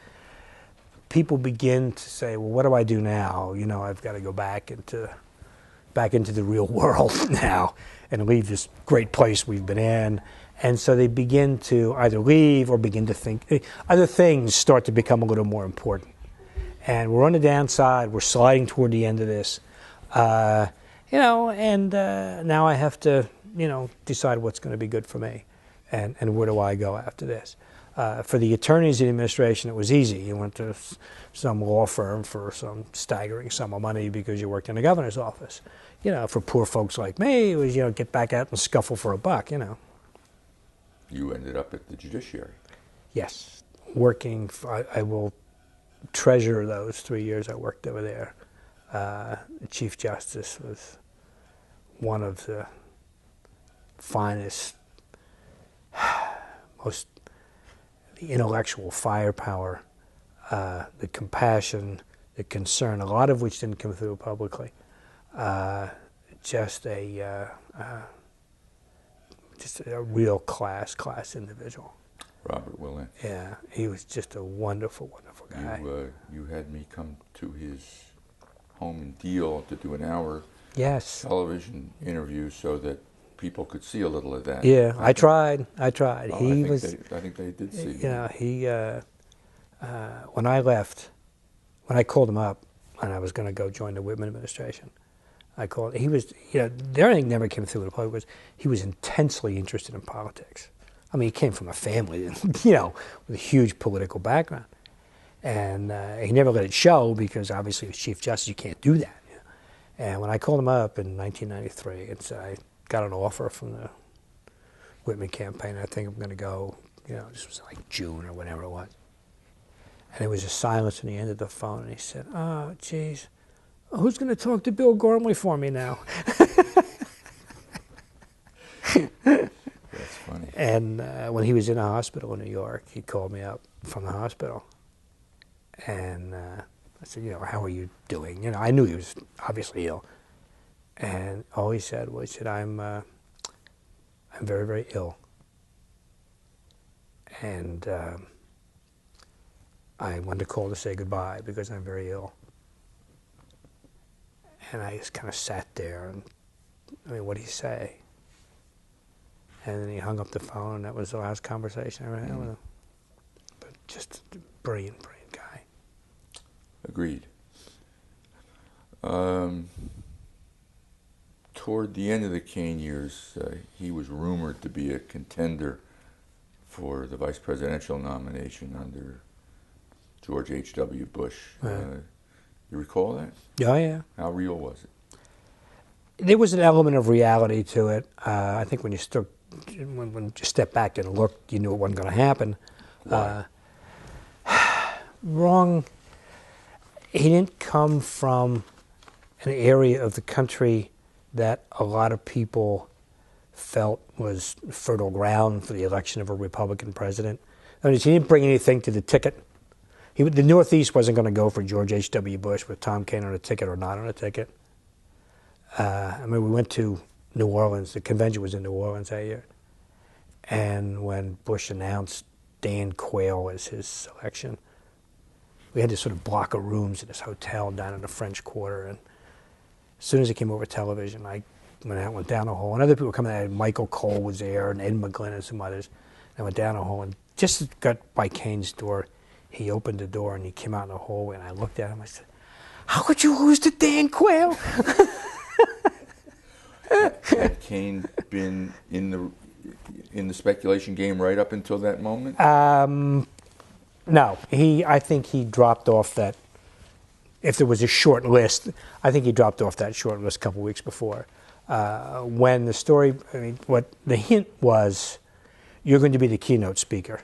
people begin to say, well, what do I do now? I've got to go back into the real world now and leave this great place we've been in. And so they begin to either leave or begin to think other things start to become a little more important. And we're on the downside. We're sliding toward the end of this, and now I have to, decide what's going to be good for me, and where do I go after this. For the attorneys in the administration, it was easy. You went to some law firm for some staggering sum of money because you worked in the governor's office. For poor folks like me, it was, get back out and scuffle for a buck, You ended up at the judiciary. Yes. Working, I will treasure those 3 years I worked over there. The Chief Justice was one of the finest, most the intellectual firepower, the compassion, the concern, a lot of which didn't come through publicly. Just a real class individual. Robert Willett. Yeah, he was just a wonderful, wonderful guy. You had me come to his home in Deal to do an hour television interview so that people could see a little of that. Yeah, I tried. Oh, I think they did see. He when I left, when I called him up and I was going to go join the Whitman administration, I called. He was, the other thing never came through the public was he was intensely interested in politics. I mean, he came from a family, with a huge political background, and he never let it show because obviously as Chief Justice you can't do that. And when I called him up in 1993, I got an offer from the Whitman campaign. I think I'm going to go. This was like June or whatever it was. And there was a silence, and he ended the phone, and he said, "Oh, geez, who's going to talk to Bill Gormley for me now?" That's funny. And when he was in a hospital in New York, he called me up from the hospital, and I said, "How are you doing?" I knew he was obviously ill, and all he said was, "I'm very, very ill, and I wanted to call to say goodbye because I'm very ill." And I just kind of sat there, and what did he say? And then he hung up the phone, and that was the last conversation I ever had with him. But just a brilliant, brilliant guy. Agreed. Toward the end of the Kane years, he was rumored to be a contender for the vice presidential nomination under George H.W. Bush. Right. You recall that? Oh, yeah. How real was it? There was an element of reality to it. I think when you step back and looked, you knew it wasn't going to happen. Why? Wrong. He didn't come from an area of the country that a lot of people felt was fertile ground for the election of a Republican president. I mean, he didn't bring anything to the ticket. The Northeast wasn't going to go for George H.W. Bush with Tom Kane on a ticket or not on a ticket. We went to New Orleans. The convention was in New Orleans that year. And when Bush announced Dan Quayle as his selection, we had this sort of block of rooms in this hotel down in the French Quarter. And as soon as it came over television, I went down the hall. And other people were coming out. Michael Cole was there, and Ed McGlynn and some others. I went down the hall, and just got by Kane's door. He opened the door, and he came out in the hallway, and I looked at him. I said, "How could you lose to Dan Quayle?" Had Kane been in the the speculation game right up until that moment? No, I think he dropped off that. If there was a short list, I think he dropped off that short list a couple weeks before. When the story, I mean, what the hint was, you're going to be the keynote speaker,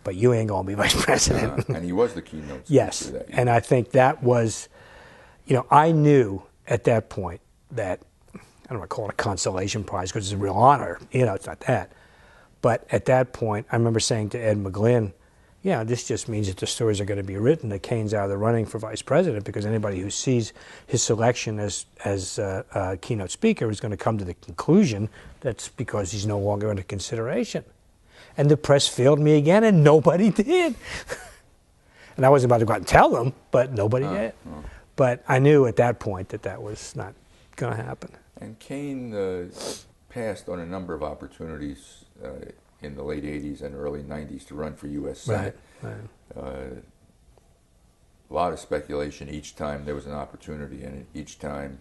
but you ain't going to be vice president. And he was the keynote speaker. Yes, that year. and I think that was, I knew at that point that, I don't want to call it a consolation prize because it's a real honor, it's not that. But at that point, I remember saying to Ed McGlynn, this just means that the stories are going to be written that Kane's out of the running for vice president, because anybody who sees his selection as a keynote speaker is going to come to the conclusion that's because he's no longer under consideration. And the press failed me again, and nobody did. And I wasn't about to go out and tell them, but nobody did. But I knew at that point that was not going to happen. And Kane passed on a number of opportunities in the late 80s and early 90s to run for U.S. Senate. Right. A lot of speculation each time there was an opportunity, and each time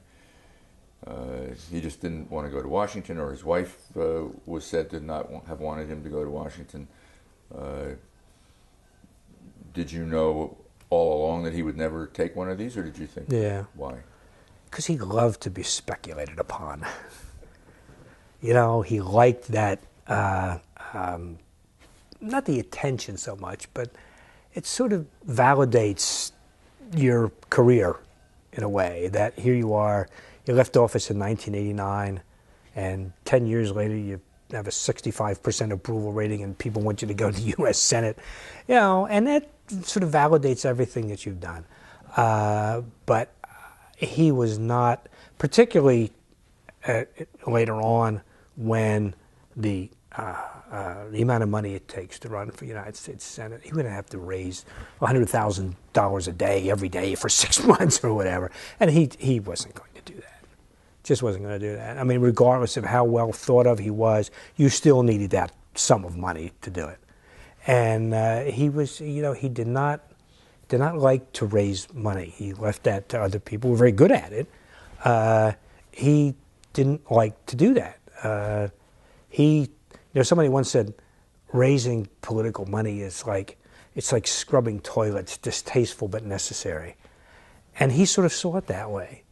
he just didn't want to go to Washington, or his wife was said to not have wanted him to go to Washington. Did you know all along that he would never take one of these, or did you think? Yeah. Why? Because he loved to be speculated upon. He liked that, not the attention so much, but it sort of validates your career in a way, that here you are, you left office in 1989, and 10 years later you have a 65% approval rating and people want you to go to the U.S. Senate, and that sort of validates everything that you've done. But he was not, particularly later on, when the amount of money it takes to run for the United States Senate, he would have to raise $100,000 a day every day for 6 months or whatever, and he wasn't going to do that. Just wasn't going to do that. I mean, regardless of how well thought of he was, you still needed that sum of money to do it. And he was, he did not like to raise money. He left that to other people who were very good at it. He didn't like to do that. Somebody once said, raising political money is it's like scrubbing toilets, distasteful but necessary. And he sort of saw it that way.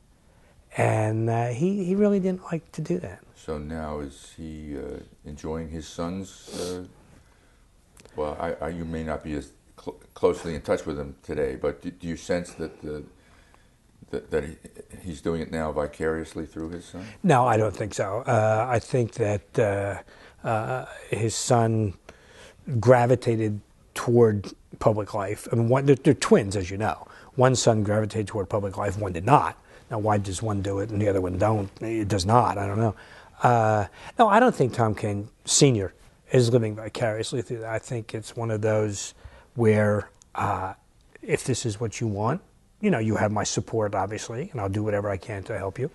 And he really didn't like to do that. So now is he enjoying his son's? You may not be as closely in touch with him today, but do you sense that he's doing it now vicariously through his son? No, I don't think so. I think that his son gravitated toward public life. I mean, they're twins, as you know. One son gravitated toward public life, one did not. Now, why does one do it and the other one don't? It does not. I don't know. No, I don't think Tom Kane Sr. is living vicariously through that. I think it's one of those where if this is what you want, you have my support, obviously, and I'll do whatever I can to help you.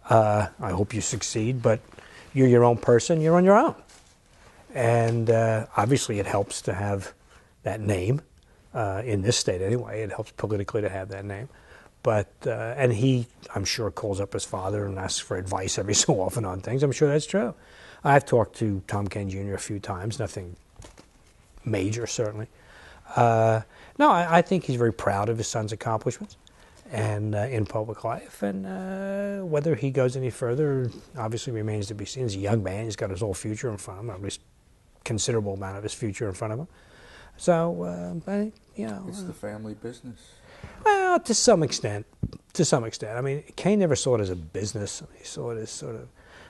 I hope you succeed, but you're your own person. You're on your own. And obviously it helps to have that name, in this state anyway. It helps politically to have that name. But, and he, I'm sure, calls up his father and asks for advice every so often on things. I'm sure that's true. I've talked to Tom Kane Jr. a few times, nothing major, certainly. No, I think he's very proud of his son's accomplishments and in public life. And whether he goes any further obviously remains to be seen. He's a young man. He's got his whole future in front of him, at least considerable amount of his future in front of him. So, I think, It's the family business. Well, to some extent. I mean, Kane never saw it as a business. He saw it as sort of,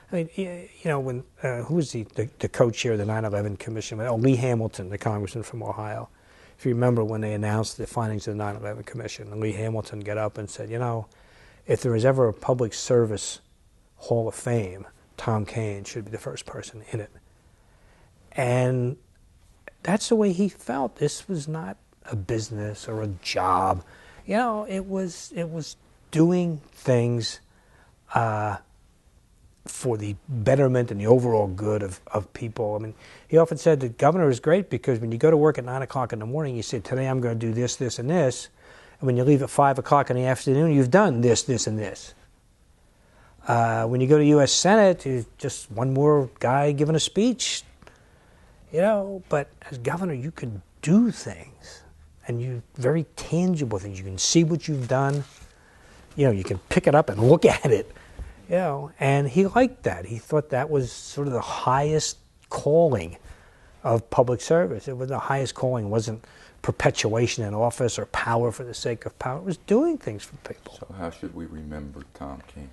when, who was the co-chair of the 9/11 Commission? Oh, Lee Hamilton, the congressman from Ohio. If you remember when they announced the findings of the 9/11 Commission, and Lee Hamilton got up and said, if there is ever a public service hall of fame, Tom Kane should be the first person in it. And that's the way he felt. This was not a business or a job. It was doing things for the betterment and the overall good of people. I mean, he often said that governor is great because when you go to work at 9 o'clock in the morning, you say, today I'm going to do this, this, and this. And when you leave at 5 o'clock in the afternoon, you've done this, this, and this. When you go to U.S. Senate, you're just one more guy giving a speech You know, but as governor, you can do things, and you very tangible things. You can see what you've done. You know, you can pick it up and look at it. You know, and he liked that. He thought that was sort of the highest calling of public service. It was the highest calling. It wasn't perpetuation in office or power for the sake of power. It was doing things for people. So how should we remember Tom Kane?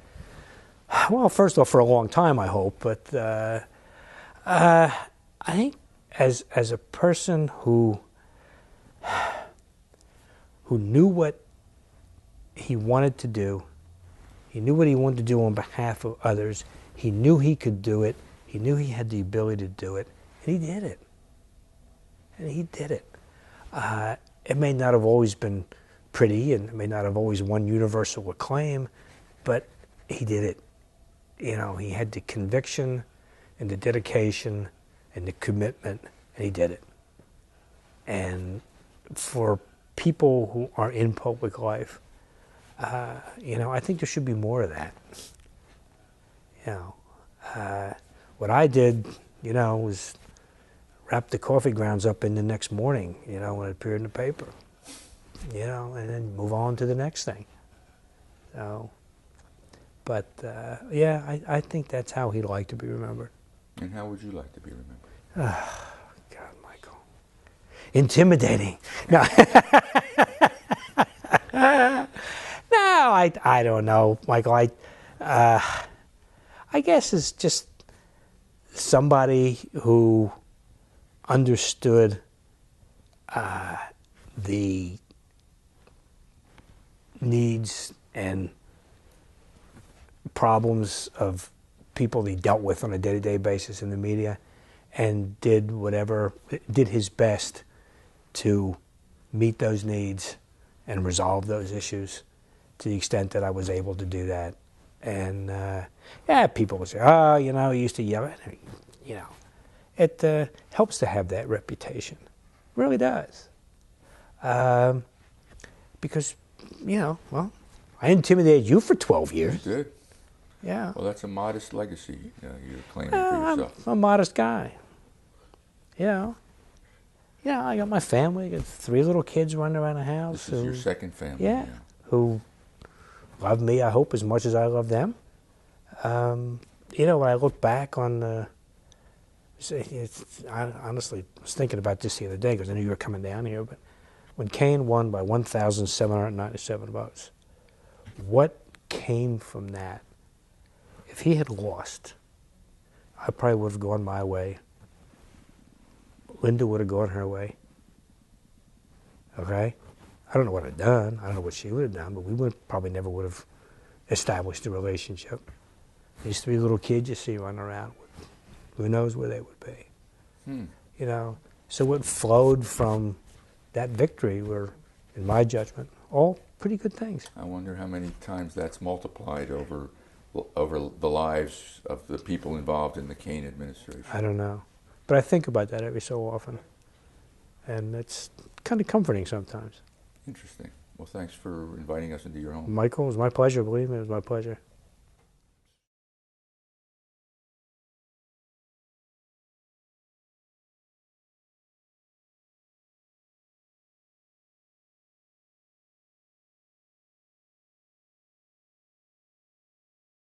Well, first off, for a long time, I hope. But I think as a person who knew what he wanted to do, he knew what he wanted to do on behalf of others. He knew he could do it. He knew he had the ability to do it, and he did it. And he did it. It may not have always been pretty, and it may not have always won universal acclaim, but he did it. You know, he had the conviction and the dedication and the commitment, and he did it. And for people who are in public life, you know, I think there should be more of that. You know, what I did, you know, was wrap the coffee grounds up in the next morning, you know, when it appeared in the paper, you know, and then move on to the next thing. So, but yeah, I think that's how he'd like to be remembered. And how would you like to be remembered? God, Michael. Intimidating. No. No, I don't know, Michael. I guess it's just somebody who understood the needs and problems of people he dealt with on a day-to-day basis in the media, and did his best to meet those needs and resolve those issues to the extent that I was able to do that. And yeah, people would say, oh, you know, he used to yell at me. You know, it helps to have that reputation. It really does. Because, you know, well, I intimidated you for 12 years. You did. Yeah. Well, that's a modest legacy you're claiming for yourself. I'm a modest guy. You know. Yeah, I got my family. I got 3 little kids running around the house. This is your second family. Yeah, who love me, I hope, as much as I love them. You know, when I look back on I honestly was thinking about this the other day because I knew you were coming down here, but when Kane won by 1,797 votes, what came from that? If he had lost, I probably would have gone my way. Linda would have gone her way. Okay? I don't know what I'd done. I don't know what she would have done, but we probably never would have established a relationship. These 3 little kids you see running around, who knows where they would be. You know? So what flowed from that victory were, in my judgment, all pretty good things. I wonder how many times that's multiplied over the lives of the people involved in the Kane administration. I don't know. But I think about that every so often. And it's kind of comforting sometimes. Interesting. Well, thanks for inviting us into your home. Michael, it was my pleasure. Believe me, it was my pleasure.